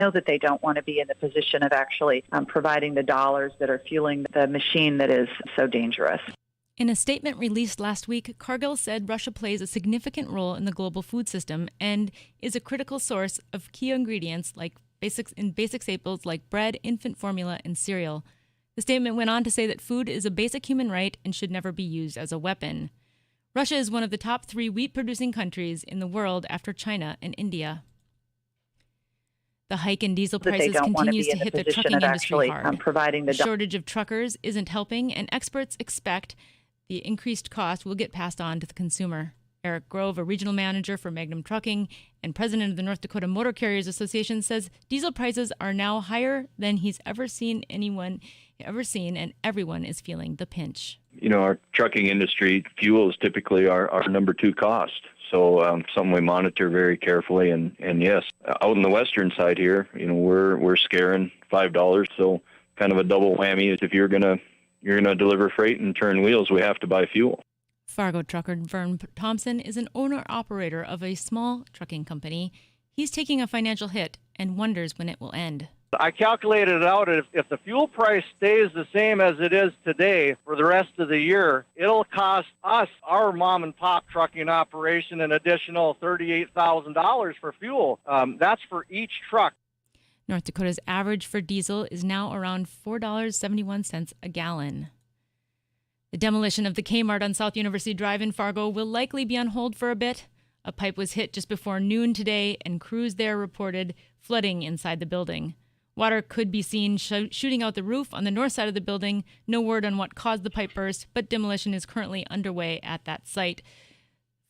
know that they don't want to be in the position of actually providing the dollars that are fueling the machine that is so dangerous. In a statement released last week, Cargill said Russia plays a significant role in the global food system and is a critical source of key ingredients like basic staples like bread, infant formula, and cereal. The statement went on to say that food is a basic human right and should never be used as a weapon. Russia is one of the top 3 wheat-producing countries in the world after China and India. The hike in diesel prices continues to hit the trucking industry hard. The shortage of truckers isn't helping, and experts expect the increased cost will get passed on to the consumer. Eric Grove, a regional manager for Magnum Trucking and president of the North Dakota Motor Carriers Association, says diesel prices are now higher than he's ever seen, and everyone is feeling the pinch. Our trucking industry, fuel is typically our number 2 cost. So something we monitor very carefully. And yes, out on the western side here, we're scaring $5. So kind of a double whammy. If you're gonna deliver freight and turn wheels, we have to buy fuel. Fargo trucker Vern Thompson is an owner-operator of a small trucking company. He's taking a financial hit and wonders when it will end. I calculated it out. If the fuel price stays the same as it is today for the rest of the year, it'll cost us, our mom-and-pop trucking operation, an additional $38,000 for fuel. That's for each truck. North Dakota's average for diesel is now around $4.71 a gallon. The demolition of the Kmart on South University Drive in Fargo will likely be on hold for a bit. A pipe was hit just before noon today, and crews there reported flooding inside the building. Water could be seen shooting out the roof on the north side of the building. No word on what caused the pipe burst, but demolition is currently underway at that site.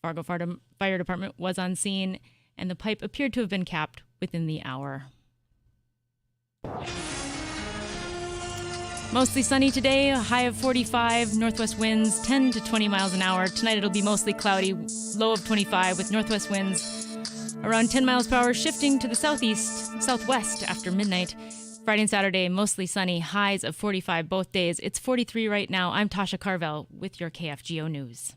Fargo Fire Department was on scene, and the pipe appeared to have been capped within the hour. Mostly sunny today, a high of 45, northwest winds 10 to 20 miles an hour. Tonight it'll be mostly cloudy, low of 25 with northwest winds around 10 miles per hour, shifting to the southwest after midnight. Friday and Saturday, mostly sunny, highs of 45 both days. It's 43 right now. I'm Tasha Carvel with your KFGO News.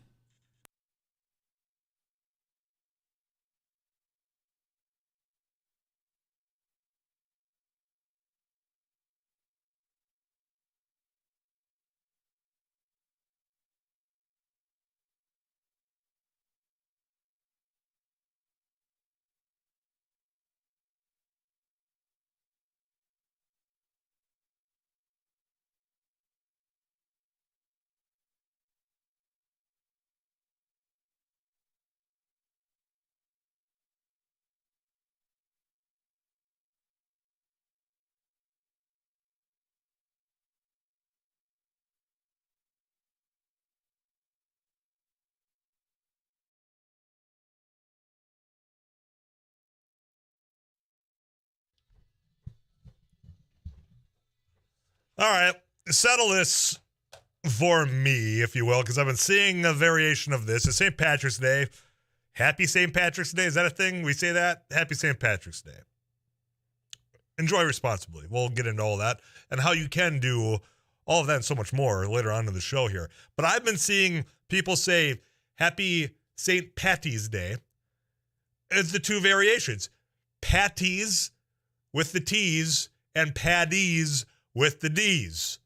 All right, settle this for me, if you will, because I've been seeing a variation of this. It's St. Patrick's Day. Happy St. Patrick's Day. Is that a thing? We say that? Happy St. Patrick's Day. Enjoy responsibly. We'll get into all that and how you can do all of that and so much more later on in the show here. But I've been seeing people say Happy St. Patty's Day. It's the 2 variations. Patties with the T's and paddies with the D's.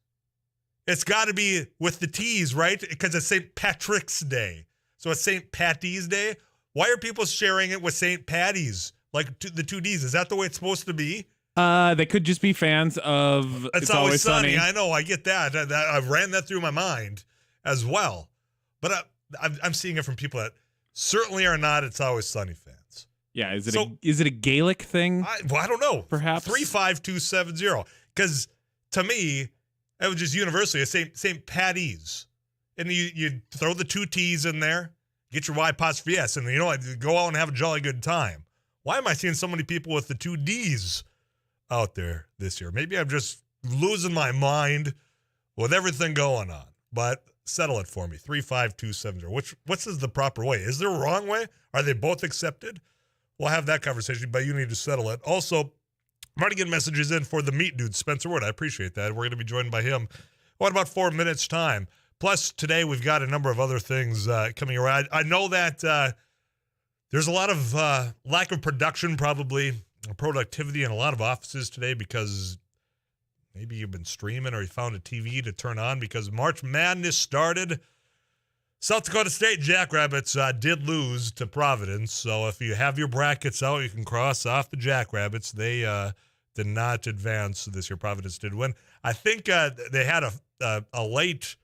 It's got to be with the T's, right? Because it's St. Patrick's Day. So it's St. Patty's Day. Why are people sharing it with St. Patty's? Like the 2 D's. Is that the way it's supposed to be? They could just be fans of It's Always Sunny. I know. I get that. I ran that through my mind as well. But I'm seeing it from people that certainly are not It's Always Sunny fans. Yeah. Is it a Gaelic thing? I don't know. Perhaps 35270. Because to me, it was just universally a St. Patty's. And you throw the 2 T's in there, get your Y apostrophe S, and go out and have a jolly good time. Why am I seeing so many people with the 2 D's out there this year? Maybe I'm just losing my mind with everything going on. But settle it for me. 35270. What's the proper way? Is there a wrong way? Are they both accepted? We'll have that conversation, but you need to settle it. Also, I'm already getting messages in for the meat dude, Spencer Wood. I appreciate that. We're going to be joined by him in about 4 minutes' time. Plus, today we've got a number of other things coming around. I know that there's a lot of lack of production probably productivity in a lot of offices today because maybe you've been streaming or you found a TV to turn on because March Madness started. South Dakota State Jackrabbits did lose to Providence, so if you have your brackets out, you can cross off the Jackrabbits. They did not advance this year. Providence did win. I think they had a late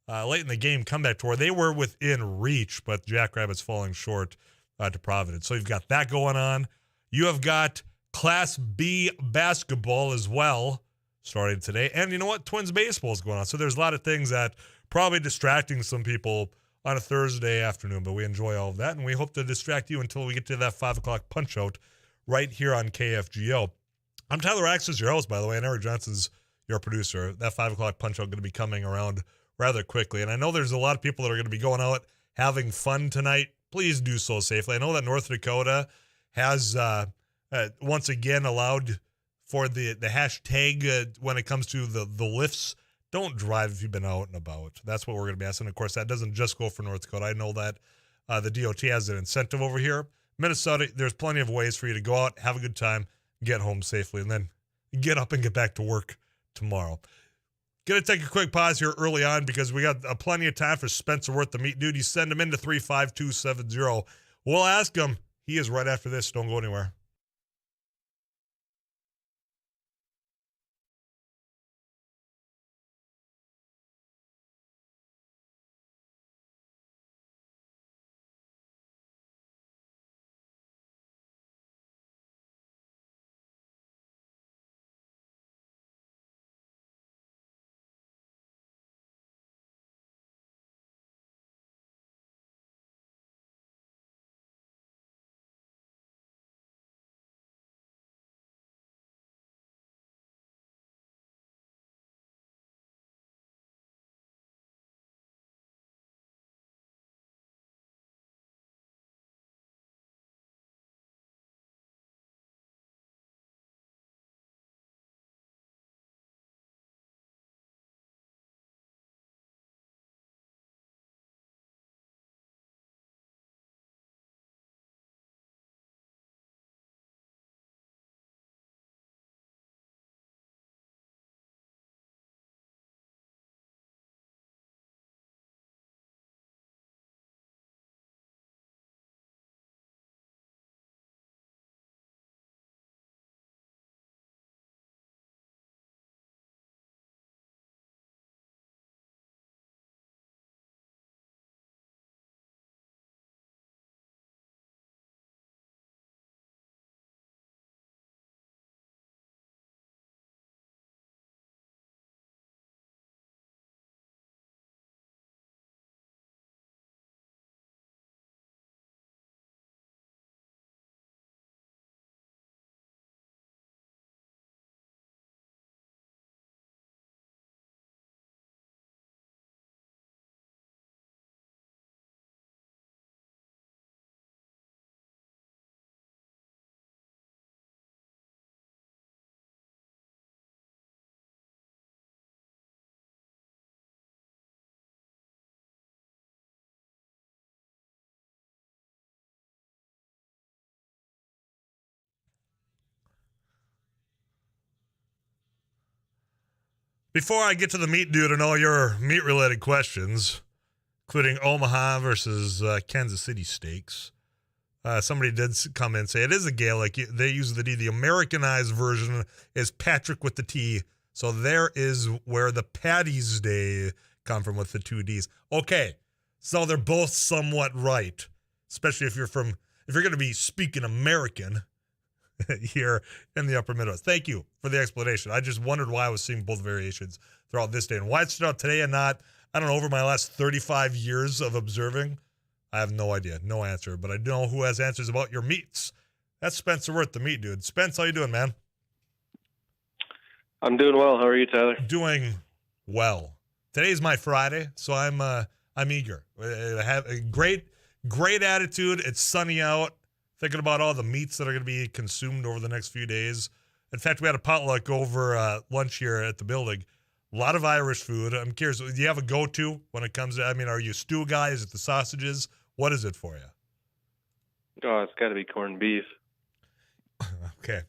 in the game comeback to where they were within reach, but Jackrabbits falling short to Providence. So you've got that going on. You have got Class B basketball as well starting today. And you know what? Twins baseball is going on. So there's a lot of things that probably distracting some people on a Thursday afternoon, but we enjoy all of that, and we hope to distract you until we get to that 5 o'clock punch-out right here on KFGO. I'm Tyler Axis, your host, by the way, and Eric Johnson's your producer. That 5 o'clock punch-out going to be coming around rather quickly, and I know there's a lot of people that are going to be going out having fun tonight. Please do so safely. I know that North Dakota has once again allowed for the hashtag when it comes to the lifts. Don't drive if you've been out and about. That's what we're going to be asking. Of course, that doesn't just go for North Dakota. I know that the DOT has an incentive over here. Minnesota, there's plenty of ways for you to go out, have a good time, get home safely, and then get up and get back to work tomorrow. Going to take a quick pause here early on because we got plenty of time for Spencer Worth, the meat dude. You send him into 35270. We'll ask him. He is right after this. Don't go anywhere. Before I get to the meat dude and all your meat-related questions, including Omaha versus Kansas City steaks, somebody did come in and say it is a Gaelic. They use the D. The Americanized version is Patrick with the T. So there is where the Patty's Day come from with the two Ds. Okay, so they're both somewhat right, especially if you're going to be speaking American here in the upper Midwest. Thank you for the explanation. I just wondered why I was seeing both variations throughout this day and why it stood out today and not, I don't know, over my last 35 years of observing. I have no idea, no answer, but I know who has answers about your meats. That's Spencer Worth, the meat dude. Spence, how you doing, man? I'm doing well. How are you, Tyler? Doing well. Today's my Friday, so I'm eager. I have a great attitude. It's sunny out. Thinking about all the meats that are going to be consumed over the next few days. In fact, we had a potluck over lunch here at the building. A lot of Irish food. I'm curious, do you have a go-to when it comes to, are you a stew guy? Is it the sausages? What is it for you? Oh, it's got to be corned beef. Okay.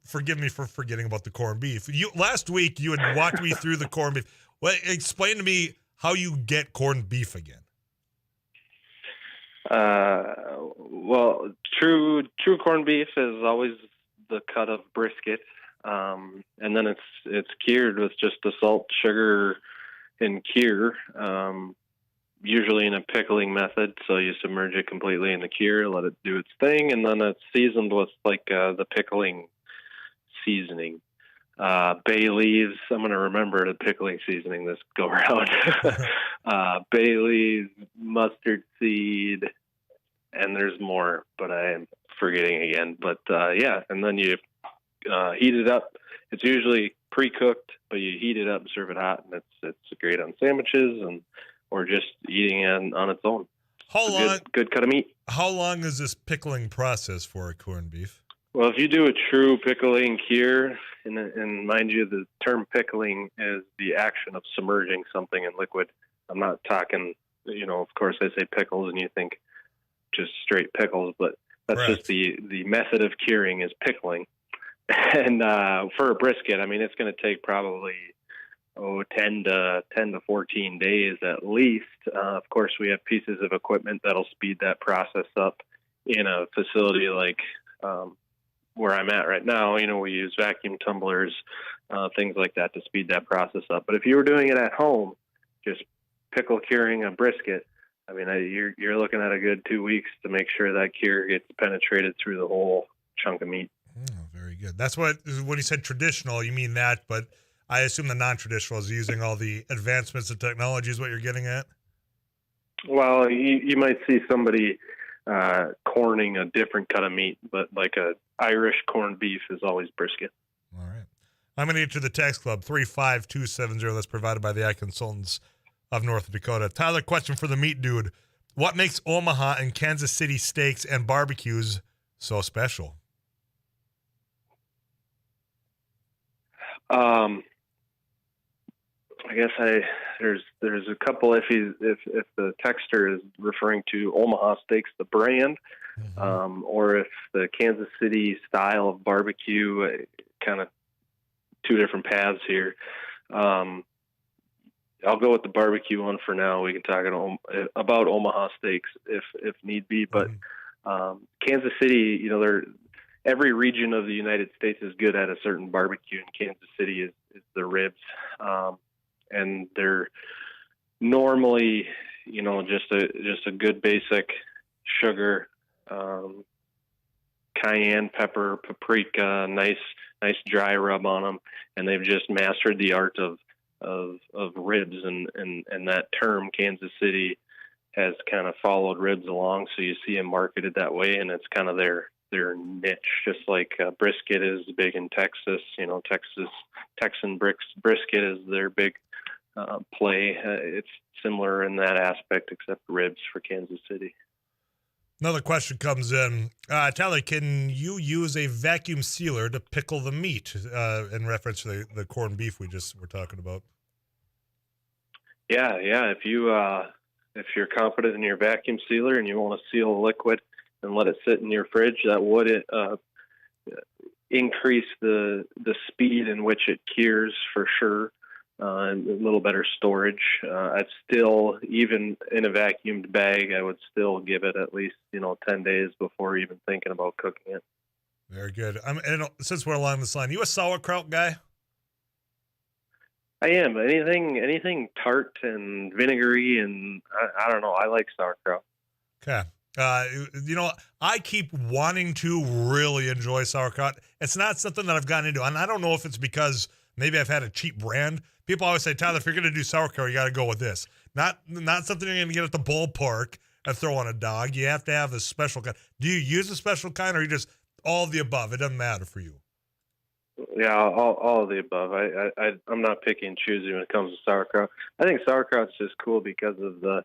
Forgive me for forgetting about the corned beef. Last week you had walked me through the corned beef. Well, explain to me how you get corned beef again. Well, true corned beef is always the cut of brisket, and then it's cured with just the salt, sugar, and cure. Usually in a pickling method, so you submerge it completely in the cure, let it do its thing, and then it's seasoned with the pickling seasoning. Bay leaves. I'm going to remember the pickling seasoning this go around. Bay leaves, mustard seed, and there's more, but I am forgetting again. But and then you heat it up. It's usually pre-cooked, but you heat it up and serve it hot, and it's great on sandwiches or just eating it on its own. How long? Good cut of meat. How long is this pickling process for a corned beef? Well, if you do a true pickling cure, and mind you, the term pickling is the action of submerging something in liquid. I'm not talking, of course I say pickles and you think just straight pickles, but that's Correct. just the method of curing is pickling. And for a brisket, it's going to take probably 10 to 14 days at least. Of course, we have pieces of equipment that'll speed that process up in a facility like where I'm at right now. We use vacuum tumblers, things like that to speed that process up. But if you were doing it at home, just pickle curing a brisket, you're looking at a good 2 weeks to make sure that cure gets penetrated through the whole chunk of meat. Oh, very good. That's when you said traditional, you mean that, but I assume the non-traditional is using all the advancements of technology is what you're getting at? Well, you might see somebody corning a different cut of meat, but like a Irish corned beef is always brisket. All right. I'm going to get to the text club, 35270. That's provided by the Ag Consultants of North Dakota. Tyler, question for the meat dude. What makes Omaha and Kansas City steaks and barbecues so special? I guess there's a couple if the texter is referring to Omaha Steaks, the brand, or if the Kansas City style of barbecue, kind of two different paths here. I'll go with the barbecue one for now. We can talk about Omaha Steaks if need be, but Kansas City, every region of the United States is good at a certain barbecue, and Kansas City is the ribs. And they're normally, just a good basic sugar, cayenne pepper, paprika, nice dry rub on them, and they've just mastered the art of ribs, and that term Kansas City has kind of followed ribs along, so you see them marketed that way, and it's kind of their niche, just like brisket is big in Texas. Texan brisket is their big play. It's similar in that aspect, except ribs for Kansas City. Another question comes in. Tyler, can you use a vacuum sealer to pickle the meat in reference to the corned beef we just were talking about? Yeah. If you're confident in your vacuum sealer and you want to seal a liquid and let it sit in your fridge, that would increase the speed in which it cures for sure. And a little better storage. I'd still, even in a vacuumed bag, I would still give it at least 10 days before even thinking about cooking it. Very good. And since we're along this line, you a sauerkraut guy? I am. Anything tart and vinegary, and I don't know. I like sauerkraut. Okay. I keep wanting to really enjoy sauerkraut. It's not something that I've gotten into, and I don't know if it's because maybe I've had a cheap brand. People always say, Tyler, if you're going to do sauerkraut, you got to go with this. Not something you're going to get at the ballpark and throw on a dog. You have to have a special kind. Do you use a special kind, or are you just all of the above? It doesn't matter for you. Yeah, all of the above. I'm not picky and choosy when it comes to sauerkraut. I think sauerkraut's just cool because of the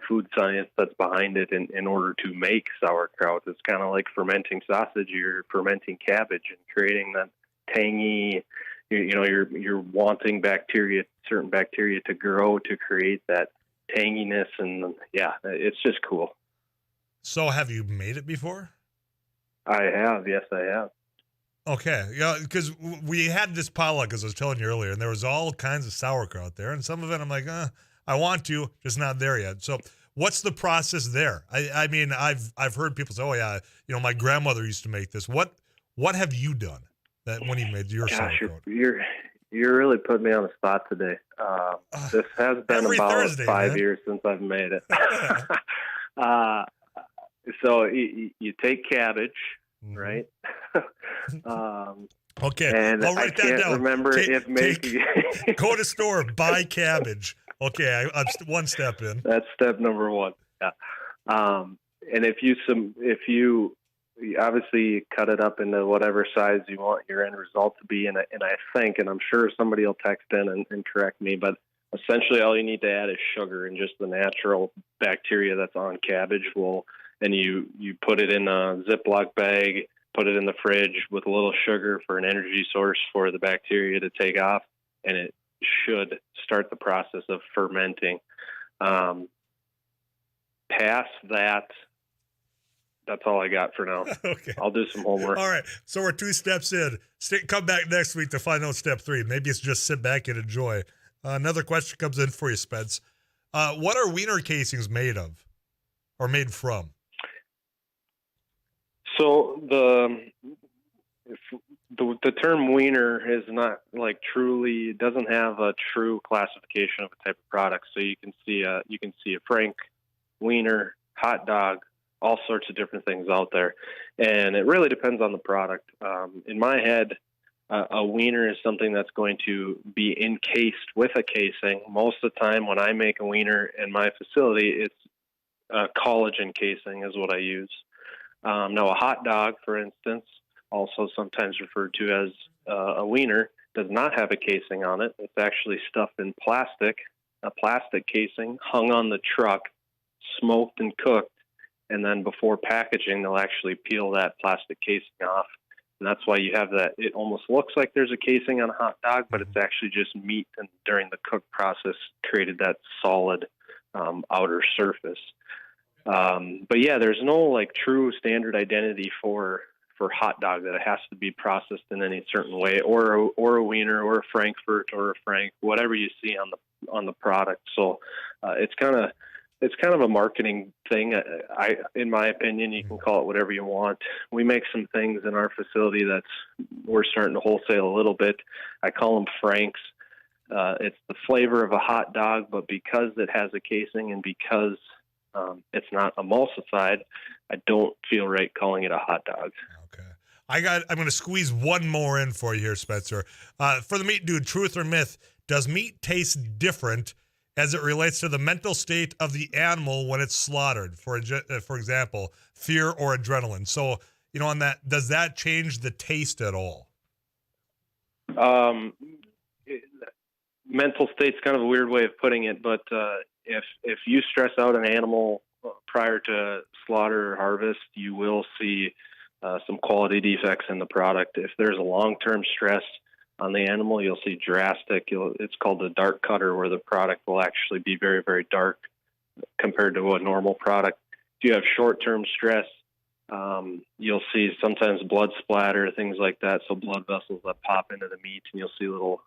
food science that's behind it in order to make sauerkraut. It's kind of like fermenting sausage. You're fermenting cabbage and creating that tangy, you're wanting certain bacteria to grow to create that tanginess. And yeah, it's just cool. So have you made it before? I have. Yes, I have. Okay, yeah, because we had this potluck, as I was telling you earlier, and there was all kinds of sauerkraut there, and some of it I'm like, I want to, just not there yet. So, what's the process there? I mean, I've heard people say, oh yeah, my grandmother used to make this. What have you done that when you made your Gosh, sauerkraut? you're really putting me on the spot today. This has been about Thursday, 5 years since I've made it. So you take cabbage, right? Okay, and I'll write I can't that down. remember if making go to store, buy cabbage. Okay, I'm one step in. That's step number one. Yeah. And if you obviously cut it up into whatever size you want your end result to be, and I think, and I'm sure somebody will text in and correct me, but essentially all you need to add is sugar and just the natural bacteria that's on cabbage and you put it in a Ziploc bag, put it in the fridge with a little sugar for an energy source for the bacteria to take off, and it should start the process of fermenting. Past that, that's all I got for now. Okay. I'll do some homework. All right. So we're 2 steps in. Come back next week to find out step 3. Maybe it's just sit back and enjoy. Another question comes in for you, Spence. What are wiener casings made of or made from? So the term wiener is not doesn't have a true classification of a type of product. So you can see a frank, wiener, hot dog, all sorts of different things out there, and it really depends on the product. In my head, a wiener is something that's going to be encased with a casing. Most of the time, when I make a wiener in my facility, it's collagen casing is what I use. Now, a hot dog, for instance, also sometimes referred to as a wiener, does not have a casing on it. It's actually stuffed in a plastic casing, hung on the truck, smoked and cooked, and then before packaging, they'll actually peel that plastic casing off. And that's why you have that. It almost looks like there's a casing on a hot dog, but it's actually just meat, and during the cook process created that solid outer surface. But yeah, there's no true standard identity for hot dog that it has to be processed in any certain way, or a wiener, or a frankfurt, or a frank, whatever you see on the product. So it's kind of a marketing thing. In my opinion, you can call it whatever you want. We make some things in our facility we're starting to wholesale a little bit. I call them franks. It's the flavor of a hot dog, but because it has a casing and because it's not emulsified, I don't feel right calling it a hot dog. Okay. I'm going to squeeze one more in for you here, Spencer. For the meat dude, truth or myth, does meat taste different as it relates to the mental state of the animal when it's slaughtered? For example, fear or adrenaline. So, on that, does that change the taste at all? Mental state's kind of a weird way of putting it, but if you stress out an animal prior to slaughter or harvest, you will see some quality defects in the product. If there's a long-term stress on the animal, you'll see drastic. It's called the dark cutter, where the product will actually be very, very dark compared to a normal product. If you have short-term stress, you'll see sometimes blood splatter, things like that. So blood vessels that pop into the meat, and you'll see little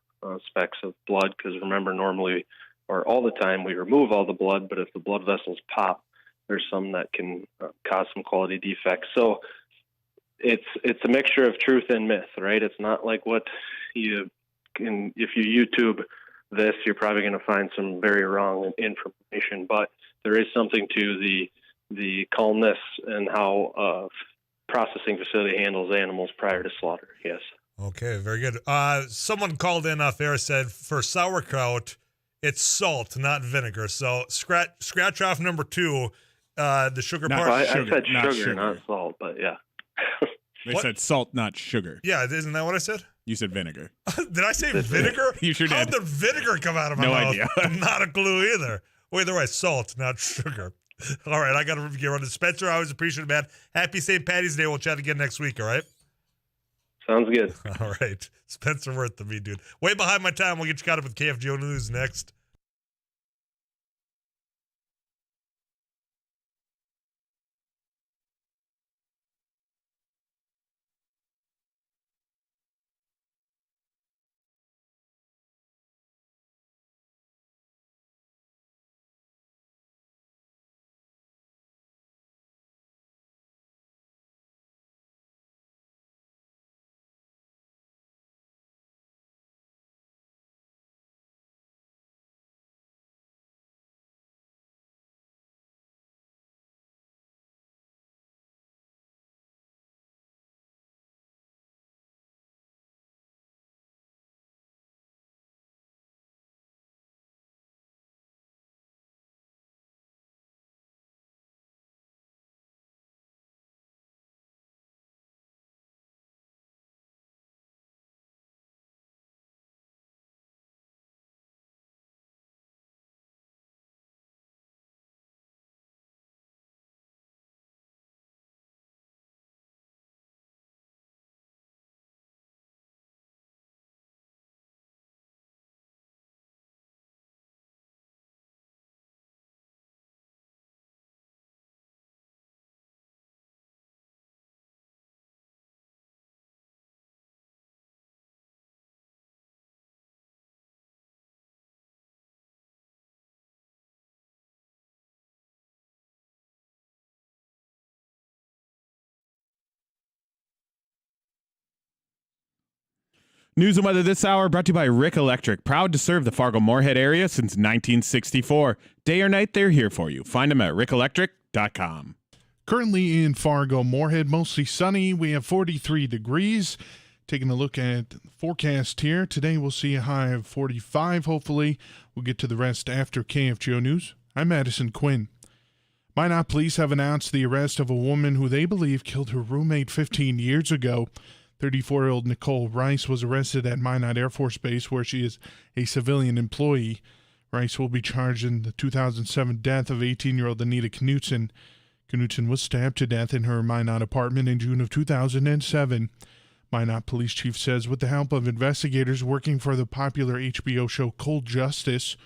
specks of blood. Because remember, normally or all the time we remove all the blood, but if the blood vessels pop, there's some that can cause some quality defects. So it's a mixture of truth and myth, right? It's not like what you can. If you YouTube this, you're probably going to find some very wrong information, but there is something to the calmness and how a processing facility handles animals prior to slaughter. Yes. Okay, very good. Someone called in off air, said for sauerkraut, it's salt, not vinegar. So scratch off number 2, the sugar part. I said sugar, not salt, but yeah. They said salt, not sugar. Yeah, isn't that what I said? You said vinegar. Did I say vinegar? You sure did. How did vinegar come out of my mouth? No idea. Not a clue either. Well, either way, salt, not sugar. All right, I got to get running. Spencer, I always appreciate it, man. Happy St. Patty's Day. We'll chat again next week, all right? Sounds good. All right. Spencer Worth, the me dude. Way behind my time. We'll get you caught up with KFGO News next. News and weather this hour brought to you by Rick Electric. Proud to serve the Fargo-Moorhead area since 1964. Day or night, they're here for you. Find them at rickelectric.com. Currently in Fargo-Moorhead, mostly sunny. We have 43 degrees. Taking a look at the forecast here. Today we'll see a high of 45, hopefully. We'll get to the rest after KFGO News. I'm Madison Quinn. Minot police have announced the arrest of a woman who they believe killed her roommate 15 years ago. 34-year-old Nicole Rice was arrested at Minot Air Force Base, where she is a civilian employee. Rice will be charged in the 2007 death of 18-year-old Anita Knutson. Knutson was stabbed to death in her Minot apartment in June of 2007. Minot Police Chief says with the help of investigators working for the popular HBO show Cold Justice,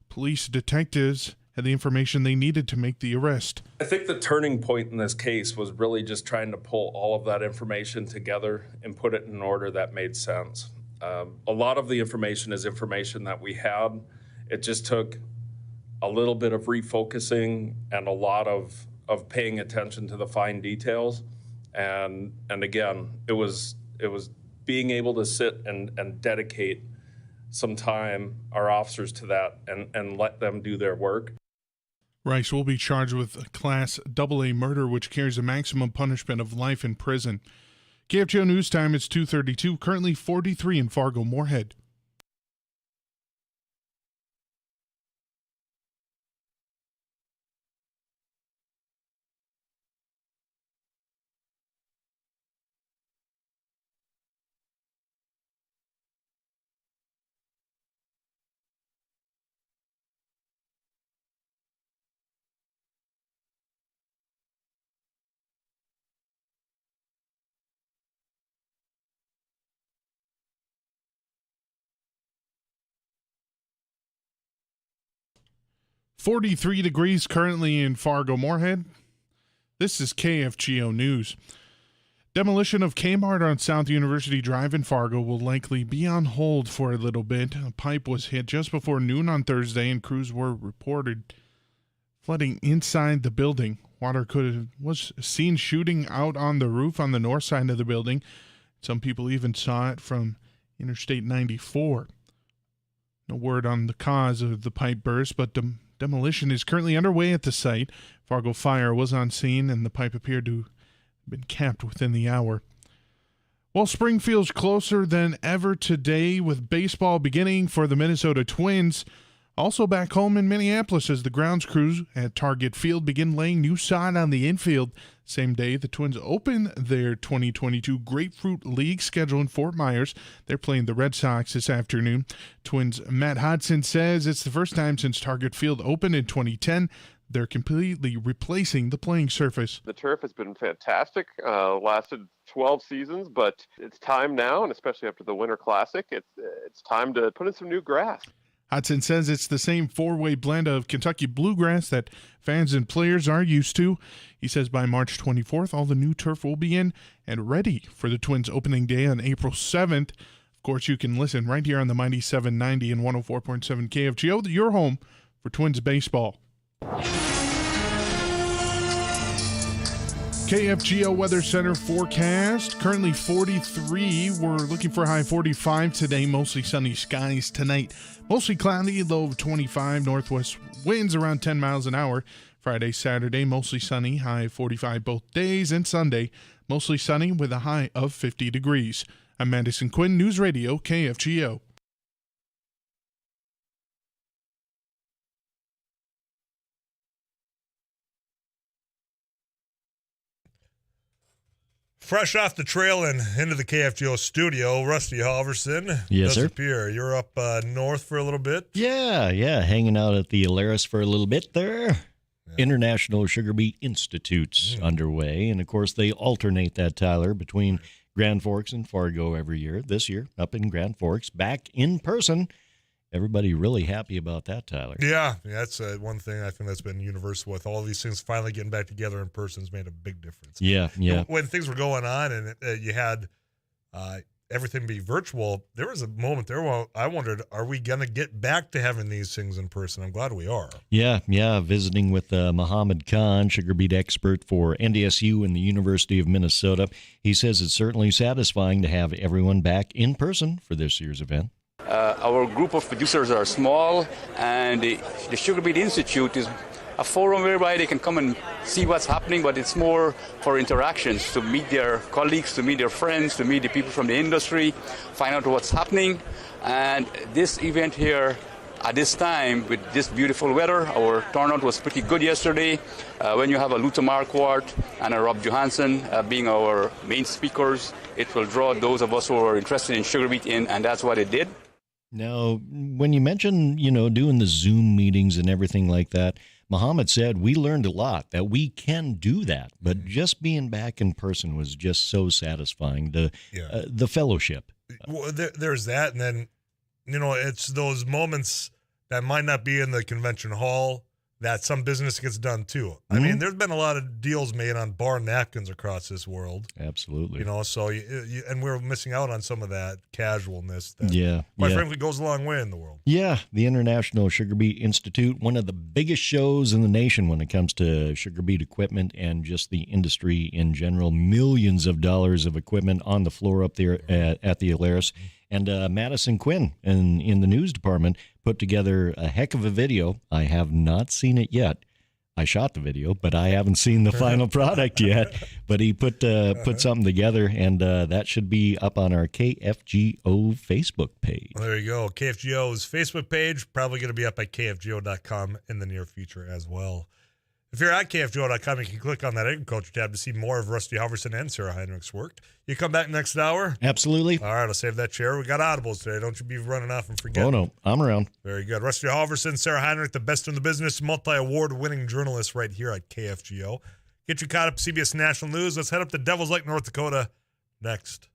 police detectives had the information they needed to make the arrest. I think the turning point in this case was really just trying to pull all of that information together and put it in an order that made sense. A lot of the information is information that we had. It just took a little bit of refocusing and a lot of paying attention to the fine details. And again, it was being able to sit and dedicate some time, our officers, to that and let them do their work. Rice will be charged with a Class AA murder, which carries a maximum punishment of life in prison. KFGO News Time, it's 2:32, currently 43 in Fargo-Moorhead. .43 degrees currently in Fargo-Moorhead. This is KFGO News. Demolition of Kmart on South University Drive in Fargo will likely be on hold for a little bit. A pipe was hit just before noon on Thursday, and crews were reported flooding inside the building. Water was seen shooting out on the roof on the north side of the building. Some people even saw it from Interstate 94. No word on the cause of the pipe burst, but demolition is currently underway at the site. Fargo Fire was on scene, and the pipe appeared to have been capped within the hour. Well, spring feels closer than ever today, with baseball beginning for the Minnesota Twins. Also back home in Minneapolis as the grounds crews at Target Field begin laying new sod on the infield. Same day, the Twins open their 2022 Grapefruit League schedule in Fort Myers. They're playing the Red Sox this afternoon. Twins' Matt Hodson says it's the first time since Target Field opened in 2010. They're completely replacing the playing surface. The turf has been fantastic, lasted 12 seasons, but it's time now, and especially after the Winter Classic, it's time to put in some new grass. Hodson says it's the same four-way blend of Kentucky bluegrass that fans and players are used to. He says by March 24th, all the new turf will be in and ready for the Twins opening day on April 7th. Of course, you can listen right here on the Mighty 790 and 104.7 KFGO, your home for Twins baseball. KFGO Weather Center forecast. Currently 43. We're looking for a high 45 today. Mostly sunny skies tonight. Mostly cloudy, low of 25. Northwest winds around 10 miles an hour. Friday, Saturday, mostly sunny. High 45 both days. And Sunday, mostly sunny with a high of 50 degrees. I'm Madison Quinn, News Radio, KFGO. Fresh off the trail and into the KFGO studio, Rusty Halverson. Yes, sir. Appear. You're up north for a little bit. Yeah, hanging out at the Alaris for a little bit there. Yeah. International Sugar Beet Institute's underway, and of course they alternate that, Tyler, between Grand Forks and Fargo every year. This year, up in Grand Forks, back in person. Everybody really happy about that, Tyler. Yeah, that's one thing I think that's been universal with all these things. Finally getting back together in person has made a big difference. Yeah. When things were going on and you had everything be virtual, there was a moment there where I wondered, are we going to get back to having these things in person? I'm glad we are. Yeah. Visiting with Mohammed Khan, sugar beet expert for NDSU and the University of Minnesota. He says it's certainly satisfying to have everyone back in person for this year's event. Our group of producers are small, and the Sugar Beet Institute is a forum whereby they can come and see what's happening, but it's more for interactions, to meet their colleagues, to meet their friends, to meet the people from the industry, find out what's happening. And this event here, at this time, with this beautiful weather, our turnout was pretty good yesterday. When you have a Luther Marquardt and a Rob Johansson being our main speakers, it will draw those of us who are interested in sugar beet in, and that's what it did. Now, when you mention, doing the Zoom meetings and everything like that, Muhammad said we learned a lot, that we can do that, but just being back in person was just so satisfying. The fellowship. Well, there's that, and then, it's those moments that might not be in the convention hall that some business gets done too. I mean, there's been a lot of deals made on bar napkins across this world. Absolutely. So and we're missing out on some of that casualness that, quite frankly, goes a long way in the world. Yeah, the International Sugar Beet Institute, one of the biggest shows in the nation when it comes to sugar beet equipment and just the industry in general. Millions of dollars of equipment on the floor up there at the Alaris. And Madison Quinn in the news department put together a heck of a video. I have not seen it yet. I shot the video, but I haven't seen the final product yet. But he put something together, and that should be up on our KFGO Facebook page. Well, there you go. KFGO's Facebook page, probably going to be up at KFGO.com in the near future as well. If you're at KFGO.com, you can click on that agriculture tab to see more of Rusty Halverson and Sarah Heinrich's work. You come back next hour? Absolutely. All right, I'll save that chair. We got audibles today. Don't you be running off and forgetting. Oh, no. I'm around. Very good. Rusty Halverson, Sarah Heinrich, the best in the business, multi-award-winning journalist right here at KFGO. Get you caught up CBS National News. Let's head up to Devils Lake, North Dakota next.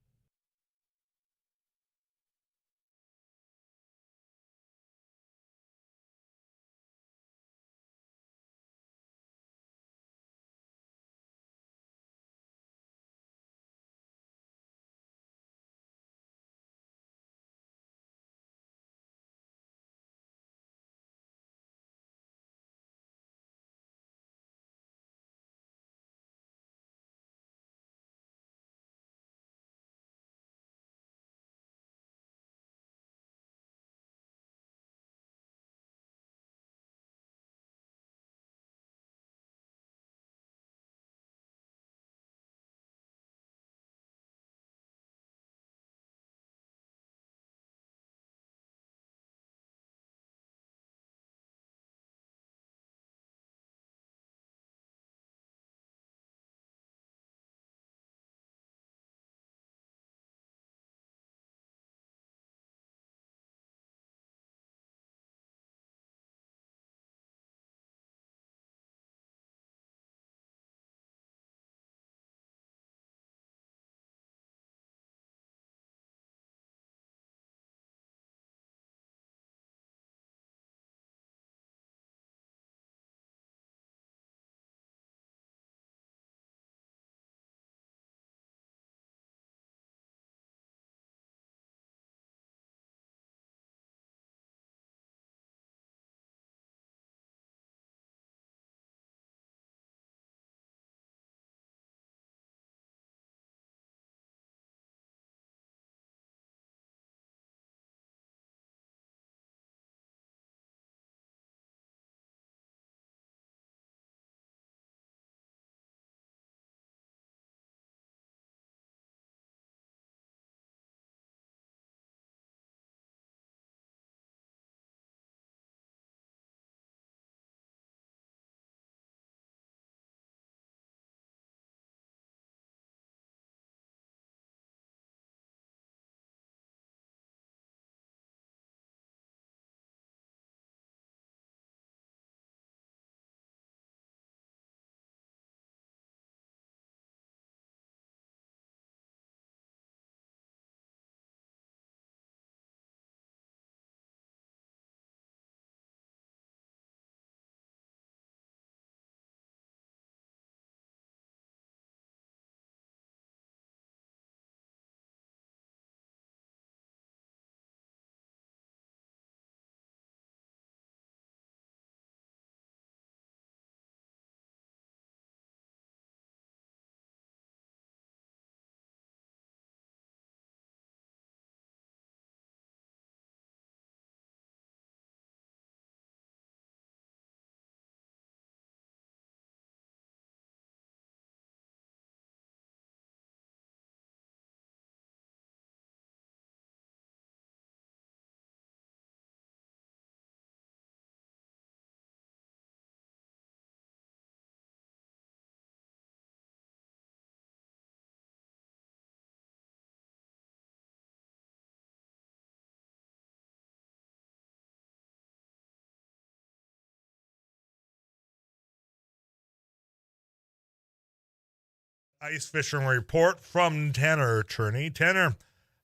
Ice fishing report from Tanner Cherney. Tanner,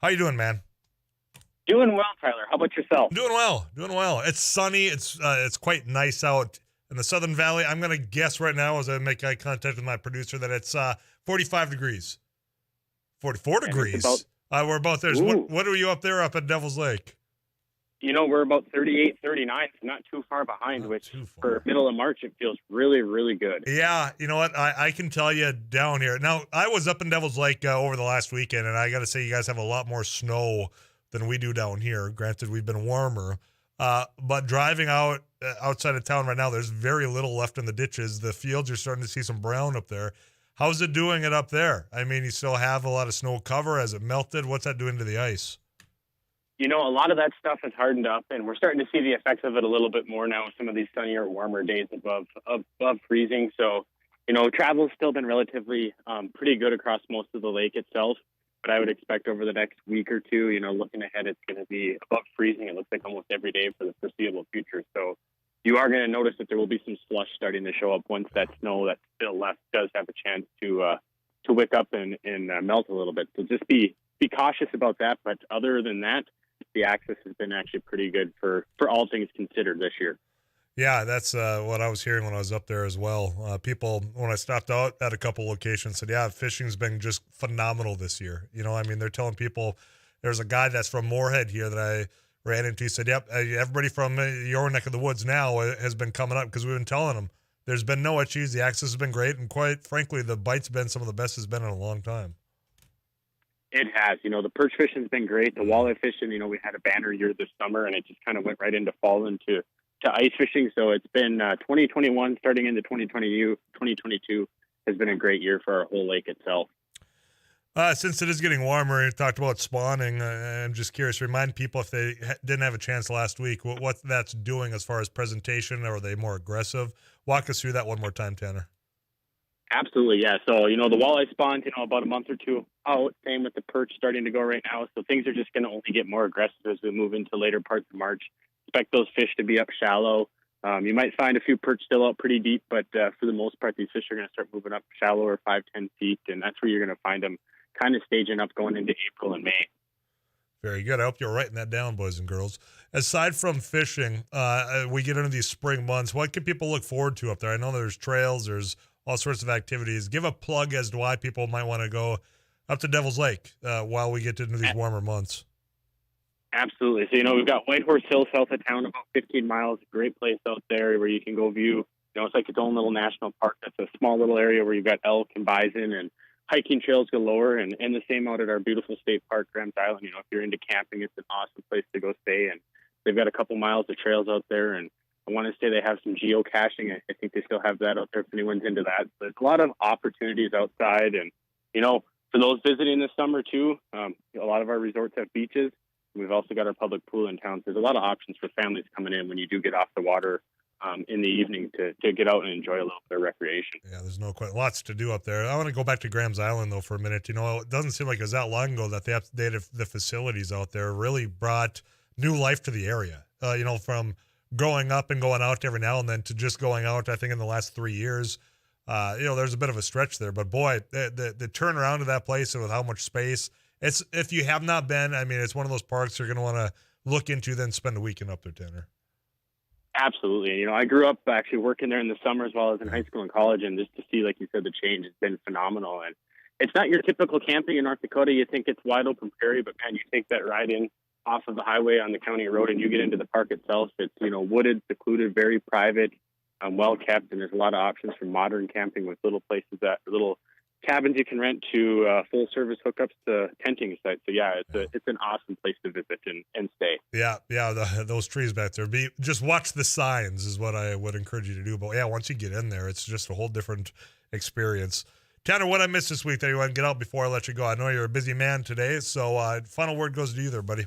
how you doing, man? Doing well, Tyler. How about yourself? Doing well. It's sunny. It's quite nice out in the Southern Valley. I'm gonna guess right now as I make eye contact with my producer that it's 45 degrees, 44 degrees. We're about there. What are you up there up at Devil's Lake? We're about 38, 39, so not too far behind, for middle of March, it feels really, really good. Yeah, you know what? I can tell you down here. Now, I was up in Devil's Lake over the last weekend, and I got to say you guys have a lot more snow than we do down here. Granted, we've been warmer. But driving outside of town right now, there's very little left in the ditches. The fields, you're starting to see some brown up there. How's it doing it up there? I mean, you still have a lot of snow cover. Has it melted? What's that doing to the ice? A lot of that stuff has hardened up, and we're starting to see the effects of it a little bit more now with some of these sunnier, warmer days above freezing. So, travel's still been relatively pretty good across most of the lake itself. But I would expect over the next week or two, looking ahead, it's going to be above freezing. It looks like almost every day for the foreseeable future. So you are going to notice that there will be some slush starting to show up once that snow that's still left does have a chance to wick up and melt a little bit. So just be cautious about that. But other than that, the access has been actually pretty good for all things considered this year. Yeah, that's what I was hearing when I was up there as well. People, when I stopped out at a couple locations, said, yeah, fishing's been just phenomenal this year. They're telling people, there's a guy that's from Moorhead here that I ran into. He said, yep, everybody from your neck of the woods now has been coming up because we've been telling them there's been no issues. The access has been great. And quite frankly, the bite's been some of the best it's been in a long time. It has. The perch fishing's been great. The walleye fishing, we had a banner year this summer, and it just kind of went right into fall into ice fishing. So it's been 2021 starting into 2022 has been a great year for our whole lake itself. Since it is getting warmer, you talked about spawning. I'm just curious, remind people if they didn't have a chance last week, what that's doing as far as presentation. Are they more aggressive? Walk us through that one more time, Tanner. Absolutely, yeah. So, the walleye spawned, about a month or two out. Same with the perch starting to go right now. So things are just going to only get more aggressive as we move into later parts of March. Expect those fish to be up shallow. You might find a few perch still out pretty deep, but for the most part, these fish are going to start moving up shallower, 5-10 feet, and that's where you're going to find them kind of staging up going into April and May. Very good. I hope you're writing that down, boys and girls. Aside from fishing, we get into these spring months. What can people look forward to up there? I know there's trails, there's all sorts of activities. Give a plug as to why people might want to go up to Devil's Lake while we get into these warmer months. Absolutely. So, we've got Whitehorse Hill south of town, about 15 miles. Great place out there where you can go view. It's like its own little national park. That's a small little area where you've got elk and bison and hiking trails galore. And the same out at our beautiful state park, Grams Island. If you're into camping, it's an awesome place to go stay. And they've got a couple miles of trails out there. And I want to say they have some geocaching. I think they still have that out there if anyone's into that. So there's a lot of opportunities outside. And, for those visiting this summer too, a lot of our resorts have beaches. We've also got our public pool in town. So there's a lot of options for families coming in when you do get off the water in the evening to get out and enjoy a little bit of recreation. Yeah, there's no question. Lots to do up there. I want to go back to Grams Island, though, for a minute. It doesn't seem like it was that long ago that they updated the facilities out there, really brought new life to the area. From growing up and going out every now and then to just going out, I think, in the last 3 years. There's a bit of a stretch there. But, boy, the turnaround of that place and with how much space, if you have not been, it's one of those parks you're going to want to look into, then spend a weekend up there, Tanner. Absolutely. I grew up actually working there in the summer as well as in high school and college, and just to see, like you said, the change has been phenomenal. And it's not your typical camping in North Dakota. You think it's wide open prairie, but man, you take that ride in off of the highway on the county road and you get into the park itself. It's, wooded, secluded, very private, well kept, and there's a lot of options for modern camping with little cabins you can rent to full service hookups to tenting sites. So yeah, it's an awesome place to visit and stay. Yeah. Those trees back there. Just watch the signs is what I would encourage you to do. But yeah, once you get in there, it's just a whole different experience. Tanner, what I missed this week that you want to get out before I let you go? I know you're a busy man today, so final word goes to you there, buddy.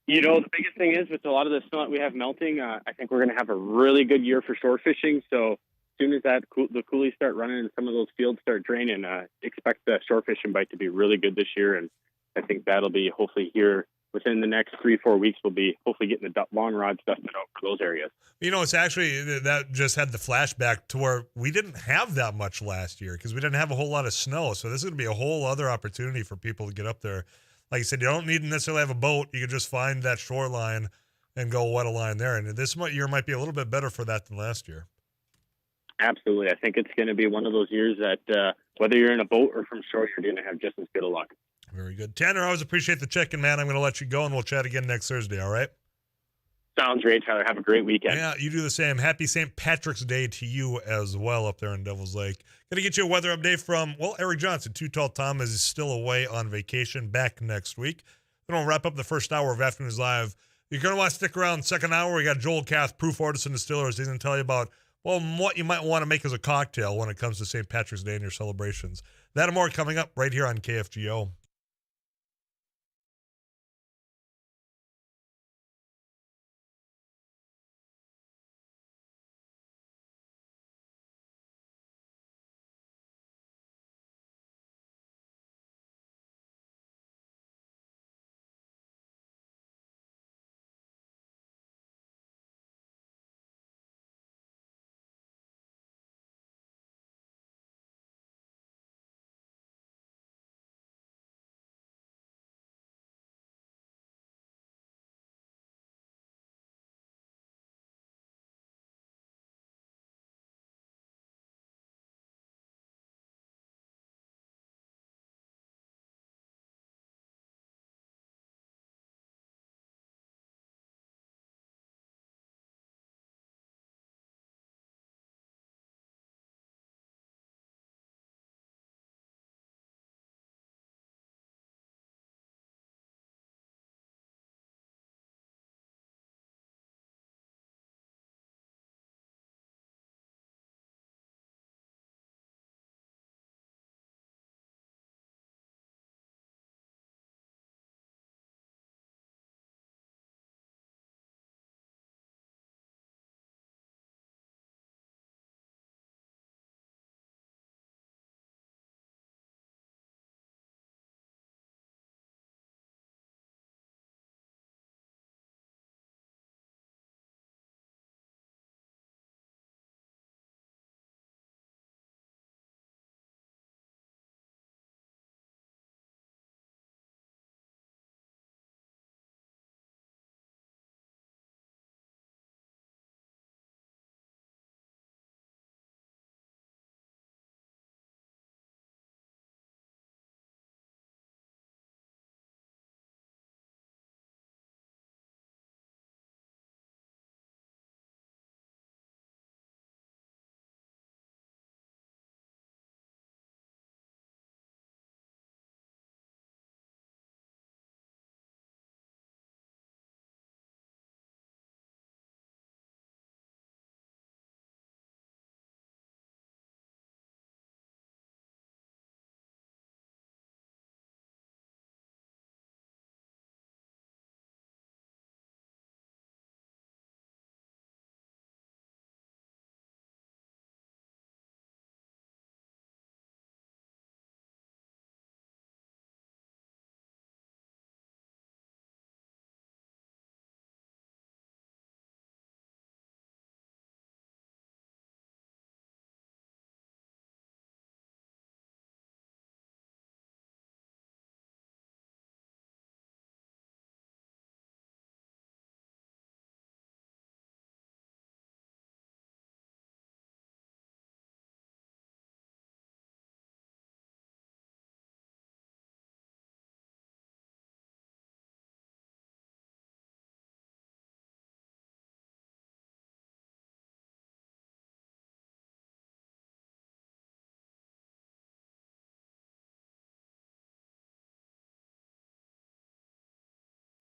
The biggest thing is with a lot of the snow that we have melting, I think we're going to have a really good year for shore fishing. So as soon as the coulees start running and some of those fields start draining, expect the shore fishing bite to be really good this year. And I think that'll be hopefully here within the next 3-4 weeks, we'll be hopefully getting the long rods dusted out for those areas. It's actually that just had the flashback to where we didn't have that much last year because we didn't have a whole lot of snow. So this is going to be a whole other opportunity for people to get up there. Like you said, you don't need to necessarily have a boat. You can just find that shoreline and go wet a line there. And this year might be a little bit better for that than last year. Absolutely. I think it's going to be one of those years that whether you're in a boat or from shore, you're going to have just as good a luck. Very good. Tanner, I always appreciate the check-in, man. I'm going to let you go, and we'll chat again next Thursday, all right? Sounds great, Tyler. Have a great weekend. Yeah, you do the same. Happy St. Patrick's Day to you as well up there in Devil's Lake. Going to get you a weather update from, Eric Johnson. Too Tall Tom is still away on vacation, back next week. Then we'll wrap up the first hour of Afternoons Live. You're going to want to stick around second hour. We got Joel Kath, Proof Artisan Distillers. He's going to tell you about, what you might want to make as a cocktail when it comes to St. Patrick's Day and your celebrations. That and more coming up right here on KFGO.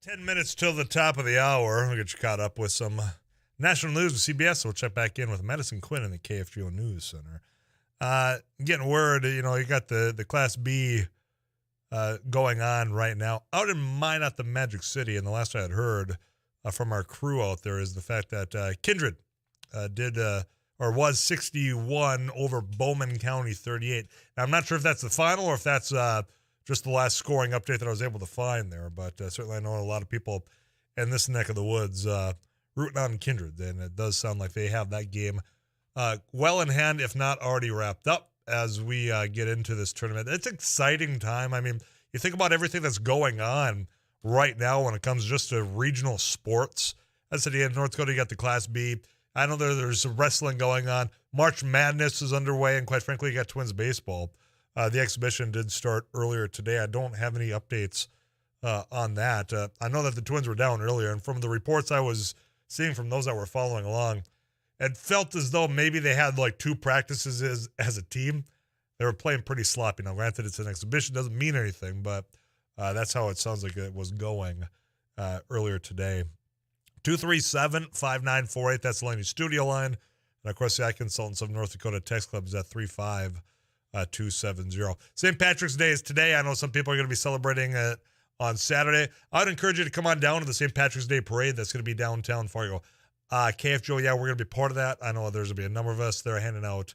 Ten minutes till the top of the hour. We'll get you caught up with some national news with CBS. So we'll check back in with Madison Quinn in the KFGO News Center. Getting word, you got the Class B going on right now out in Minot, the Magic City. And the last I had heard from our crew out there is the fact that Kindred was 61 over Bowman County 38. Now, I'm not sure if that's the final or if that's just the last scoring update that I was able to find there. But certainly I know a lot of people in this neck of the woods rooting on Kindred, and it does sound like they have that game well in hand, if not already wrapped up as we get into this tournament. It's an exciting time. I mean, you think about everything that's going on right now when it comes just to regional sports. As I said, in North Dakota, you got the Class B. I know there's some wrestling going on. March Madness is underway, and quite frankly, you got Twins baseball. The exhibition did start earlier today. I don't have any updates on that. I know that the Twins were down earlier, and from the reports I was seeing from those that were following along, it felt as though maybe they had like 2 practices as a team. They were playing pretty sloppy. Now, granted, it's an exhibition, doesn't mean anything, but that's how it sounds like it was going earlier today. 237-5948, that's the Laney studio line. And, of course, the Eye Consultants of North Dakota Text Club is at 35270. St. Patrick's Day is today. I know some people are going to be celebrating it on Saturday. I would encourage you to come on down to the St. Patrick's Day Parade that's going to be downtown Fargo. KFGO, yeah, we're going to be part of that. I know there's going to be a number of us there handing out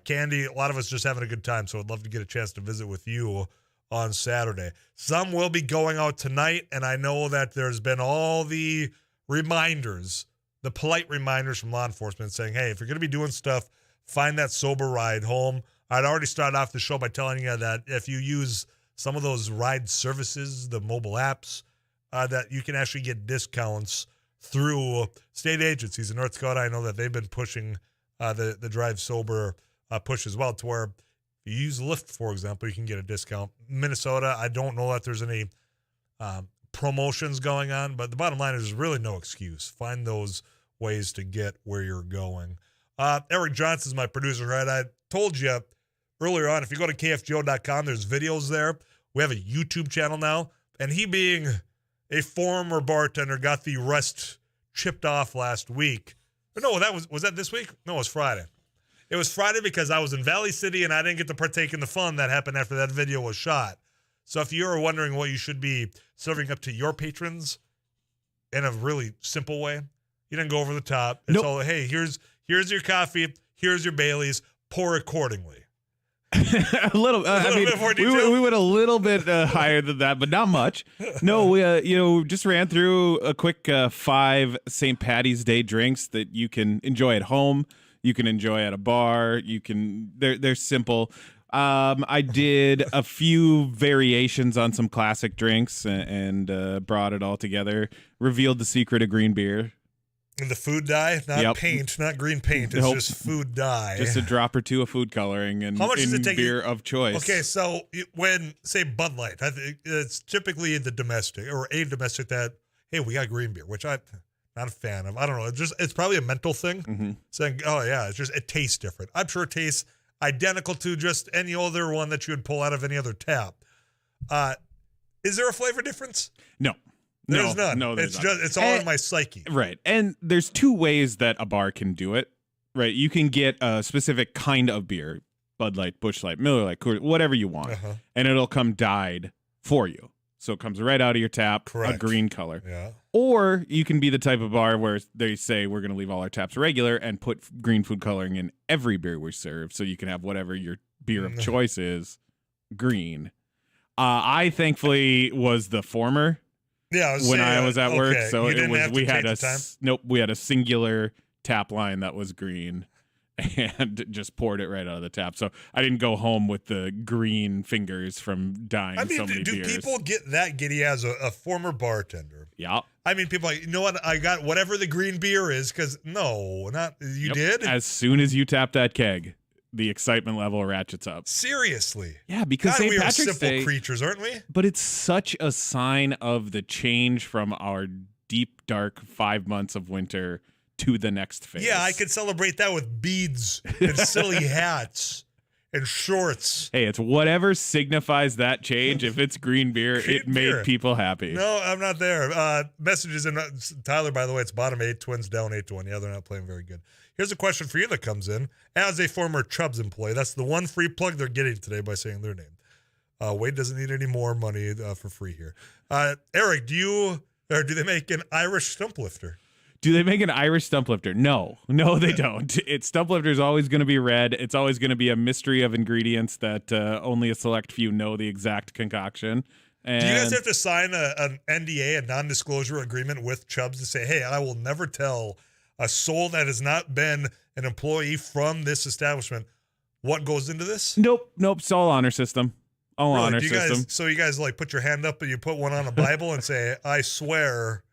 candy. A lot of us just having a good time, so I'd love to get a chance to visit with you on Saturday. Some will be going out tonight, and I know that there's been all the reminders, the polite reminders from law enforcement saying, hey, if you're going to be doing stuff, find that sober ride home. I'd already started off the show by telling you that if you use some of those ride services, the mobile apps, that you can actually get discounts through state agencies in North Dakota. I know that they've been pushing the Drive Sober push as well, to where if you use Lyft, for example, you can get a discount. Minnesota, I don't know that there's any promotions going on, but the bottom line is there's really no excuse. Find those ways to get where you're going. Eric Johnson's my producer, right? I told you earlier on, if you go to kfgo.com, there's videos there. We have a YouTube channel now, and he being a former bartender got the rust chipped off last week. No, was that this week? No, it was Friday. It was Friday because I was in Valley City and I didn't get to partake in the fun that happened after that video was shot. So if you're wondering what you should be serving up to your patrons in a really simple way, you didn't go over the top. It's all, hey, here's your coffee, here's your Baileys, pour accordingly. a little bit more detail. We went a little bit higher than that, but not much. No, we just ran through a quick 5 St. Patty's Day drinks that you can enjoy at home. You can enjoy at a bar. They're simple. I did a few variations on some classic drinks and brought it all together. Revealed the secret of green beer. And the food dye, not paint, not green paint. It's just food dye. Just a drop or two of food coloring and how much does it take beer of choice. Okay, so when, say, Bud Light, I think it's typically the domestic or a domestic that, hey, we got green beer, which I'm not a fan of. I don't know. It's probably a mental thing. Saying, oh, yeah, it tastes different. I'm sure it tastes identical to just any other one that you would pull out of any other tap. Is there a flavor difference? No. There's none. No, it's all in my psyche. Right. And there's 2 ways that a bar can do it. Right. You can get a specific kind of beer, Bud Light, Busch Light, Miller Lite, Coors, whatever you want, and it'll come dyed for you. So it comes right out of your tap, correct, a green color. Yeah. Or you can be the type of bar where they say we're going to leave all our taps regular and put green food coloring in every beer we serve, so you can have whatever your beer of choice is, green. I thankfully was the former. Yeah, when I was at work, so you it was we had we had a singular tap line that was green, and just poured it right out of the tap. So I didn't go home with the green fingers from dyeing so many beers. Do people get that giddy as a former bartender? Yeah. I mean, people are like, you know what? I got whatever the green beer is, because no, not you did. As soon as you tap that keg, the excitement level ratchets up. Seriously. Yeah, because St. we Patrick's are simple Day, creatures, aren't we? But it's such a sign of the change from our deep, dark 5 months of winter to the next phase. Yeah, I could celebrate that with beads and silly hats and shorts. Hey, it's whatever signifies that change. If it's green beer, it made people happy. No, I'm not there. Messages in Tyler, by the way, it's bottom 8, Twins down 8-1. Yeah, they're not playing very good. Here's a question for you that comes in. As a former Chubbs employee, that's the one free plug they're getting today by saying their name. Wade doesn't need any more money for free here. Eric, do they make an Irish stump lifter? Do they make an Irish stump lifter? No, they don't. Stump lifter is always going to be red. It's always going to be a mystery of ingredients that only a select few know the exact concoction. And do you guys have to sign an NDA, a non-disclosure agreement with Chubb's to say, hey, I will never tell a soul that has not been an employee from this establishment what goes into this? Nope. It's all honor system. All really? Honor system. So you guys like put your hand up and you put one on a Bible and say, I swear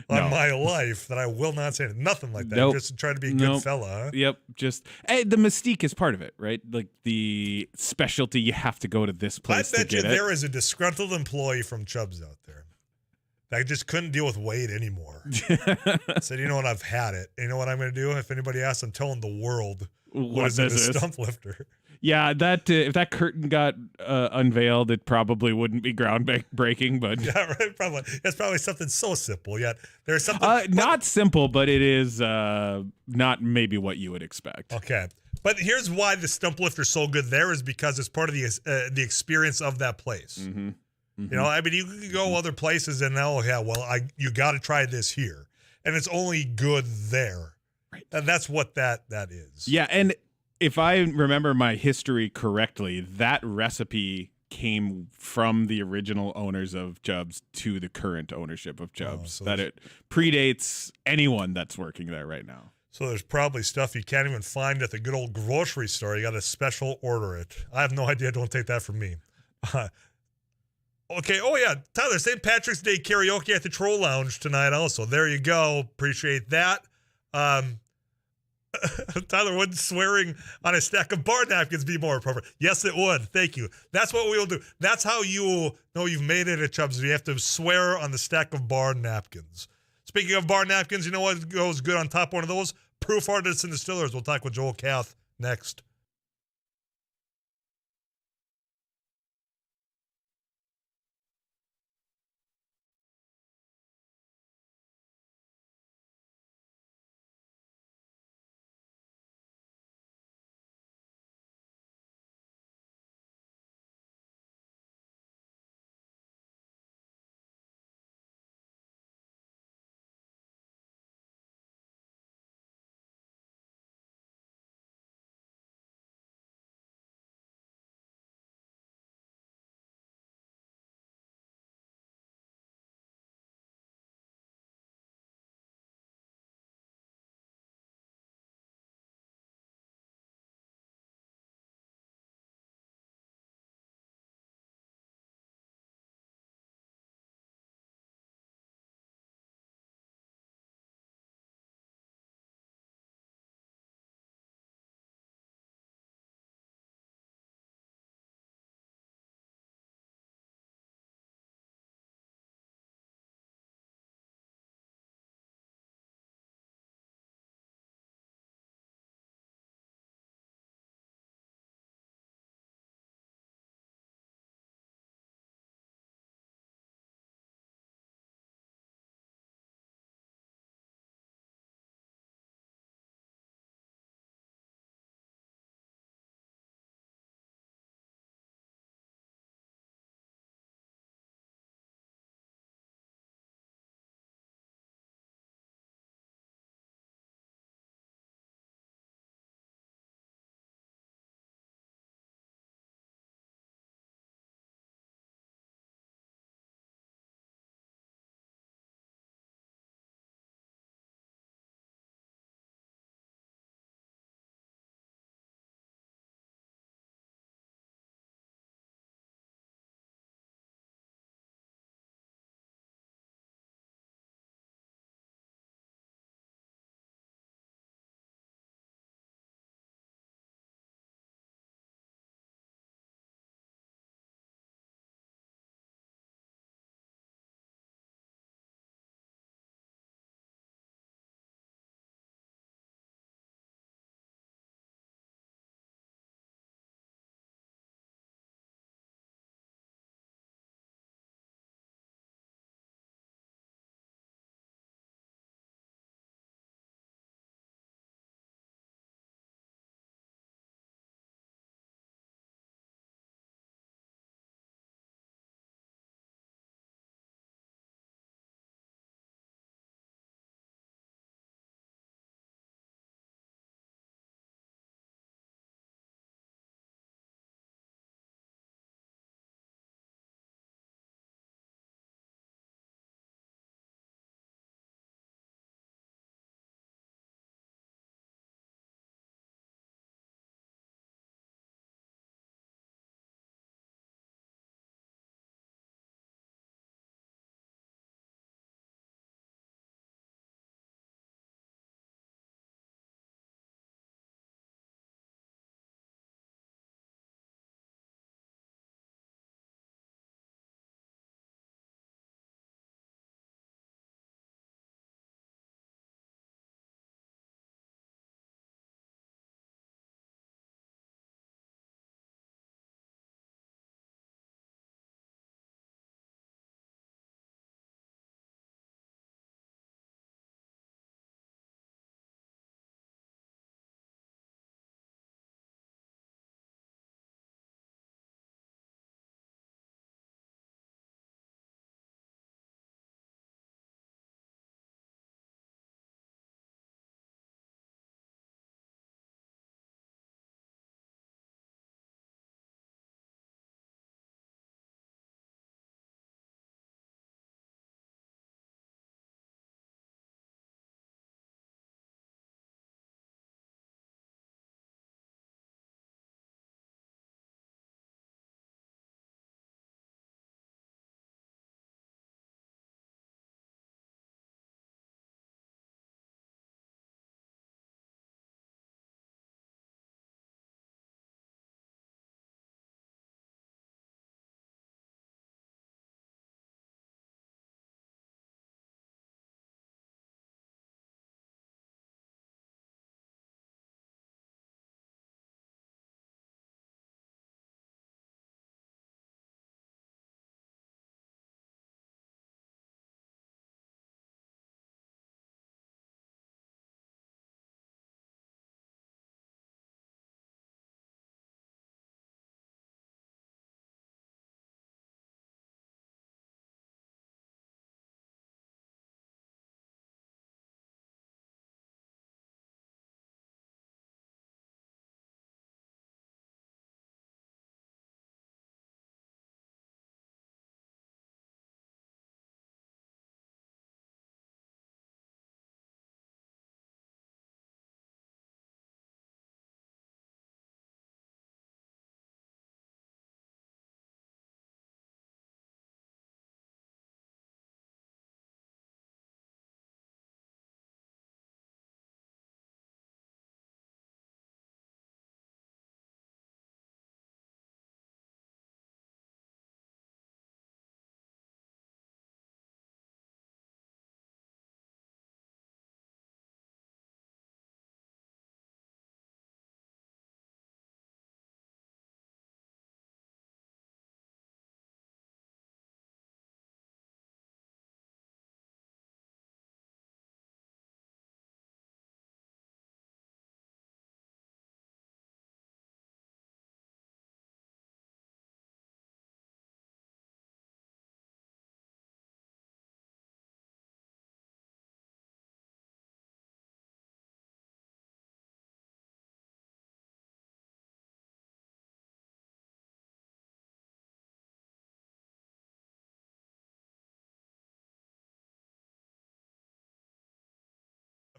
on my life that I will not say nothing like that. Just try to be a good fella. Huh? Yep. The mystique is part of it, right? Like the specialty, you have to go to this place. I bet you there is a disgruntled employee from Chubb's out there that just couldn't deal with Wade anymore. Said, you know what, I've had it. You know what I'm going to do? If anybody asks, I'm telling the world what is in a stump lifter. Yeah, that if that curtain got unveiled, it probably wouldn't be groundbreaking, but yeah, right. Probably it's probably something so simple. Yet there's something not simple, but it is not maybe what you would expect. Okay, but here's why the stump lifter is so good. There is because it's part of the experience of that place. Mm-hmm. Mm-hmm. You know, I mean, you can go other places and you got to try this here, and it's only good there. Right, and that's what that is. Yeah, and if I remember my history correctly, that recipe came from the original owners of Chubb's to the current ownership of Chubb's. So that it predates anyone that's working there right now. So there's probably stuff you can't even find at the good old grocery store. You got to special order it. I have no idea. Don't take that from me. Okay. Oh, yeah. Tyler, St. Patrick's Day karaoke at the Troll Lounge tonight also. There you go. Appreciate that. Tyler, wouldn't swearing on a stack of bar napkins be more appropriate? Yes, it would. Thank you. That's what we will do. That's how you know you've made it at Chubb's. You have to swear on the stack of bar napkins. Speaking of bar napkins, you know what goes good on top of one of those? Proof Artists and Distillers. We'll talk with Joel Kath next.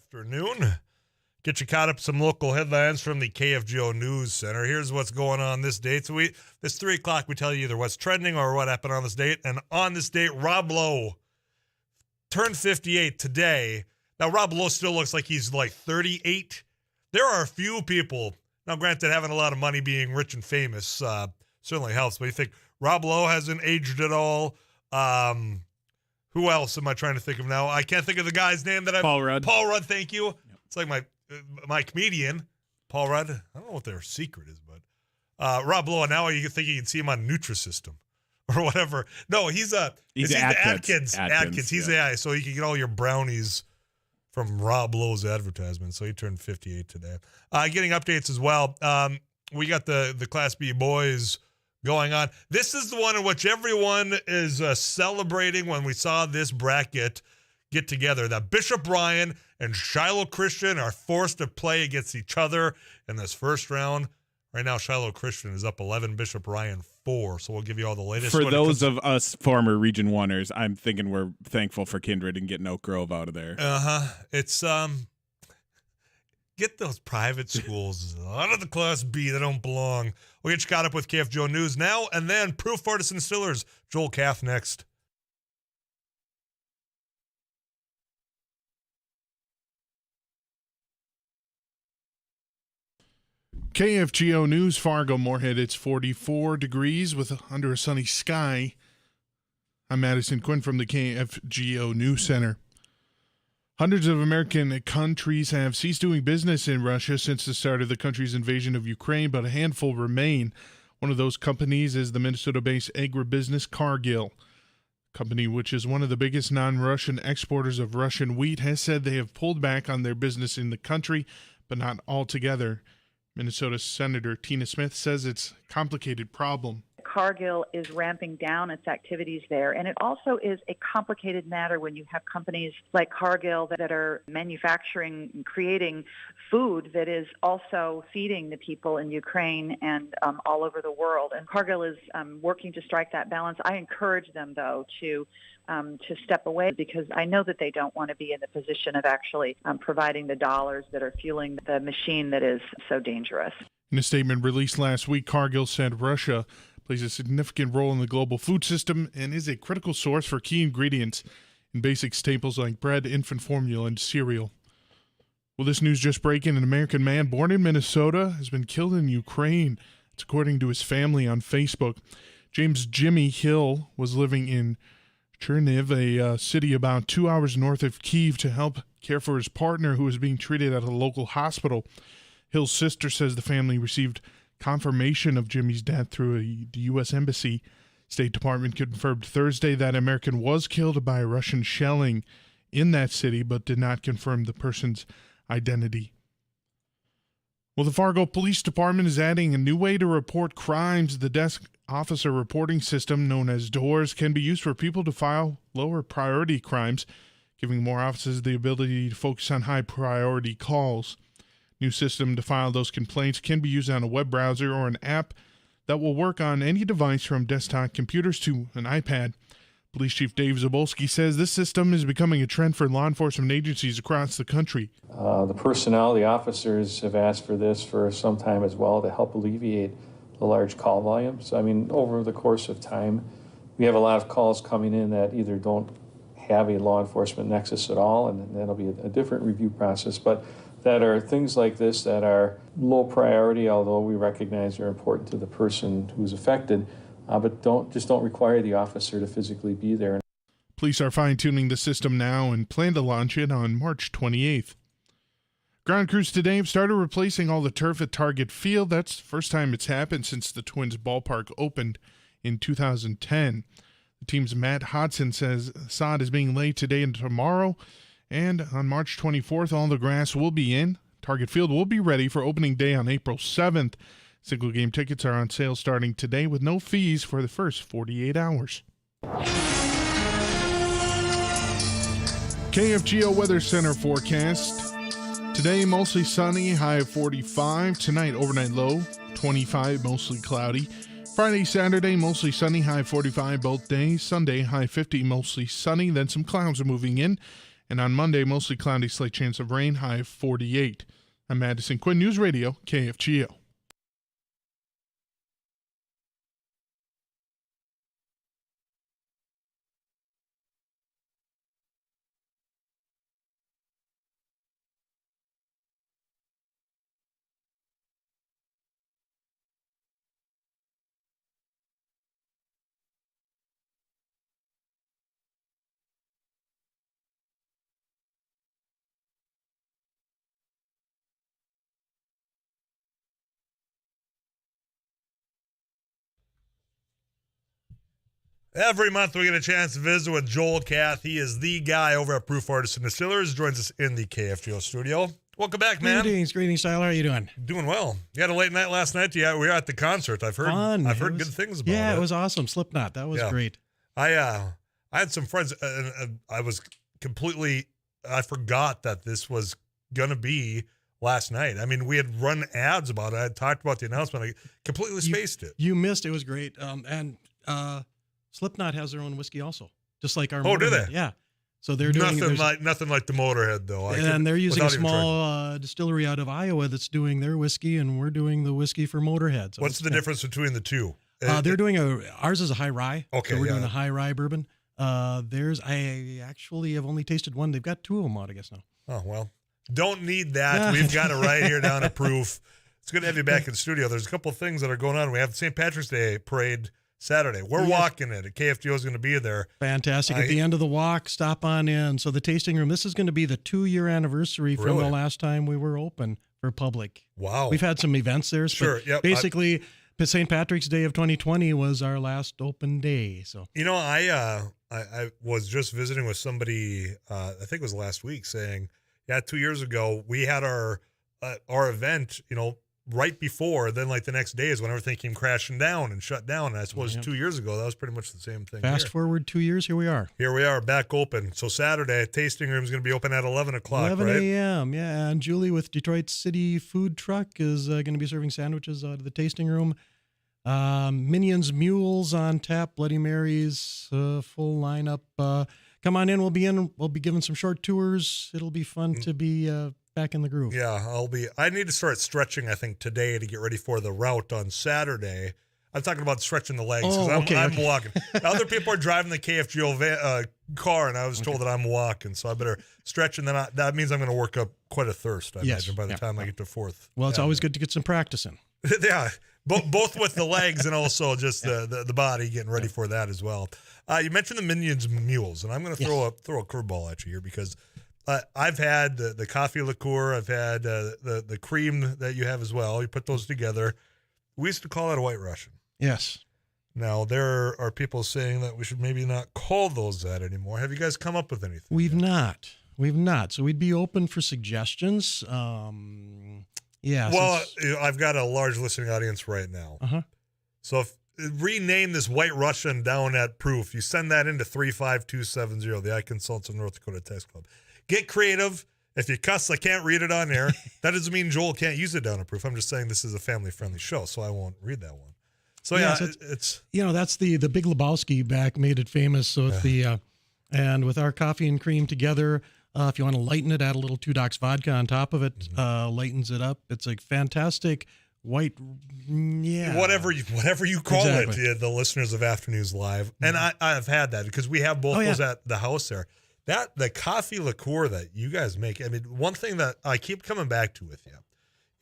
afternoon. Get you caught up some local headlines from the KFGO News Center. Here's what's going on this date. So this 3 o'clock, we tell you either what's trending or what happened on this date. And on this date, Rob Lowe turned 58 today. Now, Rob Lowe still looks like he's like 38. There are a few people. Now, granted, having a lot of money, being rich and famous certainly helps. But you think Rob Lowe hasn't aged at all? Who else am I trying to think of now? I can't think of the guy's name that Paul Rudd. Paul Rudd, thank you. Yep. It's like my comedian, Paul Rudd. I don't know what their secret is, but Rob Lowe, now you think you can see him on Nutrisystem or whatever. No, he's Atkins. He's so you can get all your brownies from Rob Lowe's advertisement. So he turned 58 today. Getting updates as well. We got the Class B boys going on. This is the one in which everyone is celebrating when we saw this bracket get together. That Bishop Ryan and Shiloh Christian are forced to play against each other in this first round. Right now, Shiloh Christian is up 11, Bishop Ryan 4. So we'll give you all the latest. For those of us former Region 1ers, I'm thinking we're thankful for Kindred and getting Oak Grove out of there. It's get those private schools out of the Class B. They don't belong. We'll get you caught up with KFGO News now, and then Proof Artisan Distillers, Joel Kath next. KFGO News, Fargo-Moorhead. It's 44 degrees under a sunny sky. I'm Madison Quinn from the KFGO News Center. Hundreds of American countries have ceased doing business in Russia since the start of the country's invasion of Ukraine, but a handful remain. One of those companies is the Minnesota-based agribusiness Cargill. The company, which is one of the biggest non-Russian exporters of Russian wheat, has said they have pulled back on their business in the country, but not altogether. Minnesota Senator Tina Smith says it's a complicated problem. Cargill is ramping down its activities there. And it also is a complicated matter when you have companies like Cargill that are manufacturing and creating food that is also feeding the people in Ukraine and all over the world. And Cargill is working to strike that balance. I encourage them, though, to step away, because I know that they don't want to be in the position of actually providing the dollars that are fueling the machine that is so dangerous. In a statement released last week, Cargill said Russia plays a significant role in the global food system and is a critical source for key ingredients in basic staples like bread, infant formula, and cereal. Well, this news just breaking: an American man born in Minnesota has been killed in Ukraine. It's according to his family on Facebook. James Jimmy Hill was living in Cherniv, a city about 2 hours north of Kyiv, to help care for his partner who was being treated at a local hospital. Hill's sister says the family received confirmation of Jimmy's death through the U.S. Embassy. State Department confirmed Thursday that American was killed by Russian shelling in that city, but did not confirm the person's identity. Well, the Fargo Police Department is adding a new way to report crimes. The desk officer reporting system, known as DOORS, can be used for people to file lower priority crimes, giving more officers the ability to focus on high priority calls. New system to file those complaints can be used on a web browser or an app that will work on any device from desktop computers to an iPad. Police Chief Dave Zabolski says this system is becoming a trend for law enforcement agencies across the country. The personnel, the officers, have asked for this for some time as well to help alleviate the large call volumes. I mean, over the course of time, we have a lot of calls coming in that either don't have a law enforcement nexus at all, and that'll be a different review process, but that are things like this that are low priority, although we recognize they're important to the person who's affected, but don't require the officer to physically be there. Police are fine-tuning the system now and plan to launch it on March 28th. Ground crews today have started replacing all the turf at Target Field. That's the first time it's happened since the Twins ballpark opened in 2010. The team's Matt Hodson says sod is being laid today and tomorrow, and on March 24th, all the grass will be in. Target Field will be ready for opening day on April 7th. Single-game tickets are on sale starting today with no fees for the first 48 hours. KFGO Weather Center forecast. Today, mostly sunny, high of 45. Tonight, overnight low, 25, mostly cloudy. Friday, Saturday, mostly sunny, high 45 both days. Sunday, high 50, mostly sunny. Then some clouds are moving in. And on Monday, mostly cloudy, slight chance of rain, high of 48. I'm Madison Quinn, News Radio, KFGO. Every month we get a chance to visit with Joel Kath. He is the guy over at Proof Artisan Distillers. Joins us in the KFGO studio. Welcome back, man. Greetings, Tyler. How are you doing? Doing well. You had a late night last night. Yeah, we were at the concert. I've heard good things about it. Yeah, it was awesome. Slipknot. That was great. I had some friends, and I was I forgot that this was gonna be last night. I mean, we had run ads about it. I had talked about the announcement. I completely spaced it. You missed. It was great. And Slipknot has their own whiskey also, just like our. Oh, do they? Yeah. So they're doing nothing like the Motorhead though. And they're using a small distillery out of Iowa that's doing their whiskey, and we're doing the whiskey for Motorhead. So what's the difference between the two? They're doing ours is a high rye. Okay, so we're doing a high rye bourbon. I actually have only tasted one. They've got two of them out, I guess now. Oh well, don't need that. We've got it right here down at Proof. It's good to have you back in the studio. There's a couple of things that are going on. We have the St. Patrick's Day parade Saturday. We're walking it. KFGO is going to be there. Fantastic. At the end of the walk, stop on in. So the tasting room, this is going to be the 2-year anniversary from the last time we were open for public. Wow. We've had some events there. Sure. Yep. Basically, St. Patrick's Day of 2020 was our last open day. So I was just visiting with somebody, I think it was last week, saying, 2 years ago we had our event, right before, then like the next day is when everything came crashing down and shut down. And I suppose 2 years ago, that was pretty much the same thing. Fast forward 2 years, here we are. Here we are, back open. So Saturday, tasting room is going to be open at 11 o'clock, 11 right? a.m., yeah. And Julie with Detroit City Food Truck is going to be serving sandwiches out of the tasting room. Minions Mules on tap, Bloody Marys, full lineup. Come on in. We'll be giving some short tours. It'll be fun to be back in the groove. Yeah, I need to start stretching, I think, today to get ready for the route on Saturday. I'm talking about stretching the legs because I'm walking. Other people are driving the KFGO car, and I was told that I'm walking, so I better stretch, and then that means I'm going to work up quite a thirst, I imagine, by the time I get to 4th. Well, it's always good to get some practice in. Yeah, both with the legs and also just the body getting ready for that as well. You mentioned the Minions Mules, and I'm going to throw a curveball at you here because I've had the coffee liqueur. I've had the cream that you have as well. You put those together. We used to call that a White Russian. Yes. Now, there are people saying that we should maybe not call those that anymore. Have you guys come up with anything? We've not. So we'd be open for suggestions. Yeah. Well, I've got a large listening audience right now. Uh-huh. So rename this White Russian down at Proof. You send that into 35270, the iConsultants of North Dakota Text Club. Get creative. If you cuss, I can't read it on air. That doesn't mean Joel can't use it down at Proof. I'm just saying this is a family-friendly show, so I won't read that one. So it's that's the Big Lebowski back made it famous. So it's and with our coffee and cream together, if you want to lighten it, add a little 2 Docs vodka on top of it, lightens it up. It's a fantastic white, whatever you call it. The listeners of Afternoons Live, and I've had that because we have both those at the house there. The coffee liqueur that you guys make, I mean, one thing that I keep coming back to with you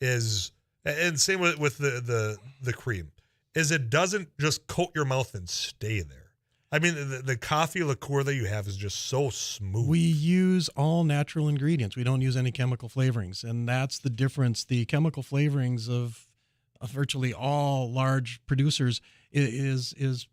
is, and same with the cream, is it doesn't just coat your mouth and stay there. I mean, the coffee liqueur that you have is just so smooth. We use all natural ingredients. We don't use any chemical flavorings, and that's the difference. The chemical flavorings of virtually all large producers is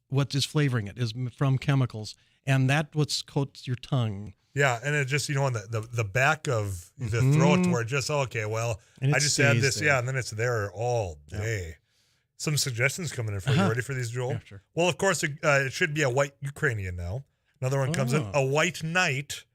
what is flavoring it is from chemicals. And that's what coats your tongue. Yeah, and it just, on the back of the throat where it just, I just add this, and then it's there all day. Yeah. Some suggestions coming in for you. Ready for these, Joel? Yeah, sure. Well, of course, it should be a white Ukrainian now. Another one comes in. A white knight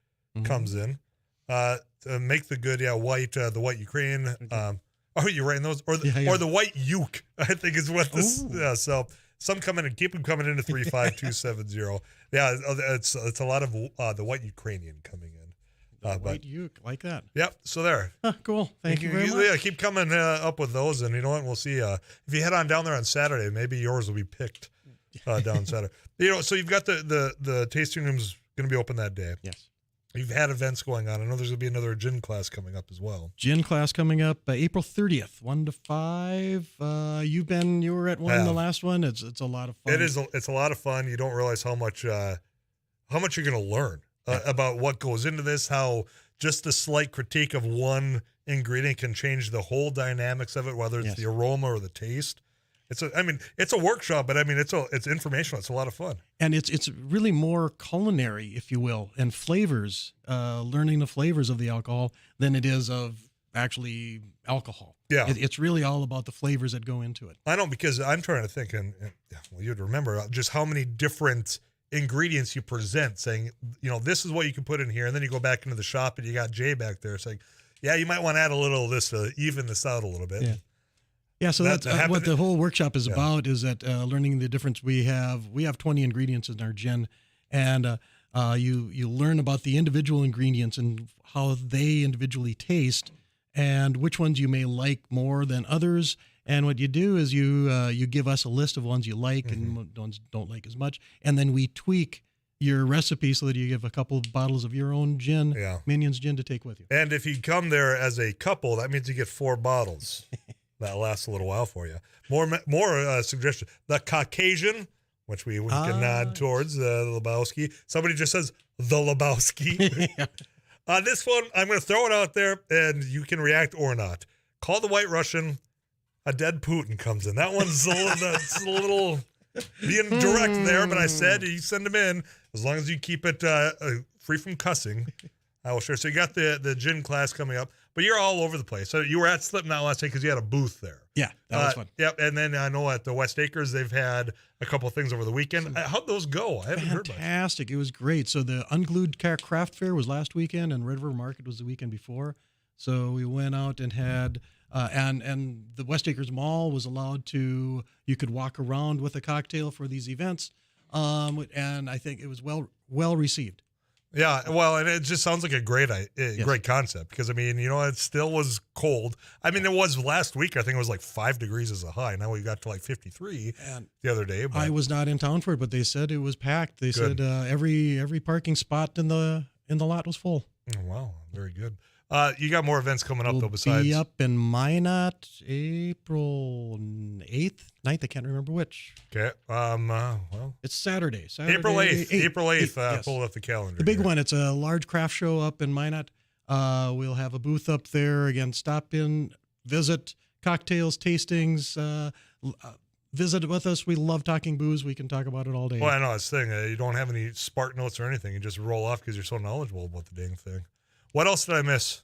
comes in. Make the good, white, the white Ukrainian. Are you writing those? Or the white uke, I think is what this, so... Some come in and keep them coming into 35270. Yeah, it's a lot of the white Ukrainian coming in. White uke, like that. Yep. So there. Cool. Thank you very much. Yeah, keep coming up with those, and you know what? We'll see. If you head on down there on Saturday, maybe yours will be picked down Saturday. So you've got the tasting rooms going to be open that day. Yes. You've had events going on. I know there's going to be another gin class coming up as well. Gin class coming up April 30th, 1 to 5. You were at one, the last one. It's a lot of fun. It's a lot of fun. You don't realize how much you're going to learn about what goes into this, how just a slight critique of one ingredient can change the whole dynamics of it, whether it's the aroma or the taste. It's a workshop, but it's informational. It's a lot of fun. And it's really more culinary, if you will, and flavors, learning the flavors of the alcohol than it is of actually alcohol. Yeah. It's really all about the flavors that go into it. I know, because I'm trying to think, and you'd remember just how many different ingredients you present, saying, this is what you can put in here, and then you go back into the shop and you got Jay back there saying, yeah, you might want to add a little of this to even this out a little bit. Yeah. Yeah, so that's what the whole workshop is about, is that learning the difference. We have 20 ingredients in our gin, and you learn about the individual ingredients and how they individually taste and which ones you may like more than others. And what you do is you give us a list of ones you like and ones don't like as much, and then we tweak your recipe so that you give a couple of bottles of your own gin, Minions gin, to take with you. And if you come there as a couple, that means you get 4 bottles. That lasts a little while for you. More suggestions. The Caucasian, which we can nod towards, the Lebowski. Somebody just says the Lebowski. This one, I'm going to throw it out there, and you can react or not. Call the White Russian. A dead Putin comes in. That one's that's a little being direct there, but I said you send them in as long as you keep it free from cussing. I will share. So you got the gin class coming up, but you're all over the place. So you were at Slipknot last night because you had a booth there. Yeah, that was fun. Yep, and then I know at the West Acres they've had a couple of things over the weekend. How'd those go? I haven't heard much. Fantastic. It was great. So the Unglued Craft Fair was last weekend, and Red River Market was the weekend before. So we went out and had and the West Acres Mall was allowed to. You could walk around with a cocktail for these events, and I think it was well received. Yeah, well, and it just sounds like a great concept because, it still was cold. It was last week. I think it was like 5 degrees as a high. Now we got to like 53 the other day. But I was not in town for it, but they said it was packed. They said every parking spot in the lot was full. Oh, wow, very good. You got more events coming up, though, besides. Be up in Minot April 8th, 9th. I can't remember which. Okay. Well, it's Saturday. April 8th. April 8th. Yes. Pull up the calendar. The big one. It's a large craft show up in Minot. We'll have a booth up there. Again, stop in, visit, cocktails, tastings. Visit with us. We love talking booze. We can talk about it all day. Well, I know. It's the thing. You don't have any spark notes or anything. You just roll off because you're so knowledgeable about the dang thing. What else did I miss?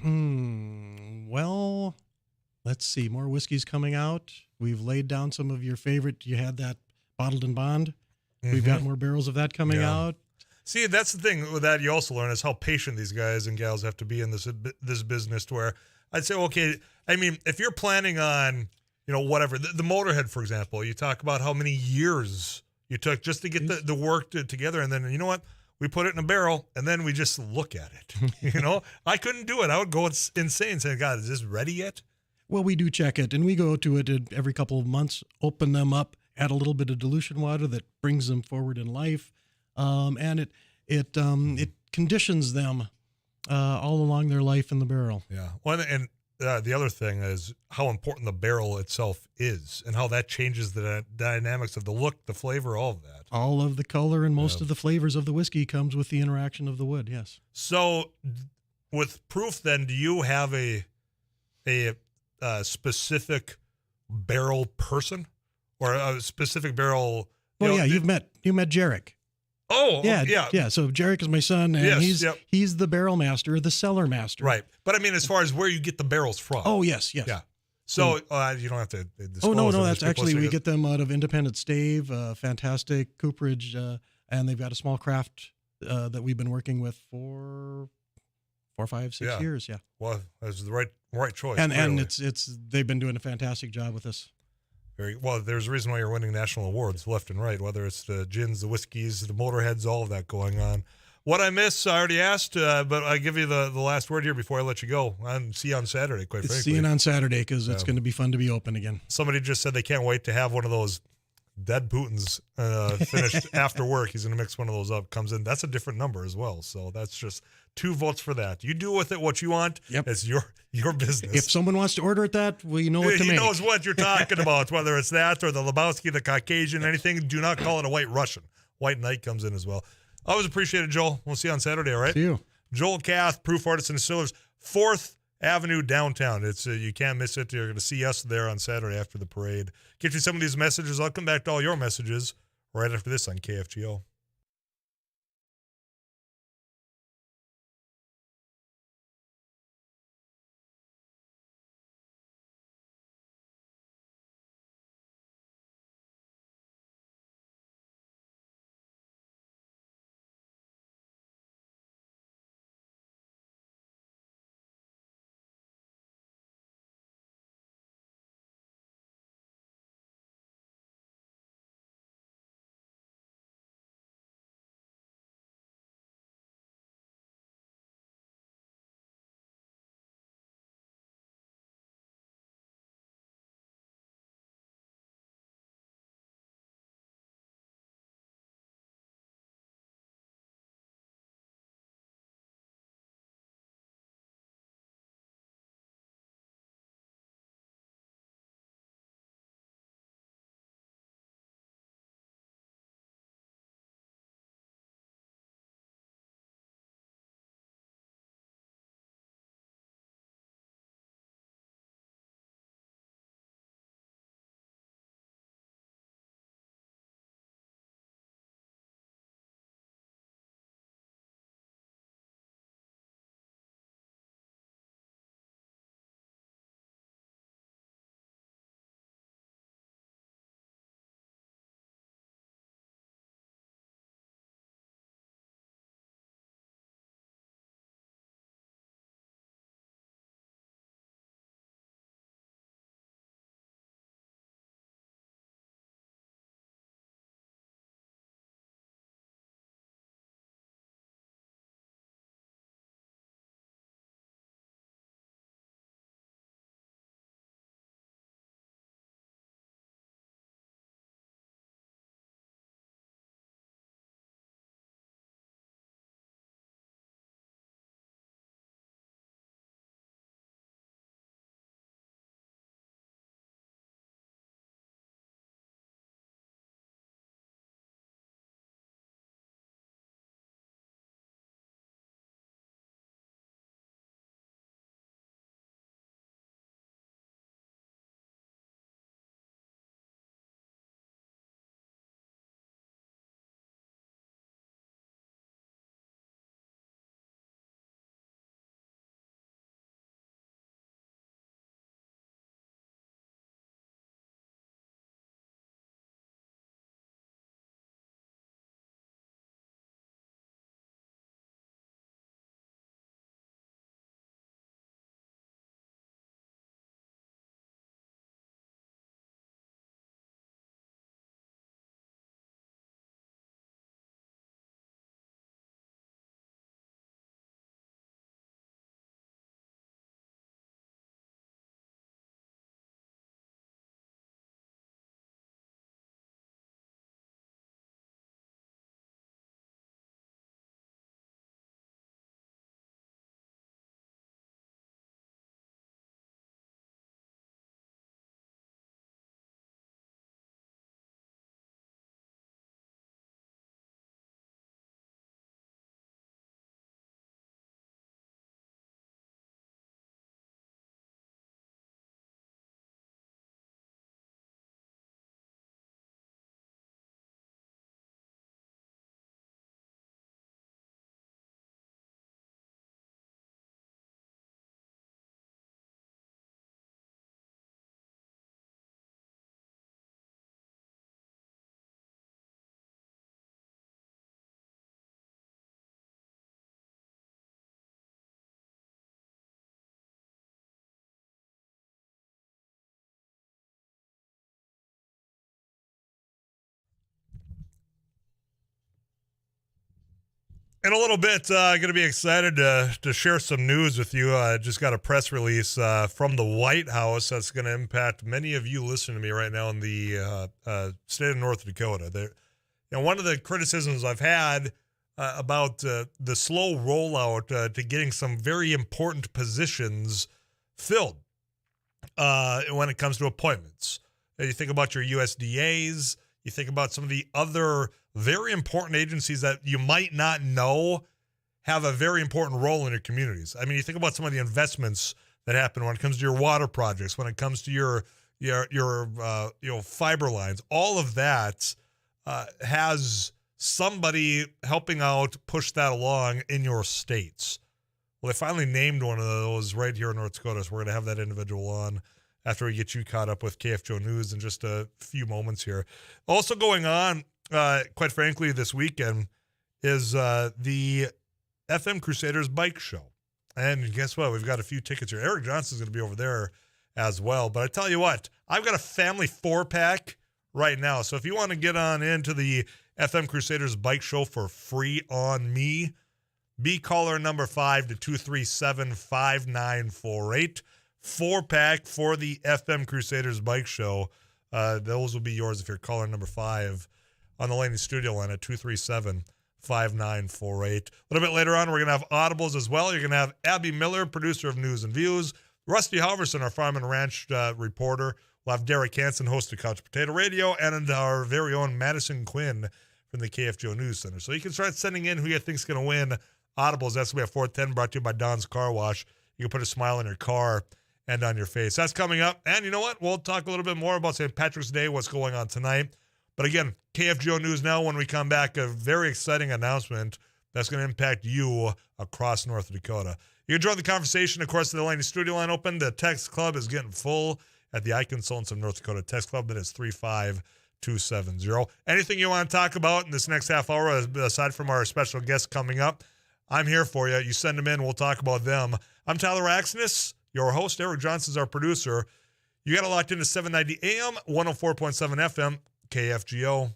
Well, let's see. More whiskey's coming out. We've laid down some of your favorite. You had that Bottled and Bond. We've got more barrels of that coming out. See, that's the thing with that you also learn is how patient these guys and gals have to be in this business to where I'd say, okay, if you're planning on, whatever, the Motorhead, for example, you talk about how many years you took just to get the work together. And then, you know what? We put it in a barrel, and then we just look at it. I couldn't do it. I would go insane saying, God, is this ready yet? Well, we do check it, and we go to it every couple of months, open them up, add a little bit of dilution water that brings them forward in life, and it conditions them all along their life in the barrel. Yeah. Well, and the other thing is how important the barrel itself is and how that changes the dynamics of the look, the flavor, all of that. All of the color and most of the flavors of the whiskey comes with the interaction of the wood, yes. So with proof then, do you have a specific barrel person or a specific barrel? You met Jarek. Oh, yeah. So Jarek is my son, and he's the barrel master, the cellar master. Right. But as far as where you get the barrels from. Oh, yes. Yeah. So you don't have to disclose. Oh, no. That's actually, we get them out of Independent Stave, fantastic cooperage, and they've got a small craft that we've been working with for 4, 5, 6 years. Yeah. Well, that's the right choice. And they've been doing a fantastic job with us. Very well. There's a reason why you're winning national awards left and right, whether it's the gins, the whiskeys, the Motorheads, all of that going on. What I miss, I already asked, but I give you the last word here before I let you go. And see you on Saturday, quite frankly. See you on Saturday because it's going to be fun to be open again. Somebody just said they can't wait to have one of those dead Putins finished after work. He's going to mix one of those up. Comes in. That's a different number as well. So that's just 2 votes for that. You do with it what you want. Yep. It's your business. If someone wants to order it that, we know what to he make. He knows what you're talking about, whether it's that or the Lebowski, the Caucasian, anything. Do not call it a White Russian. White Knight comes in as well. Always appreciate it, Joel. We'll see you on Saturday, all right? See you. Joel Kath, Proof Artisan Distillers, 4th Avenue downtown. It's you can't miss it. You're going to see us there on Saturday after the parade. Get you some of these messages. I'll come back to all your messages right after this on KFGO. In a little bit, going to be excited to share some news with you. I just got a press release from the White House that's going to impact many of you listening to me right now in the state of North Dakota. One of the criticisms I've had about the slow rollout to getting some very important positions filled when it comes to appointments. You think about your USDAs, you think about some of the other very important agencies that you might not know have a very important role in your communities. I mean, you think about some of the investments that happen when it comes to your water projects, when it comes to your fiber lines. All of that has somebody helping out push that along in your states. Well, they finally named one of those right here in North Dakota, so we're going to have that individual on after we get you caught up with KFGO News in just a few moments here. Also going on, quite frankly, this weekend is the FM Crusaders Bike Show. And guess what? We've got a few tickets here. Eric Johnson's going to be over there as well. But I tell you what, I've got a family 4-pack right now. So if you want to get on into the FM Crusaders Bike Show for free on me, be caller number 5 to 237-5948. 4-pack for the FM Crusaders Bike Show. Those will be yours if you're caller number 5 on the Laney studio line at 237-5948. A little bit later on, we're going to have audibles as well. You're going to have Abby Miller, producer of News and Views, Rusty Halverson, our farm and ranch reporter. We'll have Derek Hansen, host of Couch Potato Radio, and our very own Madison Quinn from the KFGO News Center. So you can start sending in who you think is going to win audibles. That's going to be at 410, brought to you by Don's Car Wash. You can put a smile on your car and on your face. That's coming up. And you know what? We'll talk a little bit more about St. Patrick's Day, what's going on tonight. But again, KFGO News now. When we come back, a very exciting announcement that's going to impact you across North Dakota. You enjoy the conversation. Of course, the Laney studio line open. The text club is getting full at the iConsultants of North Dakota text club. That is 35270. Anything you want to talk about in this next half hour, aside from our special guests coming up, I'm here for you. You send them in. We'll talk about them. I'm Tyler Axness, your host. Eric Johnson's our producer. You got it locked into 790 AM, 104.7 FM, KFGO.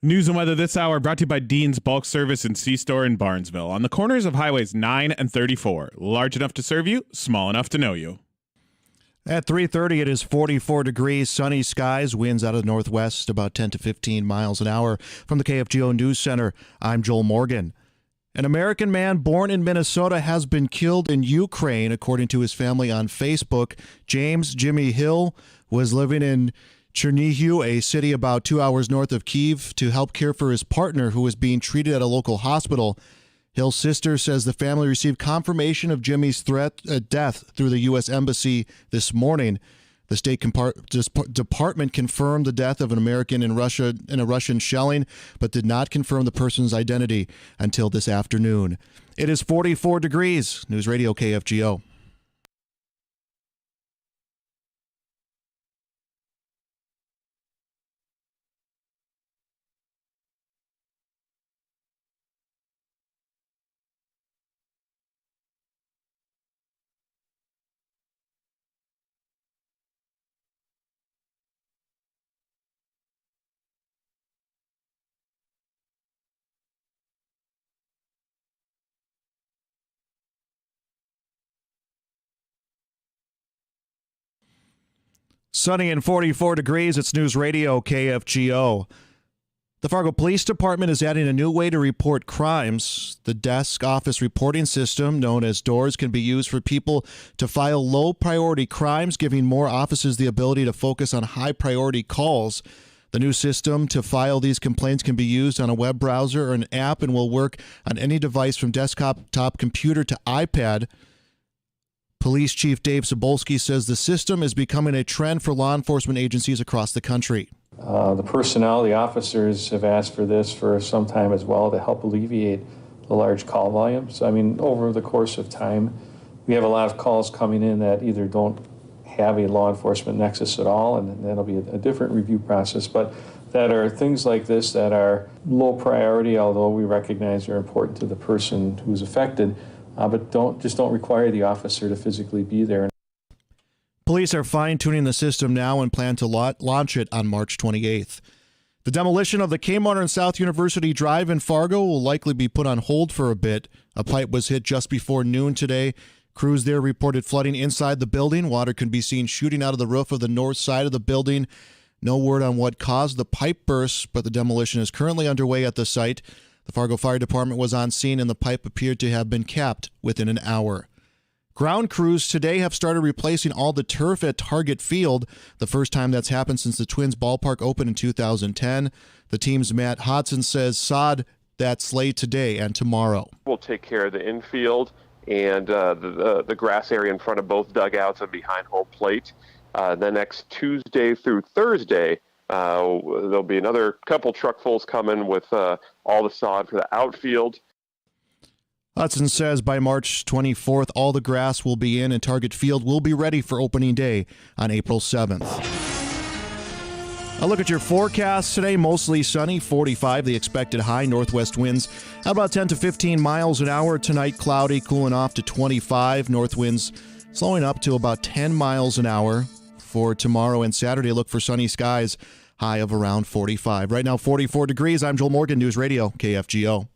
News and weather this hour brought to you by Dean's Bulk Service and C-Store in Barnesville on the corners of highways 9 and 34. Large enough to serve you, small enough to know you. At 3:30, it is 44 degrees, sunny skies, winds out of the northwest about 10 to 15 miles an hour. From the KFGO News Center, I'm Joel Morgan. An American man born in Minnesota has been killed in Ukraine, according to his family on Facebook. James Jimmy Hill was living in Chernihiv, a city about 2 hours north of Kyiv, to help care for his partner who was being treated at a local hospital. Hill's sister says the family received confirmation of Jimmy's death through the U.S. Embassy this morning. The State Department confirmed the death of an American in Russia in a Russian shelling, but did not confirm the person's identity until this afternoon. It is 44 degrees. News Radio KFGO. Sunny and 44 degrees. It's News Radio KFGO. The Fargo Police Department is adding a new way to report crimes. The desk office reporting system, known as DOORS, can be used for people to file low-priority crimes, giving more offices the ability to focus on high-priority calls. The new system to file these complaints can be used on a web browser or an app and will work on any device from desktop computer to iPad. Police Chief Dave Sobolski says the system is becoming a trend for law enforcement agencies across the country. The personnel, the officers have asked for this for some time as well to help alleviate the large call volumes. I mean, over the course of time, we have a lot of calls coming in that either don't have a law enforcement nexus at all, and that'll be a different review process, but that are things like this that are low priority, although we recognize they're important to the person who's affected. But don't require the officer to physically be there. Police are fine-tuning the system now and plan to launch it on March 28th. The demolition of the Kmart on South University Drive in Fargo will likely be put on hold for a bit. A pipe was hit just before noon today. Crews there reported flooding inside the building. Water can be seen shooting out of the roof of the north side of the building. No word on what caused the pipe burst, but the demolition is currently underway at the site. The Fargo Fire Department was on scene and the pipe appeared to have been capped within an hour. Ground crews today have started replacing all the turf at Target Field, the first time that's happened since the Twins ballpark opened in 2010. The team's Matt Hodson says sod that slate today and tomorrow. We'll take care of the infield and the grass area in front of both dugouts and behind home plate. The next Tuesday through Thursday, there'll be another couple truckfuls coming with all the sod for the outfield. Hudson says by March 24th, all the grass will be in and Target Field will be ready for opening day on April 7th. A look at your forecast today. Mostly sunny, 45 the expected high. Northwest winds at about 10 to 15 miles an hour. Tonight, cloudy, cooling off to 25. North winds slowing up to about 10 miles an hour. For tomorrow and Saturday, look for sunny skies, high of around 45. Right now, 44 degrees. I'm Joel Morgan, News Radio, KFGO.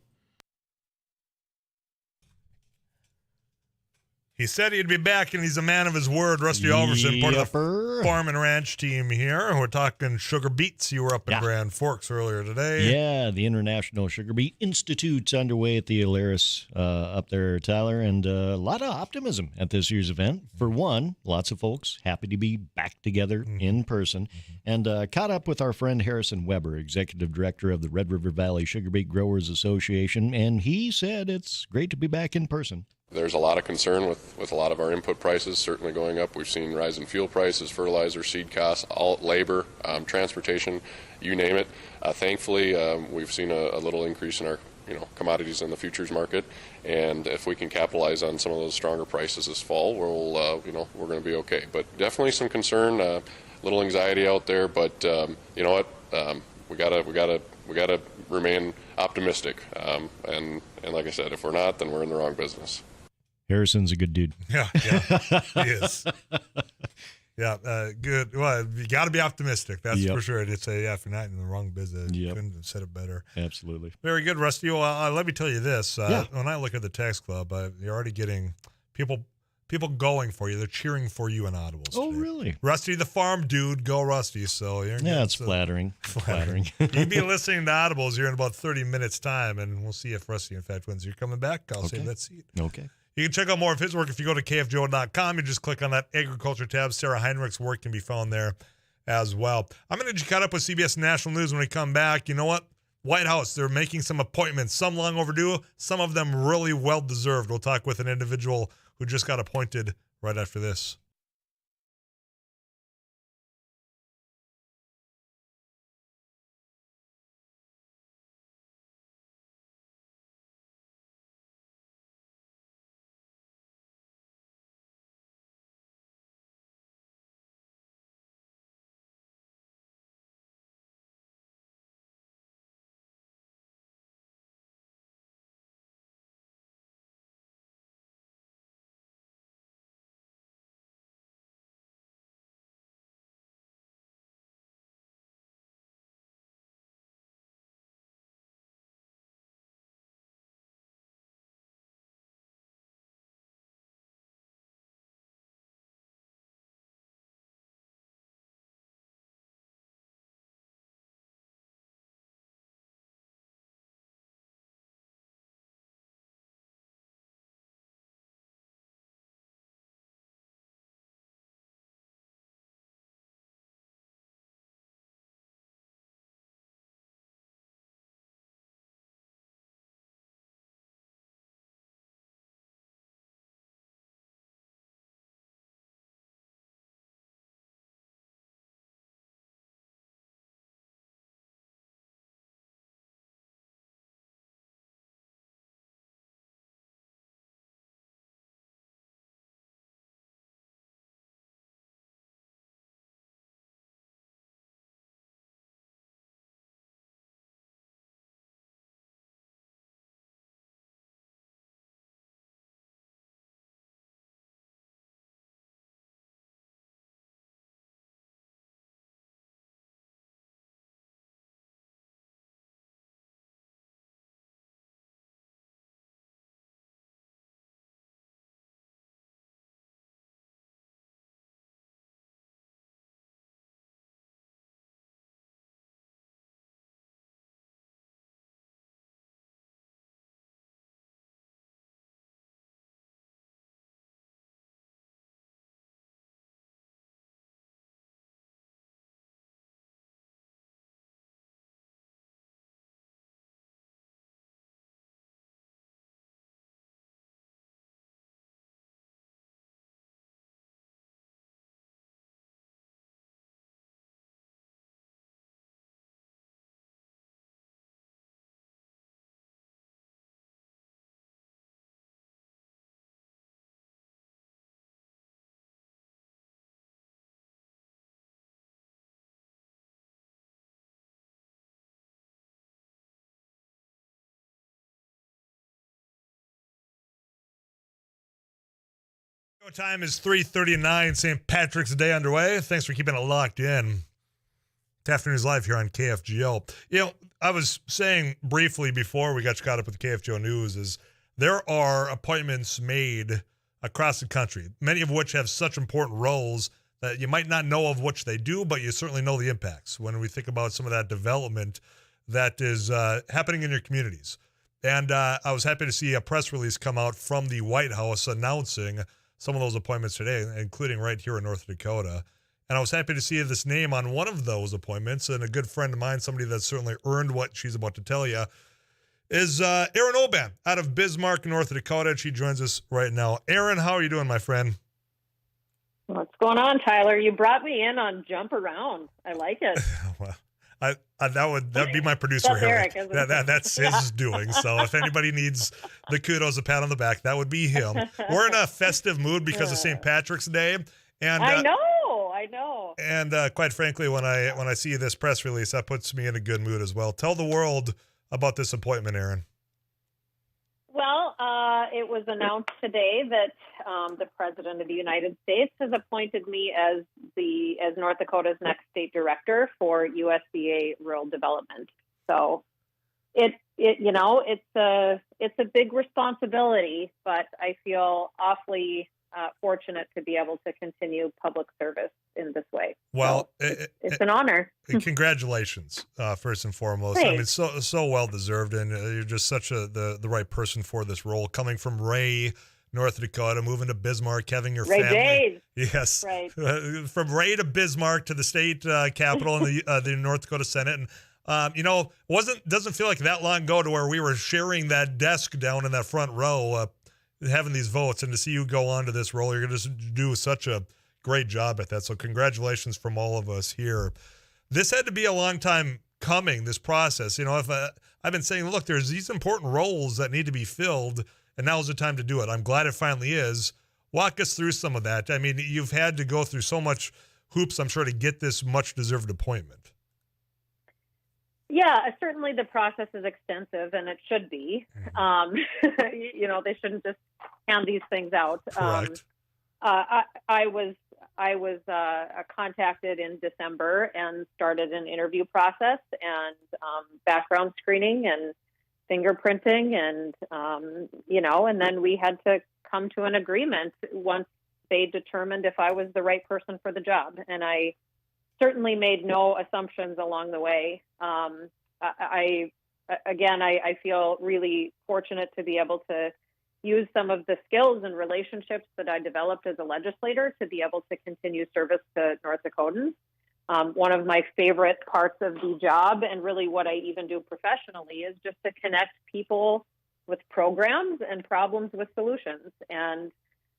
He said he'd be back, and he's a man of his word. Rusty Alverson, part of the farm and ranch team here. We're talking sugar beets. You were up in Grand Forks earlier today. Yeah, the International Sugar Beet Institute's underway at the Alaris up there, Tyler, and a lot of optimism at this year's event. For one, lots of folks happy to be back together in person, and caught up with our friend Harrison Weber, Executive Director of the Red River Valley Sugar Beet Growers Association, and he said it's great to be back in person. There's a lot of concern with a lot of our input prices certainly going up. We've seen rise in fuel prices, fertilizer, seed costs, all labor, transportation, you name it. Thankfully, we've seen a little increase in our commodities in the futures market, and if we can capitalize on some of those stronger prices this fall, we're going to be okay. But definitely some concern, little anxiety out there. But you know what? We gotta remain optimistic. And like I said, if we're not, then we're in the wrong business. Harrison's a good dude. Yeah, he is. Yeah, good. Well, you got to be optimistic. That's for sure. To say, if you're not in the wrong business, you couldn't have said it better. Absolutely. Very good, Rusty. Well, let me tell you this. When I look at the text club, you're already getting people going for you. They're cheering for you in audibles. Oh, today. really? Rusty the farm dude, go Rusty. So it's flattering. Flattering. You'll be listening to audibles here in about 30 minutes time, and we'll see if Rusty in fact wins. You're coming back. I'll save that seat. Okay. You can check out more of his work if you go to kfgo.com. You just click on that agriculture tab. Sarah Heinrich's work can be found there as well. I'm going to get you caught up with CBS National News when we come back. You know what? White House, they're making some appointments, some long overdue, some of them really well-deserved. We'll talk with an individual who just got appointed right after this. Time is 3:39, St. Patrick's Day underway. Thanks for keeping it locked in. Afternoon's Live here on KFGO. I was saying briefly before we got you caught up with the KFGO News is there are appointments made across the country, many of which have such important roles that you might not know of which they do, but you certainly know the impacts when we think about some of that development that is happening in your communities. And I was happy to see a press release come out from the White House announcing some of those appointments today, including right here in North Dakota. And I was happy to see this name on one of those appointments. And a good friend of mine, somebody that's certainly earned what she's about to tell you, is Erin Oban out of Bismarck, North Dakota. She joins us right now. Erin, how are you doing, my friend? What's going on, Tyler? You brought me in on Jump Around. I like it. Well, that would be my producer here. That's his doing. So if anybody needs the kudos, a pat on the back, that would be him. We're in a festive mood because of St. Patrick's Day, and I know. And quite frankly, when I see this press release, that puts me in a good mood as well. Tell the world about this appointment, Erin. Well, Well, it was announced today that the President of the United States has appointed me as North Dakota's next state director for USDA rural development. So it's a big responsibility, but I feel awfully fortunate to be able to continue public service in this way. Well, so it's an honor. Congratulations, first and foremost. Thanks. I mean, so well deserved, and you're just such the right person for this role. Coming from Ray, North Dakota, moving to Bismarck, having your Ray family. Days. Yes, right. From Ray to Bismarck to the state capital and the North Dakota Senate, and doesn't feel like that long ago to where we were sharing that desk down in that front row, having these votes, and to see you go on to this role, you're going to do such a great job at that. So congratulations from all of us here. This had to be a long time coming, this process. If I've been saying, look, there's these important roles that need to be filled, and now's the time to do it. I'm glad it finally is. Walk us through some of that. I mean, you've had to go through so much hoops, I'm sure, to get this much-deserved appointment. Yeah, certainly the process is extensive, and it should be. They shouldn't just hand these things out. Correct. I was contacted in December and started an interview process and background screening and fingerprinting, and and then we had to come to an agreement once they determined if I was the right person for the job. And I certainly made no assumptions along the way. I feel really fortunate to be able to use some of the skills and relationships that I developed as a legislator to be able to continue service to North Dakotans. One of my favorite parts of the job, and really what I even do professionally, is just to connect people with programs and problems with solutions. And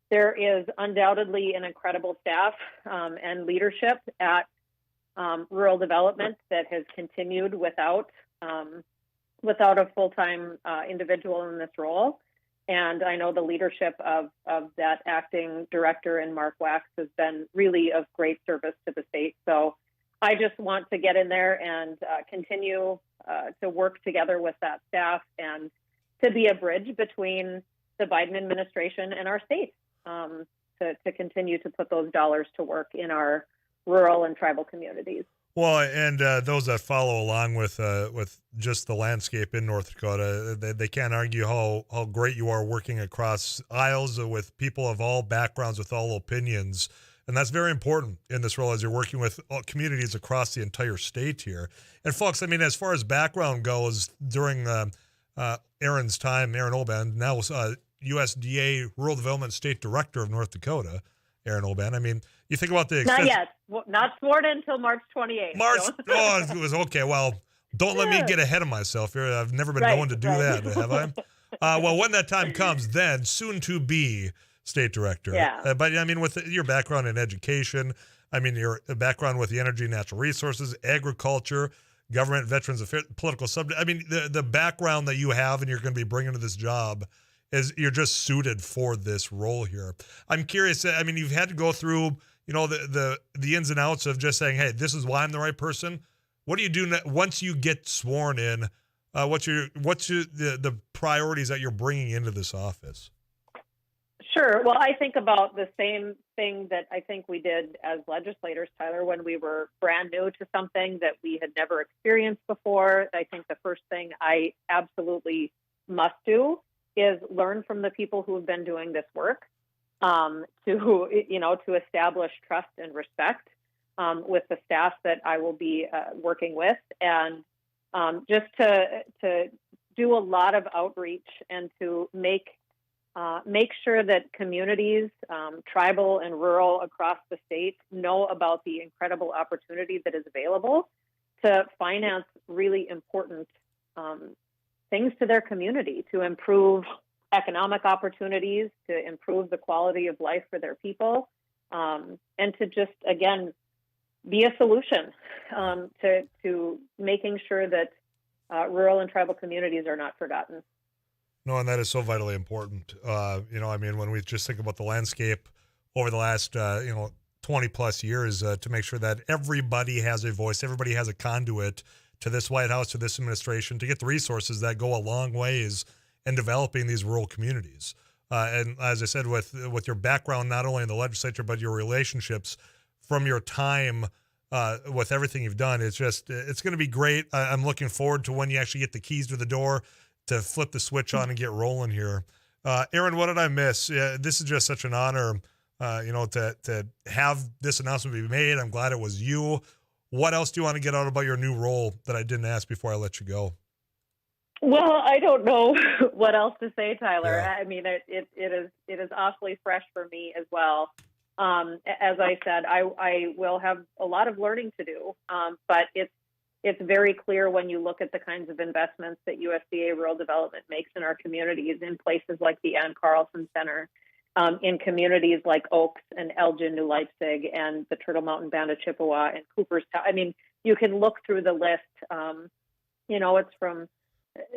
there is undoubtedly an incredible staff and leadership at rural development that has continued without a full-time individual in this role. And I know the leadership of that acting director and Mark Wax has been really of great service to the state. So I just want to get in there and continue to work together with that staff and to be a bridge between the Biden administration and our state to continue to put those dollars to work in our rural and tribal communities. Well, and those that follow along with just the landscape in North Dakota, they can't argue how great you are working across aisles with people of all backgrounds, with all opinions. And that's very important in this role as you're working with communities across the entire state here. And folks, I mean, as far as background goes, during Aaron's time, Aaron Olban, now USDA Rural Development State Director of North Dakota, Aaron Olban. I mean, you think about the not yet, not sworn in until March 28th. It was okay. Well, don't let me get ahead of myself here. I've never been known to do that, have I? Well, when that time comes, then soon to be state director. Yeah. But I mean, with your background in education, I mean, your background with the energy, natural resources, agriculture, government, veterans affairs, political subject. I mean, the background that you have and you're going to be bringing to this job is you're just suited for this role here. I'm curious. I mean, you've had to go through, the ins and outs of just saying, hey, this is why I'm the right person. What do you do once you get sworn in? What's the priorities that you're bringing into this office? Sure. Well, I think about the same thing that I think we did as legislators, Tyler, when we were brand new to something that we had never experienced before. I think the first thing I absolutely must do is learn from the people who have been doing this work, to establish trust and respect with the staff that I will be working with, and just to do a lot of outreach and to make sure that communities, tribal and rural across the state, know about the incredible opportunity that is available to finance really important things to their community, to improve economic opportunities, to improve the quality of life for their people, and to just, again, be a solution to making sure that rural and tribal communities are not forgotten. No, and that is so vitally important. I mean, when we just think about the landscape over the last, 20 plus years, to make sure that everybody has a voice, everybody has a conduit to this White House, to this administration, to get the resources that go a long ways and developing these rural communities. And as I said, with your background, not only in the legislature, but your relationships from your time with everything you've done, it's going to be great. I'm looking forward to when you actually get the keys to the door to flip the switch on and get rolling here. Aaron, what did I miss? This is just such an honor, to have this announcement be made. I'm glad it was you. What else do you want to get out about your new role that I didn't ask before I let you go? Well, I don't know what else to say, Tyler. Yeah. I mean, it is awfully fresh for me as well. As I said, I will have a lot of learning to do, but it's very clear when you look at the kinds of investments that USDA Rural Development makes in our communities, in places like the Ann Carlson Center, in communities like Oaks and Elgin, New Leipzig, and the Turtle Mountain Band of Chippewa and Cooperstown. I mean, you can look through the list. It's from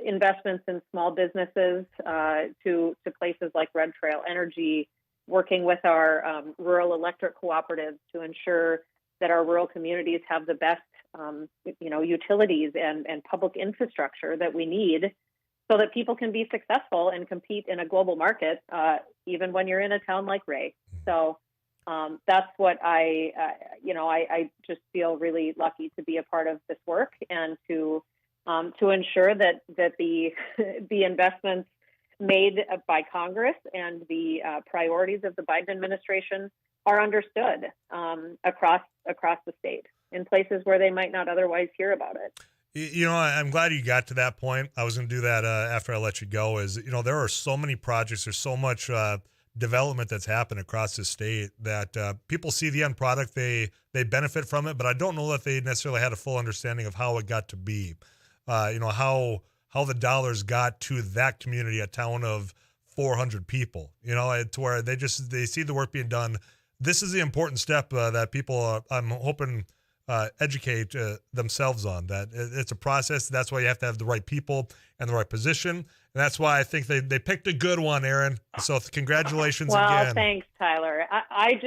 investments in small businesses to places like Red Trail Energy, working with our rural electric cooperatives to ensure that our rural communities have the best, utilities and public infrastructure that we need so that people can be successful and compete in a global market, even when you're in a town like Ray. So that's what I just feel really lucky to be a part of this work and to ensure that the investments made by Congress and the priorities of the Biden administration are understood across the state in places where they might not otherwise hear about it. I'm glad you got to that point. I was going to do that after I let you go. There are so many projects. There's so much development that's happened across the state that people see the end product. They benefit from it, but I don't know that they necessarily had a full understanding of how it got to be. How the dollars got to that community, a town of 400 people, to where they see the work being done. This is the important step that people, I'm hoping, educate themselves on, that it's a process. That's why you have to have the right people and the right position. And that's why I think they picked a good one, Aaron. So congratulations again. Well, thanks, Tyler. I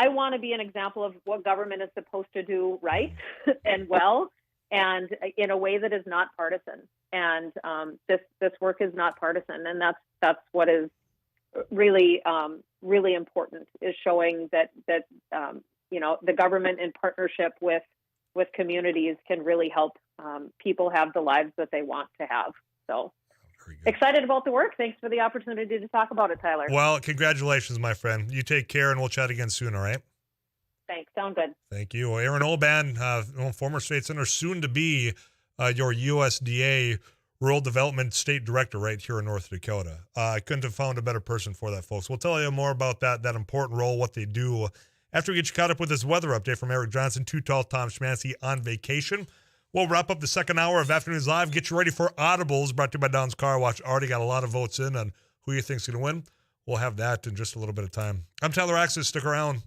want to be an example of what government is supposed to do right and well, and in a way that is not partisan. And this work is not partisan, and that's what is really really important, is showing that the government in partnership with communities can really help people have the lives that they want to have. So excited about the work. Thanks for the opportunity to talk about it, Tyler. Well, congratulations, my friend. You take care, and we'll chat again soon, all right? Thanks. Sound good. Thank you. Well, Aaron Olban, former state senator, soon to be your USDA Rural Development State Director right here in North Dakota. I couldn't have found a better person for that, folks. We'll tell you more about that important role, what they do, after we get you caught up with this weather update from Eric Johnson, Too Tall Tom Schmancy on vacation. We'll wrap up the second hour of Afternoons Live. Get you ready for Audibles, brought to you by Don's Car Wash. Already got a lot of votes in on who you think's going to win. We'll have that in just a little bit of time. I'm Tyler Axis. Stick around.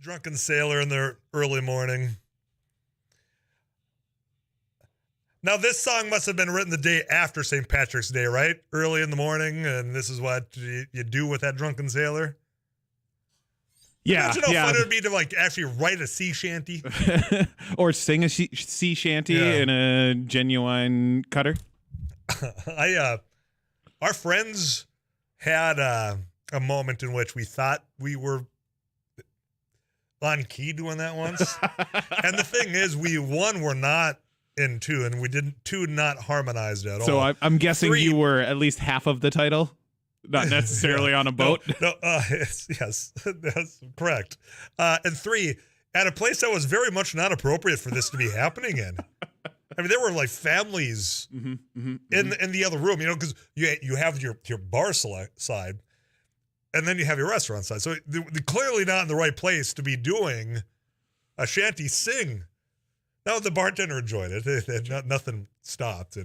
Drunken Sailor in the early morning. Now, this song must have been written the day after St. Patrick's Day, right? Early in the morning, and this is what you do with that Drunken Sailor? Yeah. Imagine how fun it would be to, like, actually write a sea shanty. Or sing a sea shanty in a genuine cutter. Our friends had a moment in which we thought we were on key doing that once. And the thing is, were not in tune. We two not harmized at all. So I'm guessing you were at least half of the title, not necessarily on a boat. Yes, that's correct. And 3, at a place that was very much not appropriate for this to be happening in. I mean, there were like families in the other room, because you have your bar side, and then you have your restaurant side. So they're clearly not in the right place to be doing a shanty sing. Now the bartender enjoyed it. Nothing stopped,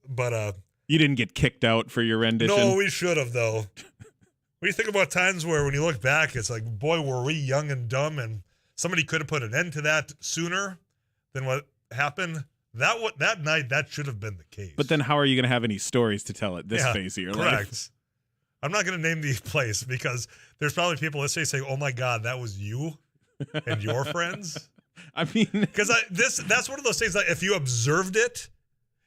but you didn't get kicked out for your rendition. No, we should have though. What do you think about times where, when you look back, it's like, boy, were we young and dumb, and somebody could have put an end to that sooner than what happened. That night, that should have been the case. But then how are you going to have any stories to tell at this phase of your life? I'm not going to name the place because there's probably people listening saying, oh my God, that was you and your friends. I mean, because that's one of those things that if you observed it,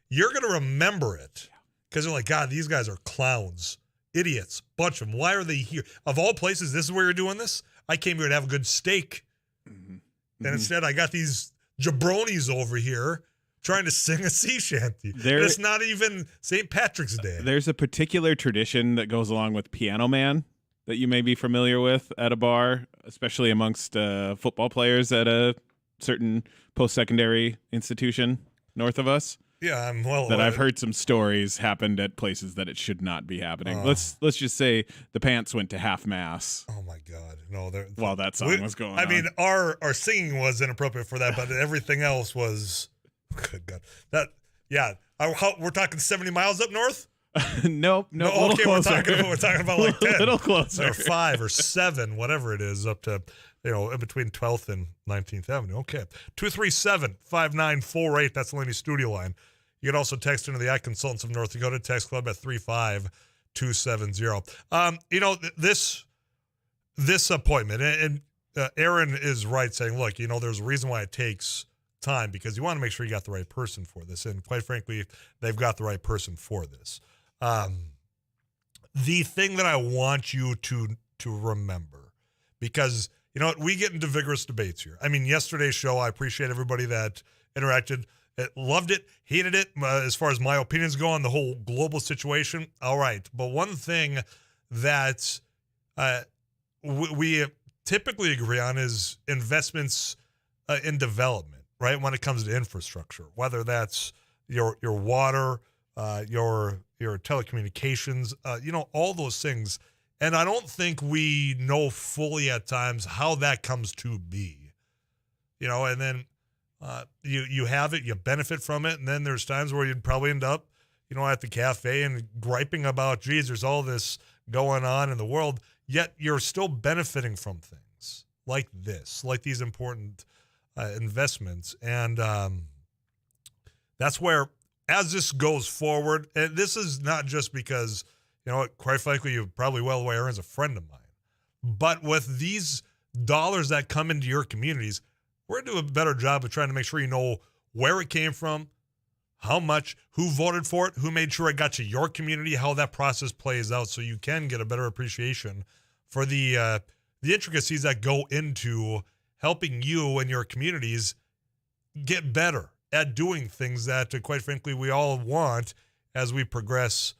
you're going to remember it. Because you're like, God, these guys are clowns, idiots, bunch of them. Why are they here? Of all places, this is where you're doing this? I came here to have a good steak. And instead, I got these jabronis over here trying to sing a sea shanty. It's not even St. Patrick's Day. There's a particular tradition that goes along with Piano Man that you may be familiar with at a bar, especially amongst football players at a certain post-secondary institution north of us. Yeah, I'm well that aware. I've heard some stories happened at places that it should not be happening. Let's just say the pants went to half mass. Oh my God, no! While that song was going on. I mean, our singing was inappropriate for that, but everything else was. Good God, we're talking 70 miles up north. Nope. No, okay, we're talking about like 10, a little closer, or 5 or 7, whatever it is, up to in between 12th and 19th Avenue. Okay, 237-5948. That's the Laney studio line. You can also text into the Ag Consultants of North Dakota text club at 35270. This appointment, and Aaron is right saying, look, there's a reason why it takes time, because you want to make sure you got the right person for this, and quite frankly, they've got the right person for this. The thing that I want you to remember, because we get into vigorous debates here. I mean, yesterday's show, I appreciate everybody that interacted. Loved it, hated it, as far as my opinions go on the whole global situation. All right, but one thing that we typically agree on is investments in development. Right, when it comes to infrastructure, whether that's your water, your telecommunications, all those things. And I don't think we know fully at times how that comes to be. And then you have it, you benefit from it, and then there's times where you'd probably end up, at the cafe and griping about, geez, there's all this going on in the world, yet you're still benefiting from things like this, like these important investments. And that's where, as this goes forward, and this is not just because, quite frankly, you're probably well aware Aaron's a friend of mine, but with these dollars that come into your communities, we're going to do a better job of trying to make sure you know where it came from, how much, who voted for it, who made sure it got to your community, how that process plays out, so you can get a better appreciation for the intricacies that go into helping you and your communities get better at doing things that, quite frankly, we all want as we progress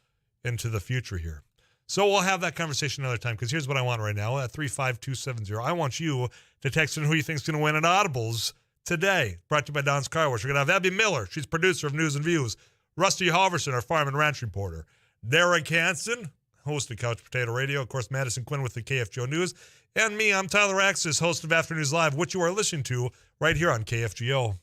into the future here. So we'll have that conversation another time, because here's what I want right now at 35270. I want you to text in who you think is going to win at Audibles today. Brought to you by Don's Car Wash. We're going to have Abby Miller. She's producer of News and Views. Rusty Halverson, our farm and ranch reporter. Derek Hansen, host of Couch Potato Radio. Of course, Madison Quinn with the KFGO News. And me, I'm Tyler Axis, host of Afternoons Live, which you are listening to right here on KFGO.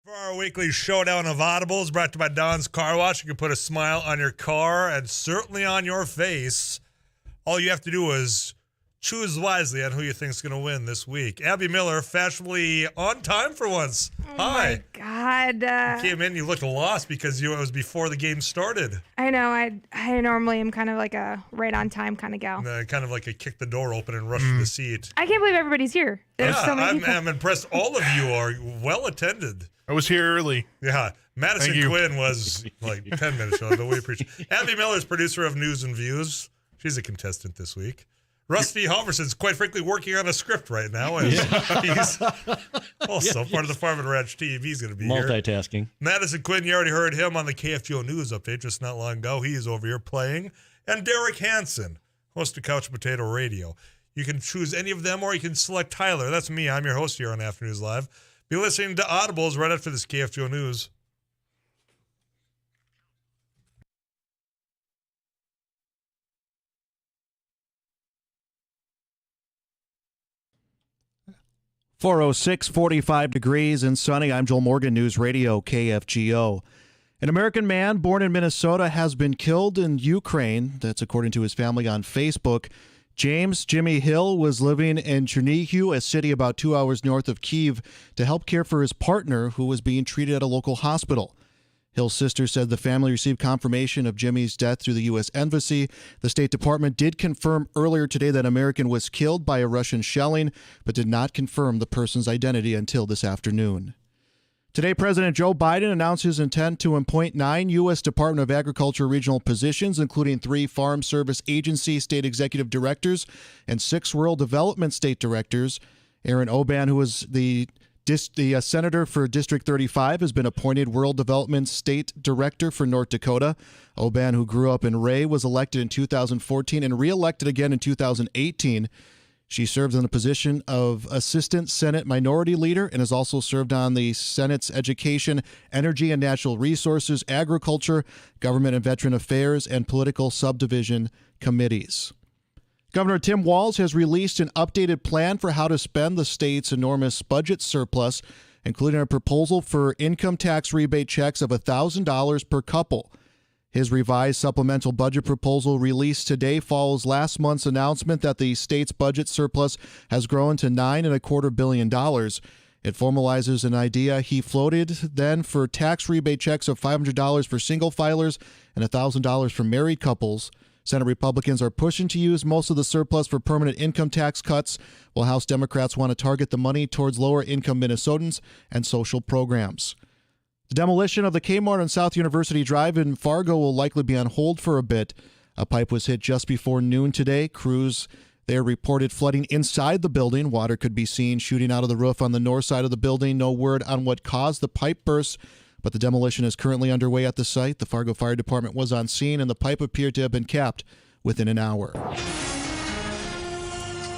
For our weekly showdown of audibles brought to you by Don's Car Wash, you can put a smile on your car and certainly on your face. All you have to do is choose wisely on who you think is going to win this week. Abby Miller, fashionably on time for once. Hi. My God. You came in, you looked lost because it was before the game started. I know. I normally am kind of like a right on time kind of gal. Kind of like a kick the door open and rush to the seat. I can't believe everybody's here. There's so many people. I'm impressed. All of you are well attended. I was here early. Yeah. Madison Quinn was like 10 minutes early, but we appreciate it. Abby Miller is producer of News and Views. She's a contestant this week. Rusty Halverson's quite frankly working on a script right now. And he's also part of the Farm and Ranch team. He's going to be multitasking. Here. Madison Quinn, you already heard him on the KFGO News update just not long ago. He is over here playing. And Derek Hansen, host of Couch Potato Radio. You can choose any of them or you can select Tyler. That's me. I'm your host here on Afternoons Live. Be listening to Audibles right after this KFGO News. .406, 45 degrees and sunny. I'm Joel Morgan, News Radio, KFGO. An American man born in Minnesota has been killed in Ukraine. That's according to his family on Facebook. James Jimmy Hill was living in Chernihiv, a city about 2 hours north of Kyiv, to help care for his partner who was being treated at a local hospital. Hill's sister said the family received confirmation of Jimmy's death through the U.S. Embassy. The State Department did confirm earlier today that American was killed by a Russian shelling, but did not confirm the person's identity until this afternoon. Today, President Joe Biden announced his intent to appoint 9 U.S. Department of Agriculture regional positions, including 3 Farm Service Agency state executive directors and 6 rural development state directors. Aaron Oban, who was the senator for District 35, has been appointed Rural Development State Director for North Dakota. Oban, who grew up in Ray, was elected in 2014 and reelected again in 2018. She serves in the position of Assistant Senate Minority Leader and has also served on the Senate's Education, Energy and Natural Resources, Agriculture, Government and Veteran Affairs, and Political Subdivision Committees. Governor Tim Walz has released an updated plan for how to spend the state's enormous budget surplus, including a proposal for income tax rebate checks of $1,000 per couple. His revised supplemental budget proposal released today follows last month's announcement that the state's budget surplus has grown to $9.25 billion. It formalizes an idea he floated then for tax rebate checks of $500 for single filers and $1,000 for married couples. Senate Republicans are pushing to use most of the surplus for permanent income tax cuts, while House Democrats want to target the money towards lower-income Minnesotans and social programs. The demolition of the Kmart on South University Drive in Fargo will likely be on hold for a bit. A pipe was hit just before noon today. Crews there reported flooding inside the building. Water could be seen shooting out of the roof on the north side of the building. No word on what caused the pipe burst, but the demolition is currently underway at the site. The Fargo Fire Department was on scene, and the pipe appeared to have been capped within an hour.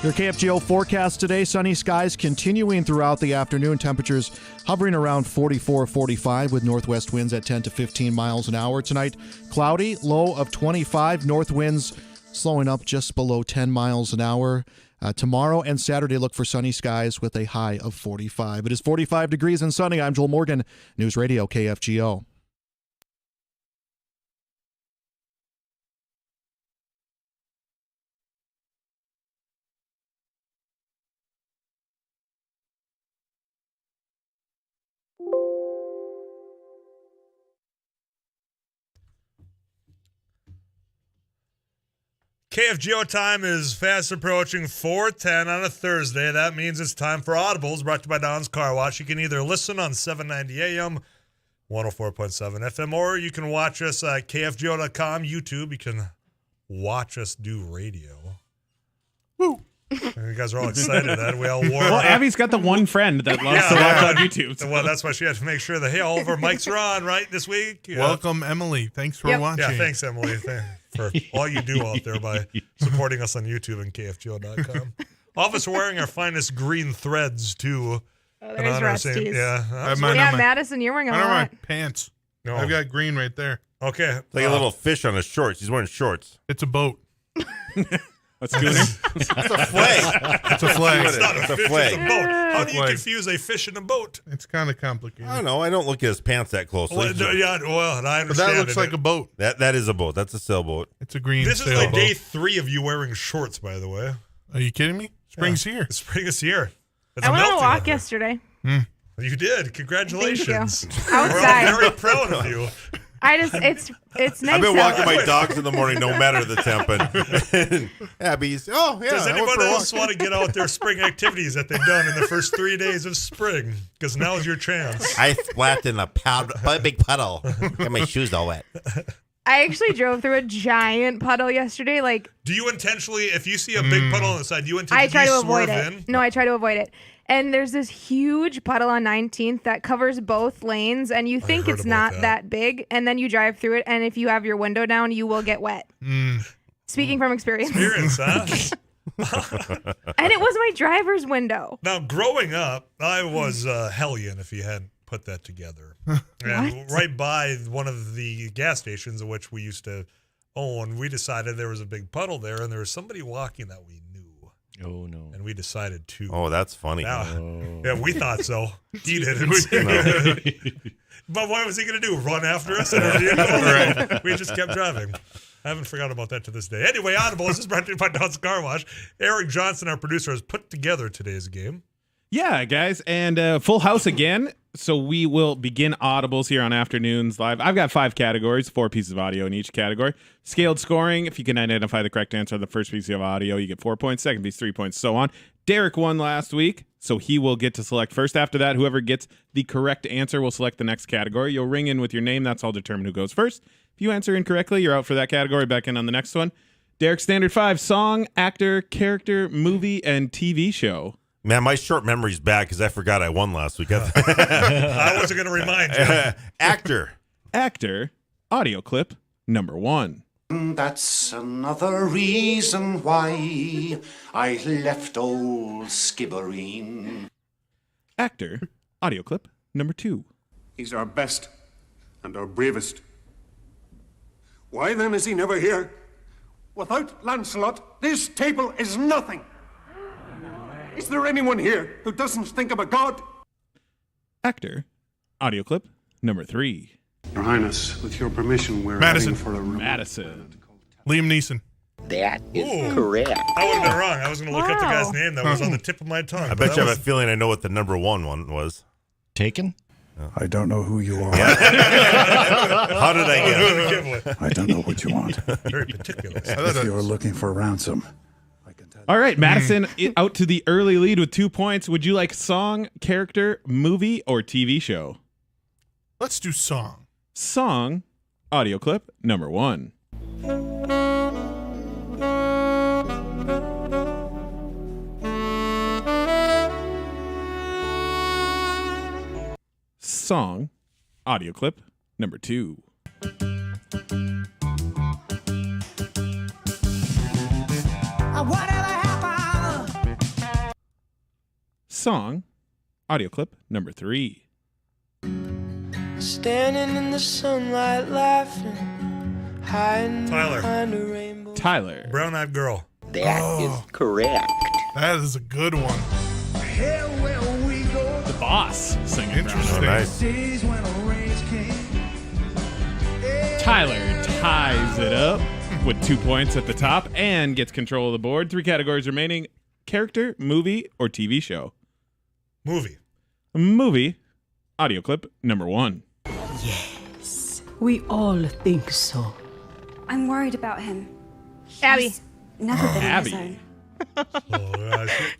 Your KFGO forecast today, sunny skies continuing throughout the afternoon. Temperatures hovering around 44-45 with northwest winds at 10 to 15 miles an hour. Tonight, cloudy, low of 25. North winds slowing up just below 10 miles an hour. Tomorrow and Saturday, look for sunny skies with a high of 45. It is 45 degrees and sunny. I'm Joel Morgan, News Radio KFGO. KFGO time is fast approaching 4:10 on a Thursday. That means it's time for Audibles, brought to you by Don's Car Wash. You can either listen on 790 AM, 104.7 FM, or you can watch us at KFGO.com, YouTube. You can watch us do radio. Woo! You guys are all excited that we all wore. Well, Abby's got the one friend that loves to watch on YouTube. Well, that's why she had to make sure that, hey, all of our mics are on, right, this week. Yeah. Welcome, Emily. Thanks for watching. Yeah, thanks, Emily, for all you do out there by supporting us on YouTube and KFGO.com. All of us are wearing our finest green threads, too. Oh, there's Rusty's. Madison, you're wearing a lot. I don't lot. wear pants. No. I've got green right there. Okay. Like a little fish on his shorts. He's wearing shorts. It's a boat. A schooner? It's a flag. It's a flag. It's not a fish, flag. it's a boat. How do you Flag. confuse a fish and a boat? It's kind of complicated. I don't know. I don't look at his pants that closely. Well, yeah, well, and I But understand that looks like a boat. That is a boat. That's a sailboat. It's a green This is sailboat. like day 3 of you wearing shorts, by the way. Are you kidding me? Spring's here. Spring is here. It's I went on a melting walk out there. yesterday. You did. Congratulations. Thank you. We're all Outside. very proud of you. It's nice. I've been out. walking my dogs in the morning, no matter the temp. And Abby's, Does I went anyone for a else walk. want to get out their spring activities that they've done in the first 3 days of spring? Because now's your chance. I splashed in a big puddle. Got my shoes all wet. I actually drove through a giant puddle yesterday. Like, Do you intentionally, if you see a big puddle on the side, you I intentionally try to avoid swerve it. in? No, I try to avoid it. And there's this huge puddle on 19th that covers both lanes, and you think heard it's about not that big, and then you drive through it, and if you have your window down, you will get wet. Speaking from experience. Experience, huh? And it was my driver's window. Now, growing up, I was hellion if you hadn't put that together. And right by one of the gas stations in which we used to own, we decided there was a big puddle there, and there was somebody walking that we knew. Oh, no. And we decided to. Oh, that's funny. Yeah, we thought so. He didn't. But what was he going to do? Run after us in our vehicle? Right. We just kept driving. I haven't forgotten about that to this day. Anyway, Audible, this is brought to you by Don's Car Wash. Eric Johnson, our producer, has put together today's game. Yeah, guys, and full house again. So we will begin audibles here on Afternoons Live. I've got 5 categories, 4 pieces of audio in each category. Scaled scoring, if you can identify the correct answer on the first piece of audio, you get 4 points, second piece 3 points, so on. Derek won last week, so he will get to select first. After that, whoever gets the correct answer will select the next category. You'll ring in with your name. That's all determine who goes first. If you answer incorrectly, you're out for that category. Back in on the next one. Derek, standard 5, song, actor, character, movie, and TV show. Man, my short memory's bad because I forgot I won last week. I wasn't going to remind you. Actor. Actor, audio clip, number 1. That's another reason why I left old Skibbereen. Actor, audio clip, number 2. He's our best and our bravest. Why then is he never here? Without Lancelot, this table is nothing. Is there anyone here who doesn't think of a god? Actor, audio clip, number 3. Your Highness, with your permission, we're Madison. heading for a room. Madison. Liam Neeson. That is Ooh. correct. I would have been wrong. I was going to look up the guy's name. That was on the tip of my tongue. I bet you have a feeling I know what the number one was. Taken? I don't know who you are. How did I get? I don't know what you want. Very particular. If you're looking for ransom. All right, Madison out to the early lead with 2 points. Would you like song, character, movie, or TV show? Let's do song. Song, audio clip, number 1. Song, audio clip, number 2. Song, audio clip, number 3. Standing in the sunlight laughing, hiding behind a rainbow. Tyler. Brown-eyed girl. That is correct. That is a good one. The Boss singing. Interesting. Nice. Tyler ties it up with 2 points at the top and gets control of the board. 3 categories remaining. Character, movie, or TV show? Movie. Movie. Audio clip number 1. Yes, we all think so. I'm worried about him. Abby. Never been on his Abby. own.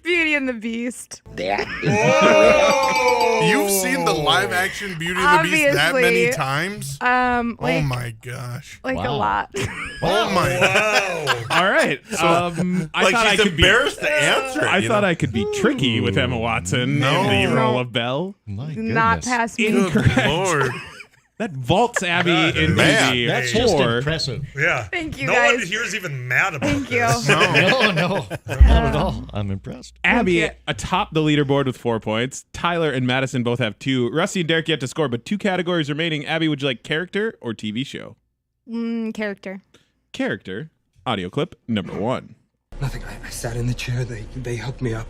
Beauty and the Beast. That is You've seen the live action Beauty and the Beast that many Obviously. times? Like, oh my gosh. Like a lot. Oh my. All right. I like thought she's I could embarrassed be, to answer it. I you thought know? I could be tricky with Emma Watson in the role of Belle. Not past me. Incorrect. Lord. That vaults Abby into Man, the that's just 4. impressive. Yeah. Thank you, no guys. one here is even mad about Thank you. this. No, not at all. I'm impressed. Abby atop the leaderboard with 4 points. Tyler and Madison both have 2. Rusty and Derek yet to score, but 2 categories remaining. Abby, would you like character or TV show? Character. Character. Audio clip number 1. Nothing. I sat in the chair. They helped me up.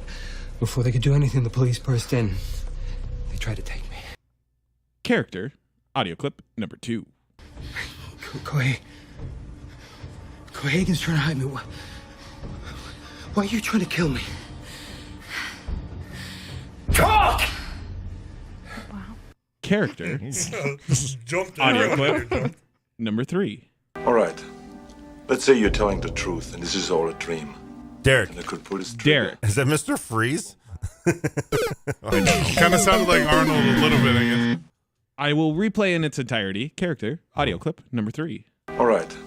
Before they could do anything, the police burst in. They tried to take me. Character, audio clip number 2. Cohagen's trying to hide me. Why are you trying to kill me? Talk! Character, Jumped audio clip number 3. All right. Let's say you're telling the truth and this is all a dream. Derek. And I could put his Derek. Is that Mr. Freeze? Kind of sounded like Arnold a little bit, I guess. I will replay in its entirety. Character, audio clip number 3. All right.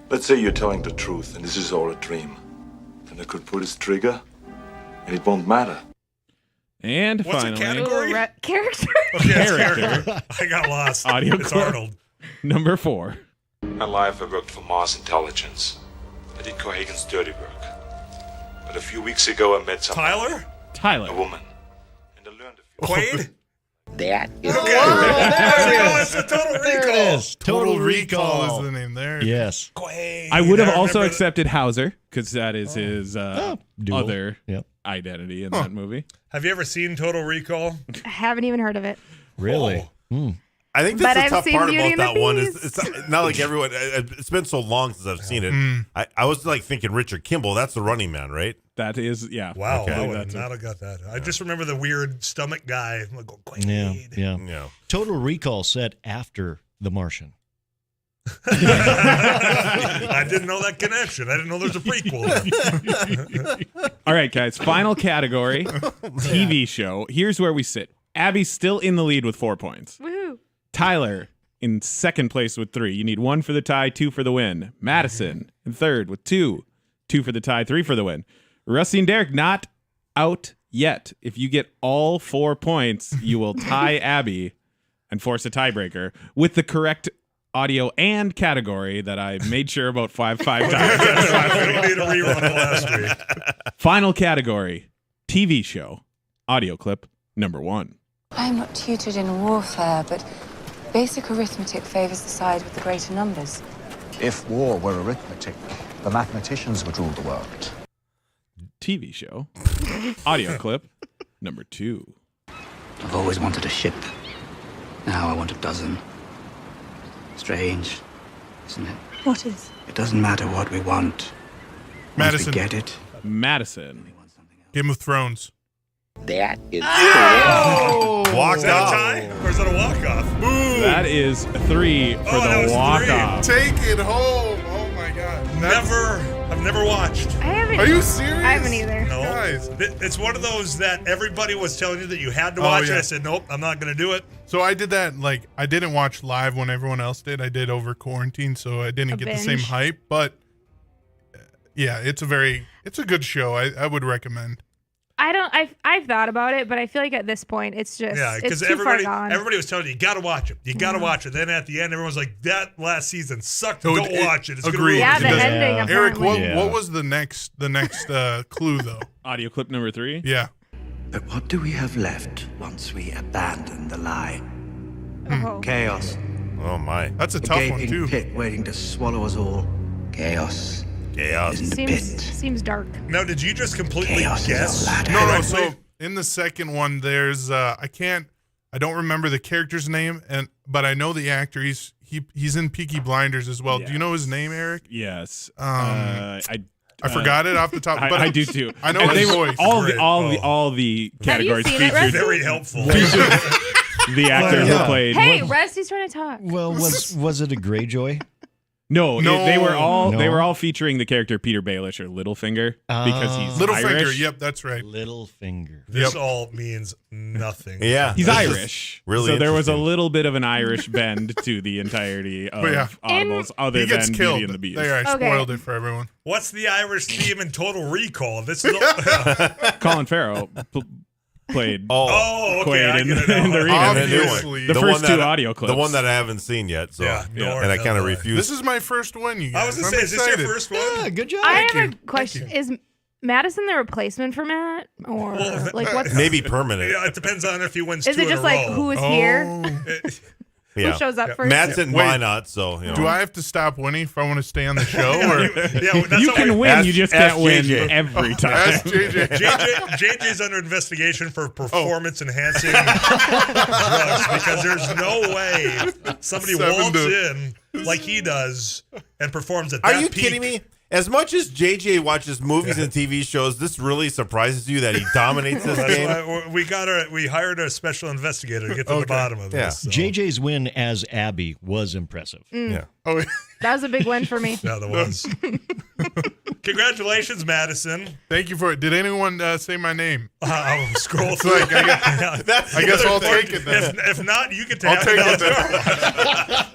Let's say you're telling the truth and this is all a dream. Then I could put his trigger and it won't matter. And What's finally, a category? Character. Okay, it's Character. I got lost. Audio It's clip Arnold. number 4. My life I worked for Mars Intelligence. I did Cohagen's dirty work. But a few weeks ago I met someone. Tyler. A woman. And I learned a few Quaid? That is Okay. Oh, it's a Total Recall. Total Recall is the name there. Yes. Quaid. I would have I also remember accepted Hauser because that is his dual. other Yep. identity in that movie. Have you ever seen Total Recall? I haven't even heard of it. Really? I think But that's I've the tough seen part Beauty about and that the one Beast. is it's not like everyone. It's been so long since I've seen it. I was like thinking Richard Kimball. That's the Running Man, right? That is, yeah. Wow, Okay. I would not have got that. I just remember the weird stomach guy. I'm like, oh, Quaid. Yeah. Total Recall set after The Martian. I didn't know that connection. I didn't know there's a prequel. All right, guys. Final category, TV show. Here's where we sit. Abby's still in the lead with 4 points. Woohoo. Tyler in second place with 3. You need 1 for the tie, 2 for the win. Madison in third with 2. 2 for the tie, 3 for the win. Rusty and Derek not out yet. If you get all 4 points, you will tie Abby and force a tiebreaker with the correct audio and category that I made sure about five times. We don't need a rerun of last week. Final category, TV show, audio clip number 1. I am not tutored in warfare, but basic arithmetic favors the side with the greater numbers. If war were arithmetic, the mathematicians would rule the world. TV show, audio clip number 2. I've always wanted a ship. Now I want a dozen. Strange, isn't it? What is? It doesn't matter what we want. Madison. Once we get it. Madison. Game of Thrones. That is Walk Is that a off. tie? Or is that a walk-off? Boom. That is 3 for that was the walk-off. Take it home. Oh my God. I've never watched. I haven't. Are you serious? I haven't either. No. Guys. It's one of those that everybody was telling you that you had to watch it. yeah. I said, nope, I'm not going to do it. So I did that, like, I didn't watch live when everyone else did. I did over quarantine, so I didn't get the same binge. hype. But, yeah, it's a good show. I would recommend. I've thought about it, but I feel like at this point it's just Yeah, it's because too far everybody gone. was telling you got to watch it. You got to watch it. Then at the end, everyone's like, that last season sucked. Oh, Don't watch it. It's gonna agreed. ruin Yeah, it." the ending. Eric, Apparently. what was the next clue though? Audio clip number 3. Yeah. But what do we have left once we abandon the lie? Oh. Chaos. Oh my. That's a A tough one gaping too. pit waiting to swallow us all. Chaos. Chaos. Isn't a pit. Seems dark. Now, did you just completely Chaos guess? is a ladder. No. So in the second one, there's I don't remember the character's name, but I know the actor. He's in Peaky Blinders as well. Yeah. Do you know his name, Eric? Yes. I forgot it off the top. But I do too. I know And his they were- voice. all the categories seen it, featured Rusty? Very helpful. the actor who played. Hey, Rusty's trying to talk. Well, was it a Greyjoy? No, they were all No. they were all featuring the character Peter Baelish or Littlefinger because he's Littlefinger. Irish. Yep, that's right. Littlefinger. This all means nothing. Yeah. He's This is Irish. really so there was a interesting. little bit of an Irish bend to the entirety of But yeah. Audibles, other He gets than killed. Beauty and the Beast. There, I Okay. spoiled it for everyone. What's the Irish theme in Total Recall? This is Colin Farrell played oh, okay. I Quaid get it now. in the remake. Obviously. The The first one that- two audio clips. The one that I haven't seen yet. So Yeah, nor and I kind have of I. refuse. This is my first one, you guys. I was going to I'm say, is this excited. your first one? Yeah, good job. I Thank have you. a question. Is Madison the replacement for Matt, or like what's? Maybe permanent. Yeah, it depends on if he wins Is two it in just a like row. who is here? Who shows up first? Matt's in Wait. Minot, so you know. Do I have to stop winning if I want to stay on the show? Or You can win, you just can't win every time. Ask JJ. JJ's under investigation for performance enhancing drugs because there's no way somebody waltz in like he does and performs at that Are you peak. kidding me? As much as JJ watches movies and TV shows, this really surprises you that he dominates this That's game? why we hired a special investigator to get to the bottom of this. So. JJ's win as Abby was impressive. Yeah. Oh, That was a big win for me. Yeah, that was. Congratulations, Madison. Thank you for it. Did anyone say my name? I'll scroll It's through. like, I guess I'll take it then. If not, you get to I'll have take it. it then.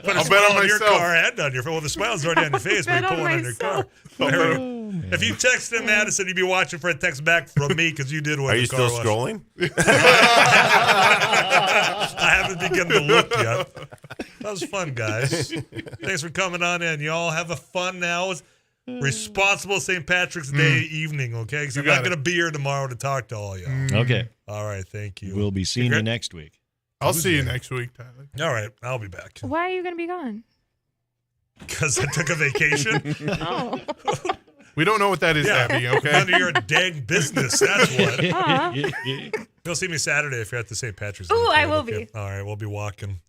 Put a I'll bet smile on on your myself. car and on your face. Well, the smile's already on your face, but you Bet put on one on your car. I'll There bet we go. If you texted Madison, you'd be watching for a text back from me because you did win Are the you car still wash. scrolling? I haven't begun to look yet. That was fun, guys. Thanks for coming on in. You all have a fun now. Responsible St. Patrick's Day evening, okay? Because I'm not going to be here tomorrow to talk to all y'all. Okay. All right, thank you. We'll be seeing you next week. I'll see you next week, Tyler. All right, I'll be back. Why are you going to be gone? Because I took a vacation. Oh. We don't know what that is, Abby, okay? None of your dang business, that's what. Aw. You'll see me Saturday if you're at the St. Patrick's Day. Ooh, I parade, will okay? be. All right, we'll be walking.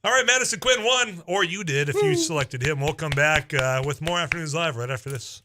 All right, Madison Quinn won, or you did if you selected him. We'll come back with more Afternoons Live right after this.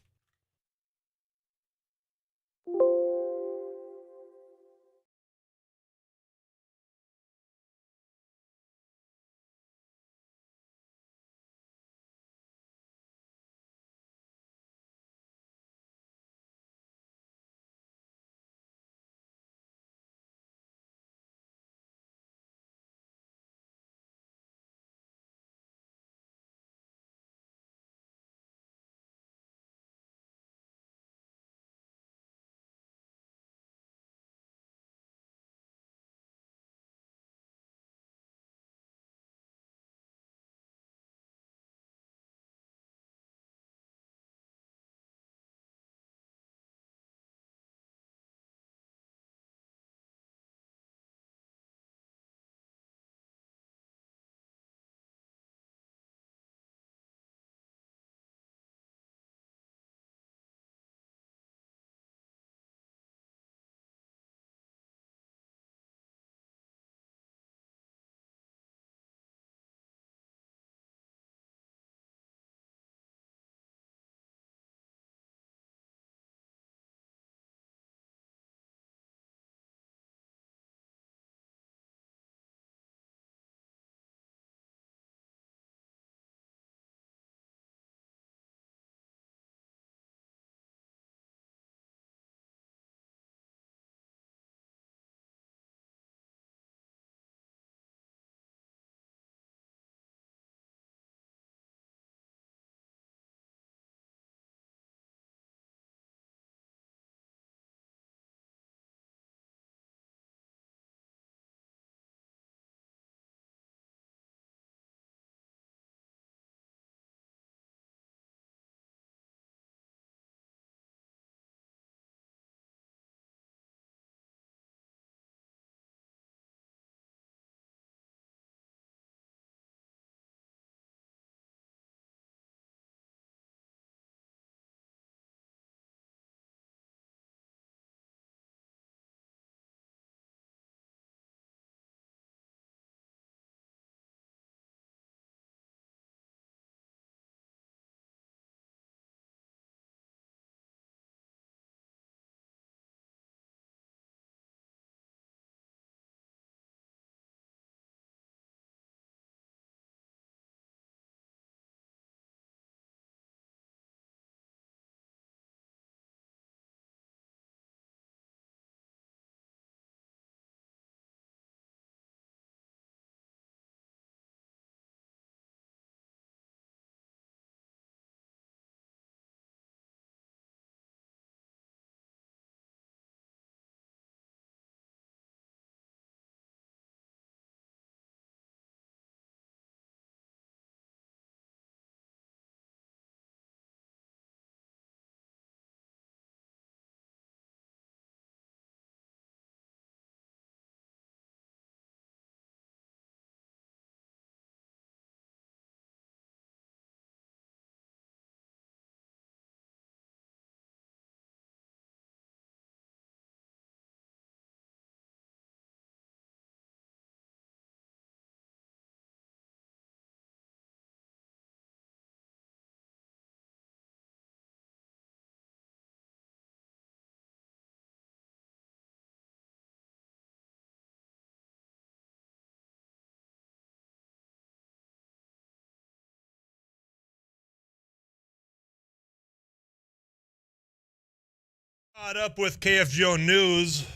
Caught up with KFGO News.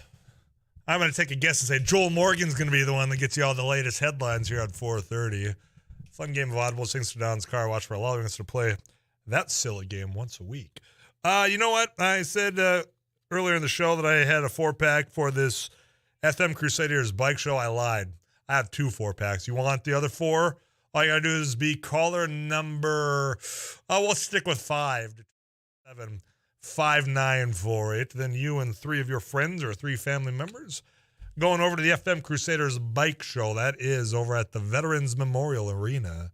I'm going to take a guess and say Joel Morgan's going to be the one that gets you all the latest headlines here at 4:30. Fun game of Audible, Sings to Don's Car Watch for allowing us to play that silly game once a week. You know what? I said earlier in the show that I had a 4-pack for this FM Crusaders bike show. I lied. I have 2 4-packs. You want the other 4? All you got to do is be caller number, we'll stick with 5 to 7. 5948. Then you and 3 of your friends or 3 family members going over to the FM Crusaders bike show. That is over at the Veterans Memorial Arena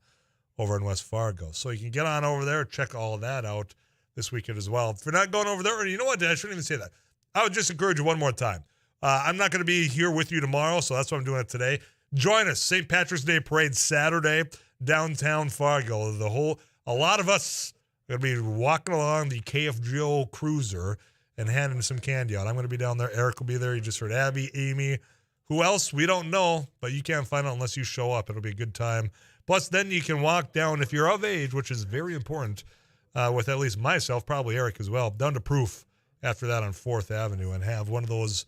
over in West Fargo. So you can get on over there, check all that out this weekend as well. If you're not going over there, or you know what, I shouldn't even say that. I would just encourage you one more time. I'm not going to be here with you tomorrow, so that's why I'm doing it today. Join us, St. Patrick's Day Parade Saturday, downtown Fargo. A lot of us going to be walking along the KFGO Cruiser and handing some candy out. I'm going to be down there. Eric will be there. You just heard Abby, Amy. Who else? We don't know, but you can't find out unless you show up. It'll be a good time. Plus, then you can walk down, if you're of age, which is very important, with at least myself, probably Eric as well, down to Proof after that on 4th Avenue and have one of those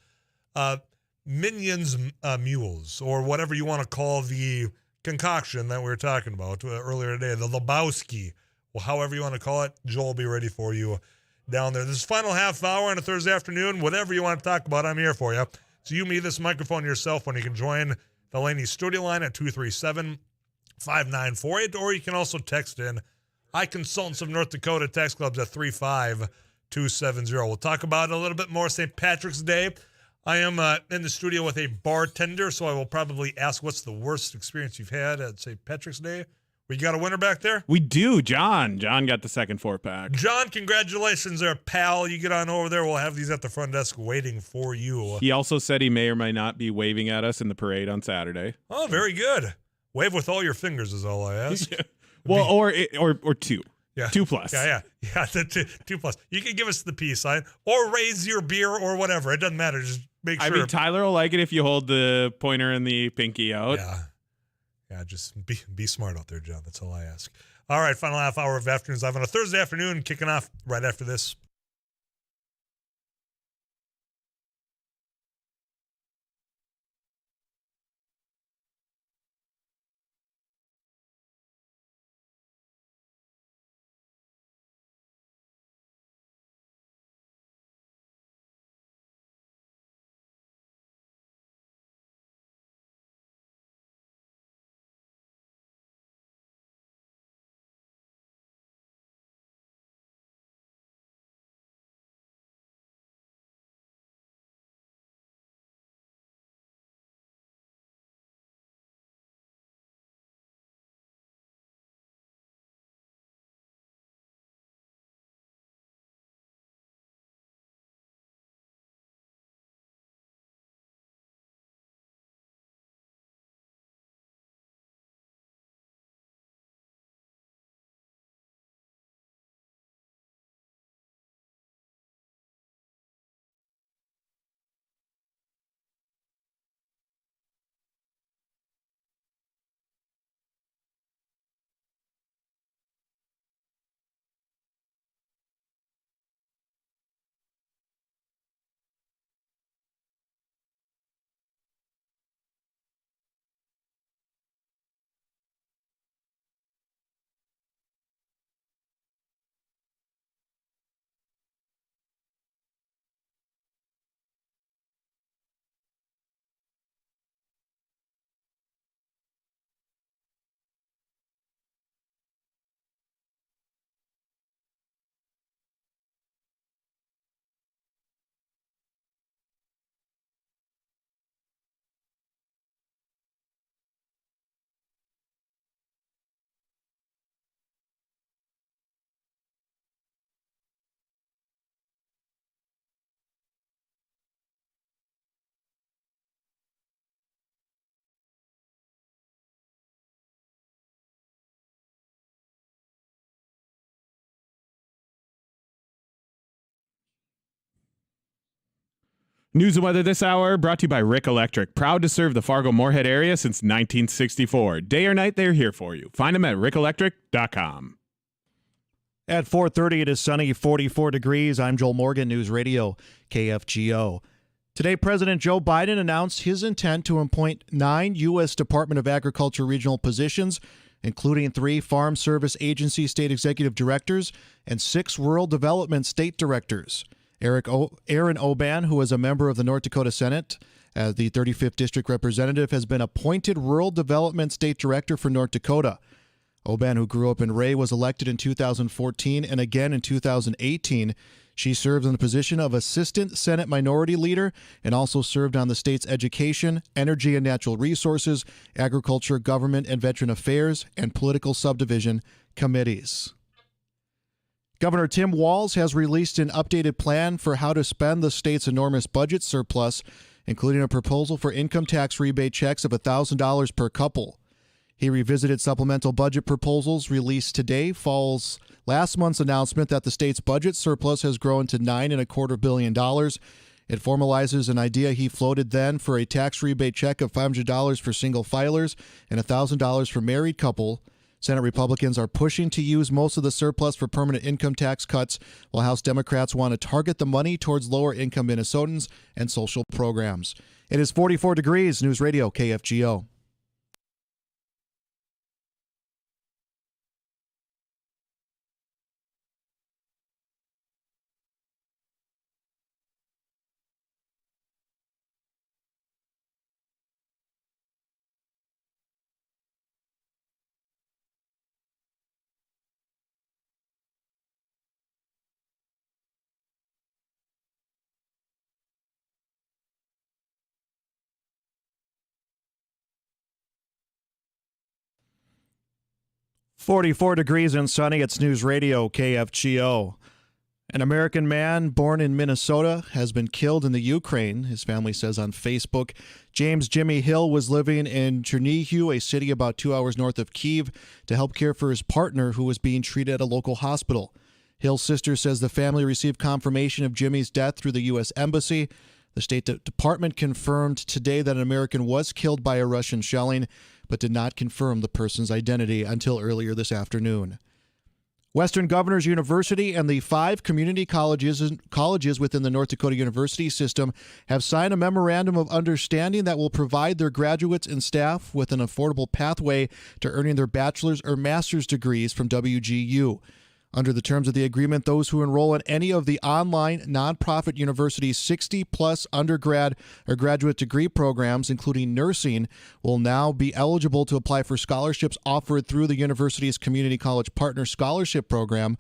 Minions mules or whatever you want to call the concoction that we were talking about earlier today, the Lebowski. Well, however you want to call it, Joel will be ready for you down there. This final half hour on a Thursday afternoon, whatever you want to talk about, I'm here for you. So you, me, this microphone yourself when you can join the Laney studio line at 237-5948, or you can also text in Consultants of North Dakota text clubs at 35270. We'll talk about it a little bit more St. Patrick's Day. I am in the studio with a bartender, so I will probably ask what's the worst experience you've had at St. Patrick's Day. We got a winner back there? We do. John got the second 4-pack. John, congratulations there, pal. You get on over there. We'll have these at the front desk waiting for you. He also said he may or may not be waving at us in the parade on Saturday. Oh, very good. Wave with all your fingers is all I ask. Yeah. Well, or 2. Yeah. 2 plus. Yeah, the 2 plus. You can give us the peace sign or raise your beer or whatever. It doesn't matter. Just make sure. I mean, Tyler will like it if you hold the pointer and the pinky out. Yeah, just be smart out there, John. That's all I ask. All right, final half hour of Afternoons Live on a Thursday afternoon, kicking off right after this. News and weather this hour brought to you by Rick Electric. Proud to serve the Fargo-Moorhead area since 1964. Day or night, they're here for you. Find them at rickelectric.com. At 4:30, it is sunny, 44 degrees. I'm Joel Morgan, News Radio, KFGO. Today, President Joe Biden announced his intent to appoint 9 U.S. Department of Agriculture regional positions, including 3 Farm Service Agency state executive directors and 6 rural development state directors. Aaron Oban, who is a member of the North Dakota Senate as the 35th District Representative, has been appointed Rural Development State Director for North Dakota. Oban, who grew up in Ray, was elected in 2014 and again in 2018. She served in the position of Assistant Senate Minority Leader and also served on the state's Education, Energy and Natural Resources, Agriculture, Government and Veteran Affairs, and Political Subdivision committees. Governor Tim Walz has released an updated plan for how to spend the state's enormous budget surplus, including a proposal for income tax rebate checks of $1,000 per couple. He revisited supplemental budget proposals released today, follows last month's announcement that the state's budget surplus has grown to $9.25 billion. It formalizes an idea he floated then for a tax rebate check of $500 for single filers and $1,000 for married couple. Senate Republicans are pushing to use most of the surplus for permanent income tax cuts, while House Democrats want to target the money towards lower-income Minnesotans and social programs. It is 44 degrees. News Radio KFGO. .44 degrees and sunny. It's News Radio KFGO. An American man born in Minnesota has been killed in the Ukraine, his family says on Facebook. James Jimmy Hill was living in Chernihiv, a city about 2 hours north of Kyiv, to help care for his partner who was being treated at a local hospital. Hill's sister says the family received confirmation of Jimmy's death through the U.S. Embassy. The State Department confirmed today that an American was killed by a Russian shelling, but did not confirm the person's identity until earlier this afternoon. Western Governors University and the 5 community colleges within the North Dakota University system have signed a memorandum of understanding that will provide their graduates and staff with an affordable pathway to earning their bachelor's or master's degrees from WGU. Under the terms of the agreement, those who enroll in any of the online nonprofit university's 60-plus undergrad or graduate degree programs, including nursing, will now be eligible to apply for scholarships offered through the university's Community College Partner Scholarship Program.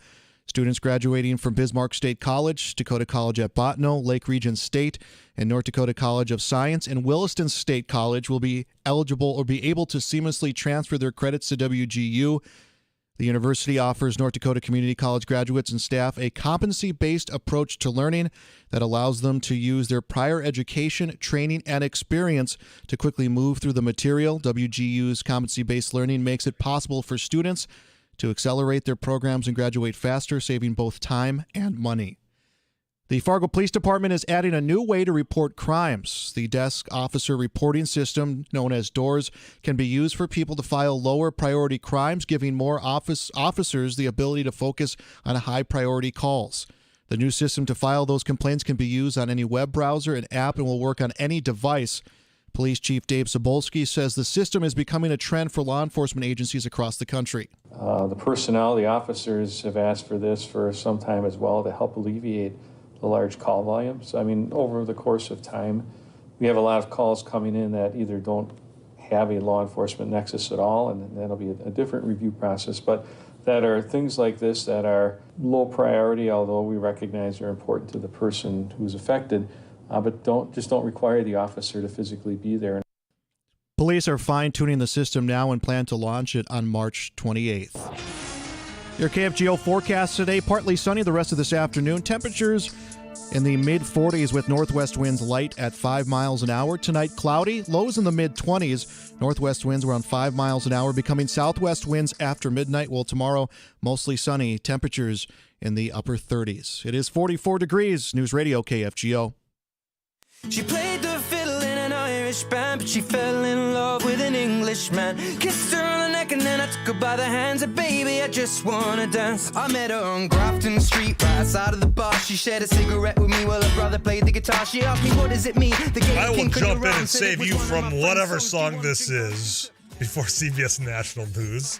Students graduating from Bismarck State College, Dakota College at Bottineau, Lake Region State, and North Dakota College of Science and Williston State College will be eligible or be able to seamlessly transfer their credits to WGU. The university offers North Dakota Community College graduates and staff a competency-based approach to learning that allows them to use their prior education, training, and experience to quickly move through the material. WGU's competency-based learning makes it possible for students to accelerate their programs and graduate faster, saving both time and money. The Fargo Police Department is adding a new way to report crimes. The desk officer reporting system, known as DOORS, can be used for people to file lower priority crimes, giving more officers the ability to focus on high priority calls. The new system to file those complaints can be used on any web browser and app and will work on any device. Police Chief Dave Sobolski says the system is becoming a trend for law enforcement agencies across the country. The personnel, the officers have asked for this for some time as well to help alleviate the large call volumes. I mean, over the course of time, we have a lot of calls coming in that either don't have a law enforcement nexus at all, and that'll be a different review process, but that are things like this that are low priority, although we recognize they're important to the person who's affected, but don't require the officer to physically be there. Police are fine-tuning the system now and plan to launch it on March 28th. Your KFGO forecast today, partly sunny the rest of this afternoon. Temperatures in the mid-40s with northwest winds light at 5 miles an hour. Tonight, cloudy, lows in the mid-20s. Northwest winds around 5 miles an hour, becoming southwest winds after midnight. Well, tomorrow, mostly sunny, temperatures in the upper 30s. It is 44 degrees. News Radio KFGO. She played the fiddle in an Irish band, but she fell in love with an Englishman. Kissed her on the neck and then I I took her by the hands and baby, I just wanna dance. I met her on Grafton Street, right outside of the bar. She shared a cigarette with me while her brother played the guitar. She asked me, what does it mean? I will jump in and save you from whatever song this is before CBS National News.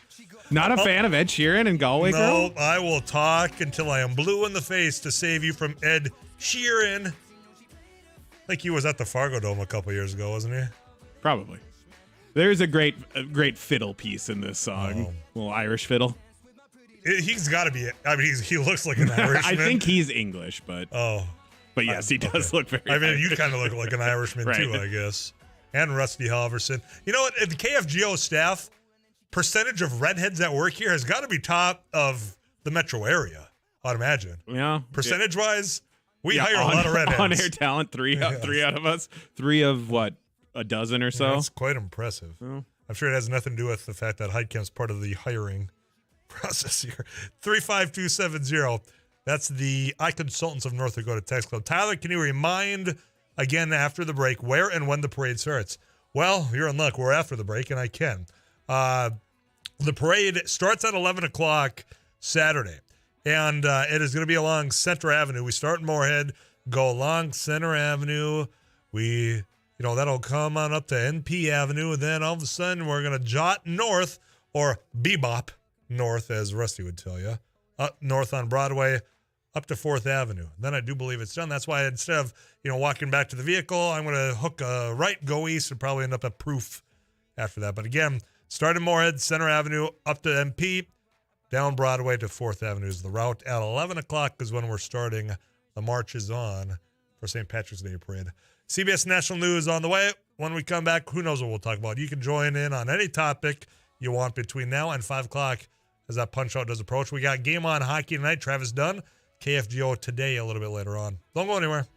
Not a fan of Ed Sheeran and Galway Girl? No, I will talk until I am blue in the face to save you from Ed Sheeran. Like he was at the Fargo Dome a couple years ago, wasn't he? Probably. There's a great fiddle piece in this song. Little Irish fiddle. He's got to be. I mean, he looks like an Irishman. I think he's English, but yes, he does look very. I mean, Irish. you kind of look like an Irishman Right. too, I guess. And Rusty Halverson. You know what? The KFGO staff percentage of redheads that work here has got to be top of the metro area. I'd imagine. Yeah. Percentage wise, we Yeah, hire a lot of redheads. On air talent, three out of us. 3 of what? A dozen or so. Yeah, that's quite impressive. Well. I'm sure it has nothing to do with the fact that Heidkamp's part of the hiring process here. 35270. That's the iConsultants of North Dakota Text Club. Tyler, can you remind again after the break where and when the parade starts? Well, you're in luck. We're after the break, and I can. The parade starts at 11 o'clock Saturday, and it is going to be along Center Avenue. We start in Moorhead, go along Center Avenue. That'll come on up to NP Avenue, and then all of a sudden we're going to jot north, or bebop north, as Rusty would tell you, up north on Broadway, up to 4th Avenue. Then I do believe it's done. That's why instead of, walking back to the vehicle, I'm going to hook a right, go east, and probably end up at Proof after that. But again, start in Moorhead, Center Avenue, up to MP, down Broadway to 4th Avenue is the route. At 11 o'clock is when we're starting. The march is on for St. Patrick's Day Parade. CBS National News on the way. When we come back, who knows what we'll talk about. You can join in on any topic you want between now and 5 o'clock as that punch-out does approach. We got Game On Hockey tonight. Travis Dunn, KFGO today a little bit later on. Don't go anywhere.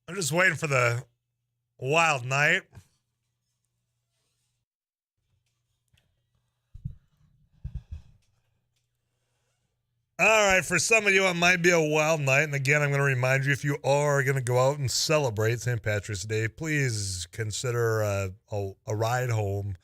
I'm just waiting for the wild night. All right, for some of you, it might be a wild night. And again, I'm going to remind you, if you are going to go out and celebrate St. Patrick's Day, please consider a ride home.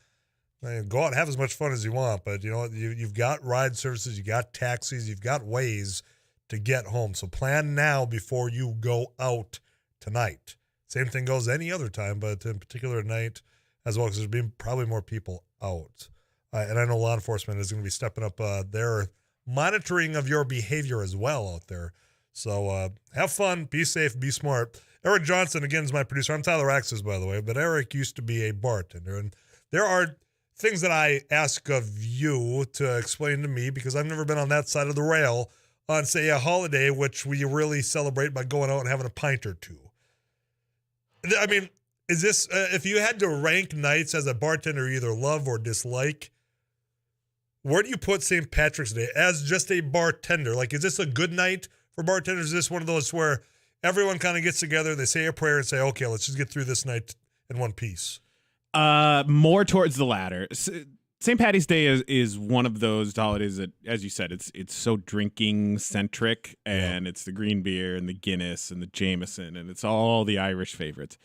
Go out and have as much fun as you want. But, you know, you've got ride services, you got taxis, you've got ways to get home. So plan now before you go out tonight. Same thing goes any other time, but in particular at night as well, because there's been probably more people out. And I know law enforcement is going to be stepping up their monitoring of your behavior as well out there. So have fun, be safe, be smart. Eric Johnson, again, is my producer. I'm Tyler Axis, by the way, but Eric used to be a bartender. And there are things that I ask of you to explain to me, because I've never been on that side of the rail on, say, a holiday, which we really celebrate by going out and having a pint or two. I mean, is this, if you had to rank nights as a bartender, either love or dislike, where do you put St. Patrick's Day as just a bartender? Like, is this a good night for bartenders? Is this one of those where everyone kind of gets together, they say a prayer and say, okay, let's just get through this night in one piece? More towards the latter. St. Patty's Day is one of those holidays that, as you said, it's so drinking centric, and it's the green beer and the Guinness and the Jameson, and it's all the Irish favorites.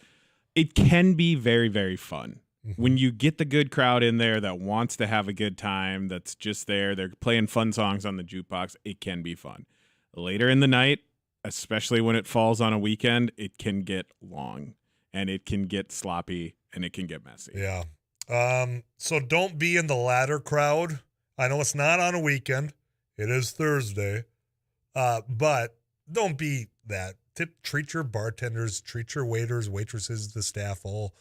It can be very, very fun. When you get the good crowd in there that wants to have a good time, that's just there, they're playing fun songs on the jukebox, it can be fun. Later in the night, especially when it falls on a weekend, it can get long, and it can get sloppy, and it can get messy. Yeah. So don't be in the latter crowd. I know it's not on a weekend. It is Thursday. But don't be that. Treat your bartenders, treat your waiters, waitresses, the staff all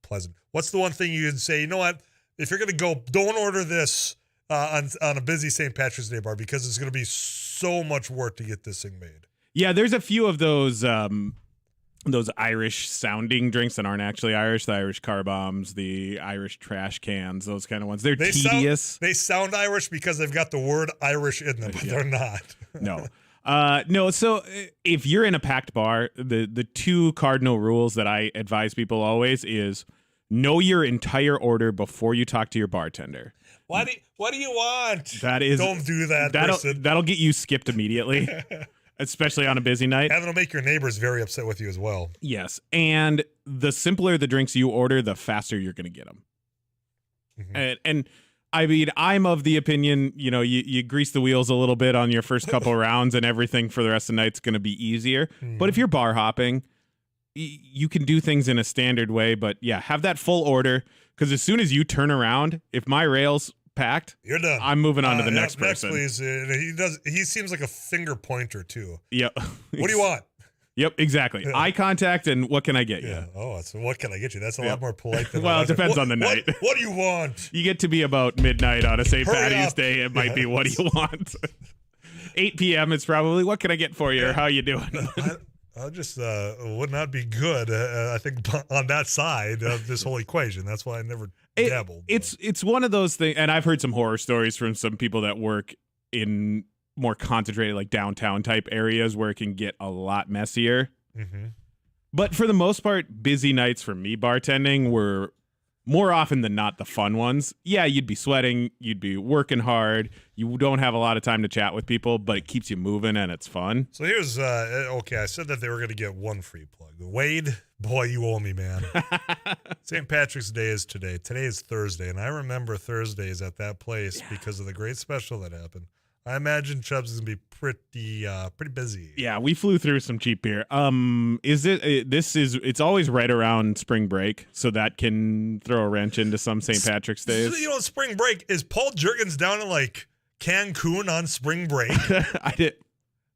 pleasant. What's the one thing you'd say, you know what, if you're going to go, don't order this on a busy St. Patrick's Day bar, because it's going to be so much work to get this thing made. Yeah, there's a few of those Irish sounding drinks that aren't actually Irish, the Irish car bombs, the Irish trash cans, those kind of ones. They're tedious. They sound Irish because they've got the word Irish in them, but they're not. No. No, so if you're in a packed bar, the two cardinal rules that I advise people always is know your entire order before you talk to your bartender. What do you want? That is, don't do that. That'll get you skipped immediately, especially on a busy night. And it'll make your neighbors very upset with you as well. Yes, and the simpler the drinks you order, the faster you're going to get them. And I mean, I'm of the opinion, you know, you grease the wheels a little bit on your first couple rounds, and everything for the rest of the night's going to be easier. But if you're bar hopping, you can do things in a standard way. But yeah, have that full order, because as soon as you turn around, if my rail's packed, you're done. I'm moving on to the next person. Please. He seems like a finger pointer too. Yep. What do you want? Yep, exactly. Yeah. Eye contact and what can I get you? Yeah. Oh, so what can I get you? That's a lot more polite than well, it depends on the night. What do you want? You get to be about midnight on a St. Patty's Day. It might be what do you want? 8 p.m. It's probably what can I get for you or how you doing? I just would not be good, I think, on that side of this whole equation. That's why I never dabbled. It's one of those things, and I've heard some horror stories from some people that work in more concentrated, like downtown type areas where it can get a lot messier. But for the most part, busy nights for me bartending were more often than not the fun ones. Yeah, you'd be sweating, you'd be working hard, you don't have a lot of time to chat with people, but it keeps you moving and it's fun. So here's, okay, I said that they were going to get one free plug. Wade, boy, you owe me, man. St. Patrick's Day is today. Today is Thursday, and I remember Thursdays at that place because of the great special that happened. I imagine Chubb's is gonna be pretty busy. Yeah, we flew through some cheap beer. It's always right around spring break, so that can throw a wrench into some St. Patrick's Days. You know, spring break, is Paul Juergens down in like Cancun on spring break?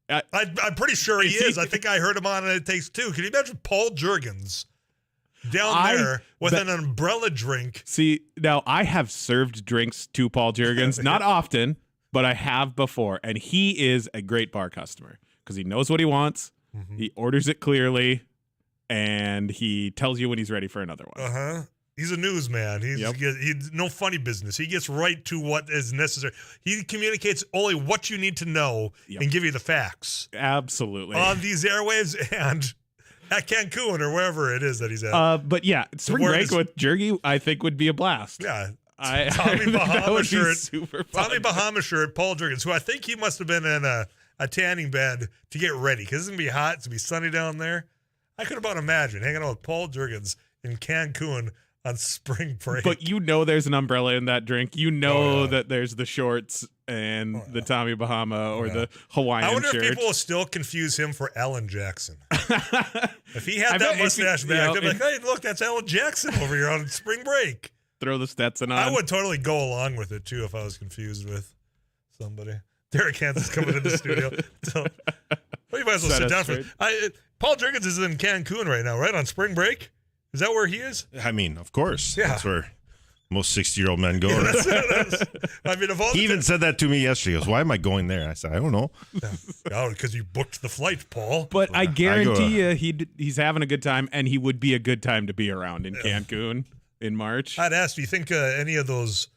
I'm pretty sure he is. I think I heard him on It Takes Two. Can you imagine Paul Juergens down there with an umbrella drink? See, now I have served drinks to Paul Juergens, not often, but I have before, and he is a great bar customer because he knows what he wants, he orders it clearly, and he tells you when he's ready for another one. He's a newsman. He's no funny business. He gets right to what is necessary. He communicates only what you need to know and give you the facts. Absolutely. On these airwaves, and At Cancun or wherever it is that he's at. But yeah, spring break with Jergy, I think would be a blast. Yeah. Tommy Bahama shirt. Super Tommy Bahama shirt, Paul Jurgens, who I think he must have been in a tanning bed to get ready because it's going to be hot. It's going to be sunny down there. I could about imagine hanging out with Paul Jurgens in Cancun on spring break. But there's an umbrella in that drink. That there's the shorts and the Tommy Bahama or the Hawaiian shirt. I wonder if people will still confuse him for Alan Jackson. If he had that mustache back, they'd be like, hey, look, that's Alan Jackson over here on spring break. Throw the Stetson on. I would totally go along with it, too, if I was confused with somebody. Derek Hanson's coming in the studio. So, well, you might as well sit down for it. Paul Jurgens is in Cancun right now, right? On spring break? Is that where he is? I mean, of course. Yeah. That's where most 60-year-old men go. I mean, he even said that to me yesterday. He goes, why am I going there? I said, I don't know. Oh, because you booked the flight, Paul. But I guarantee you he's having a good time, and he would be a good time to be around in Cancun in March. I'd ask, do you think any of those,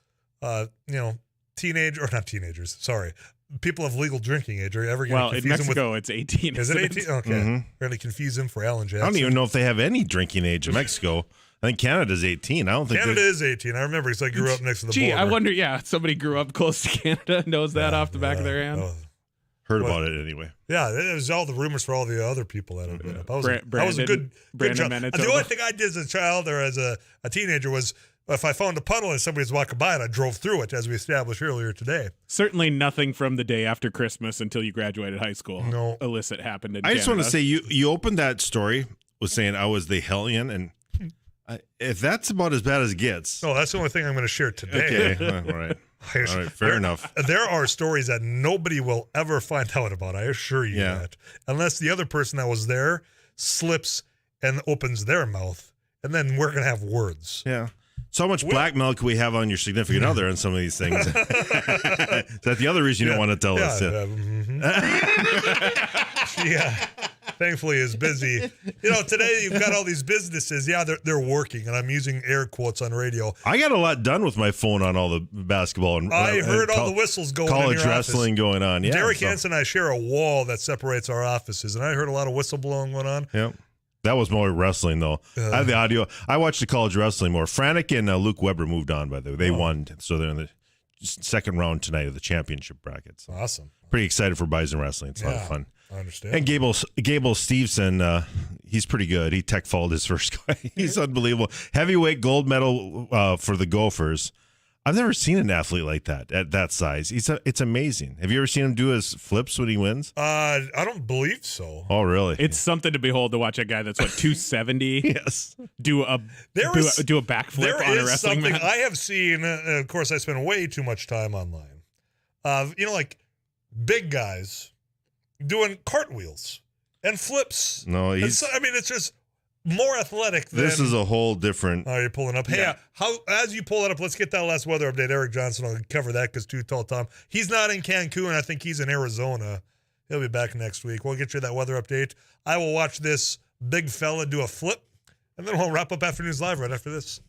people of legal drinking age are ever going to confuse in Mexico, him with... it's 18. Is it 18? Okay. Mm-hmm. Really confuse him for Alan Jackson. I don't even know if they have any drinking age in Mexico. I think Canada's 18. I don't think Canada is 18. I remember because I grew up next to the border. I wonder, somebody grew up close to Canada, knows that off the back of their hand. Heard about it anyway. Yeah, it was all the rumors for all the other people that had been up. I was a good Brandon child. Manitoba. The only thing I did as a child or as a teenager was if I found a puddle and somebody was walking by and I drove through it, as we established earlier today. Certainly nothing from the day after Christmas until you graduated high school. No. Illicit happened in I just Canada. want to say, you opened that story with saying I was the hellion, and if that's about as bad as it gets. No, that's the only thing I'm going to share today. Okay, all right. All right, fair enough. There are stories that nobody will ever find out about. I assure you that. Unless the other person that was there slips and opens their mouth, and then we're going to have words. Yeah. So much black milk we have on your significant other on some of these things. Is that the other reason you don't want to tell us? Yeah. Thankfully is busy. Today you've got all these businesses. Yeah, they're working, and I'm using air quotes on radio. I got a lot done with my phone on all the basketball. And I heard all the whistles going college in your wrestling office. going on. Yeah, Derek Hansen and I share a wall that separates our offices, and I heard a lot of whistle blowing going on. Yeah. That was more wrestling, though. I have the audio. I watched the college wrestling more. Frantic and Luke Weber moved on, by the way. They won, so they're in the second round tonight of the championship brackets. Awesome. Pretty excited for Bison Wrestling. It's a lot of fun. I understand. And Gable Steveson, he's pretty good. He tech fouled his first guy. He's unbelievable. Heavyweight gold medal for the Gophers. I've never seen an athlete like that at that size. It's amazing. Have you ever seen him do his flips when he wins? I don't believe so. Oh, really? It's something to behold to watch a guy that's 270. Yes. Do a backflip on a wrestling mat. I have seen. Of course, I spend way too much time online. Like big guys doing cartwheels and flips. No, it's just more athletic than... This is a whole different... Oh, you're pulling up. Hey, as you pull it up, let's get that last weather update. Eric Johnson will cover that because Too Tall Tom. He's not in Cancun. I think he's in Arizona. He'll be back next week. We'll get you that weather update. I will watch this big fella do a flip, and then we'll wrap up Afternoons Live right after this.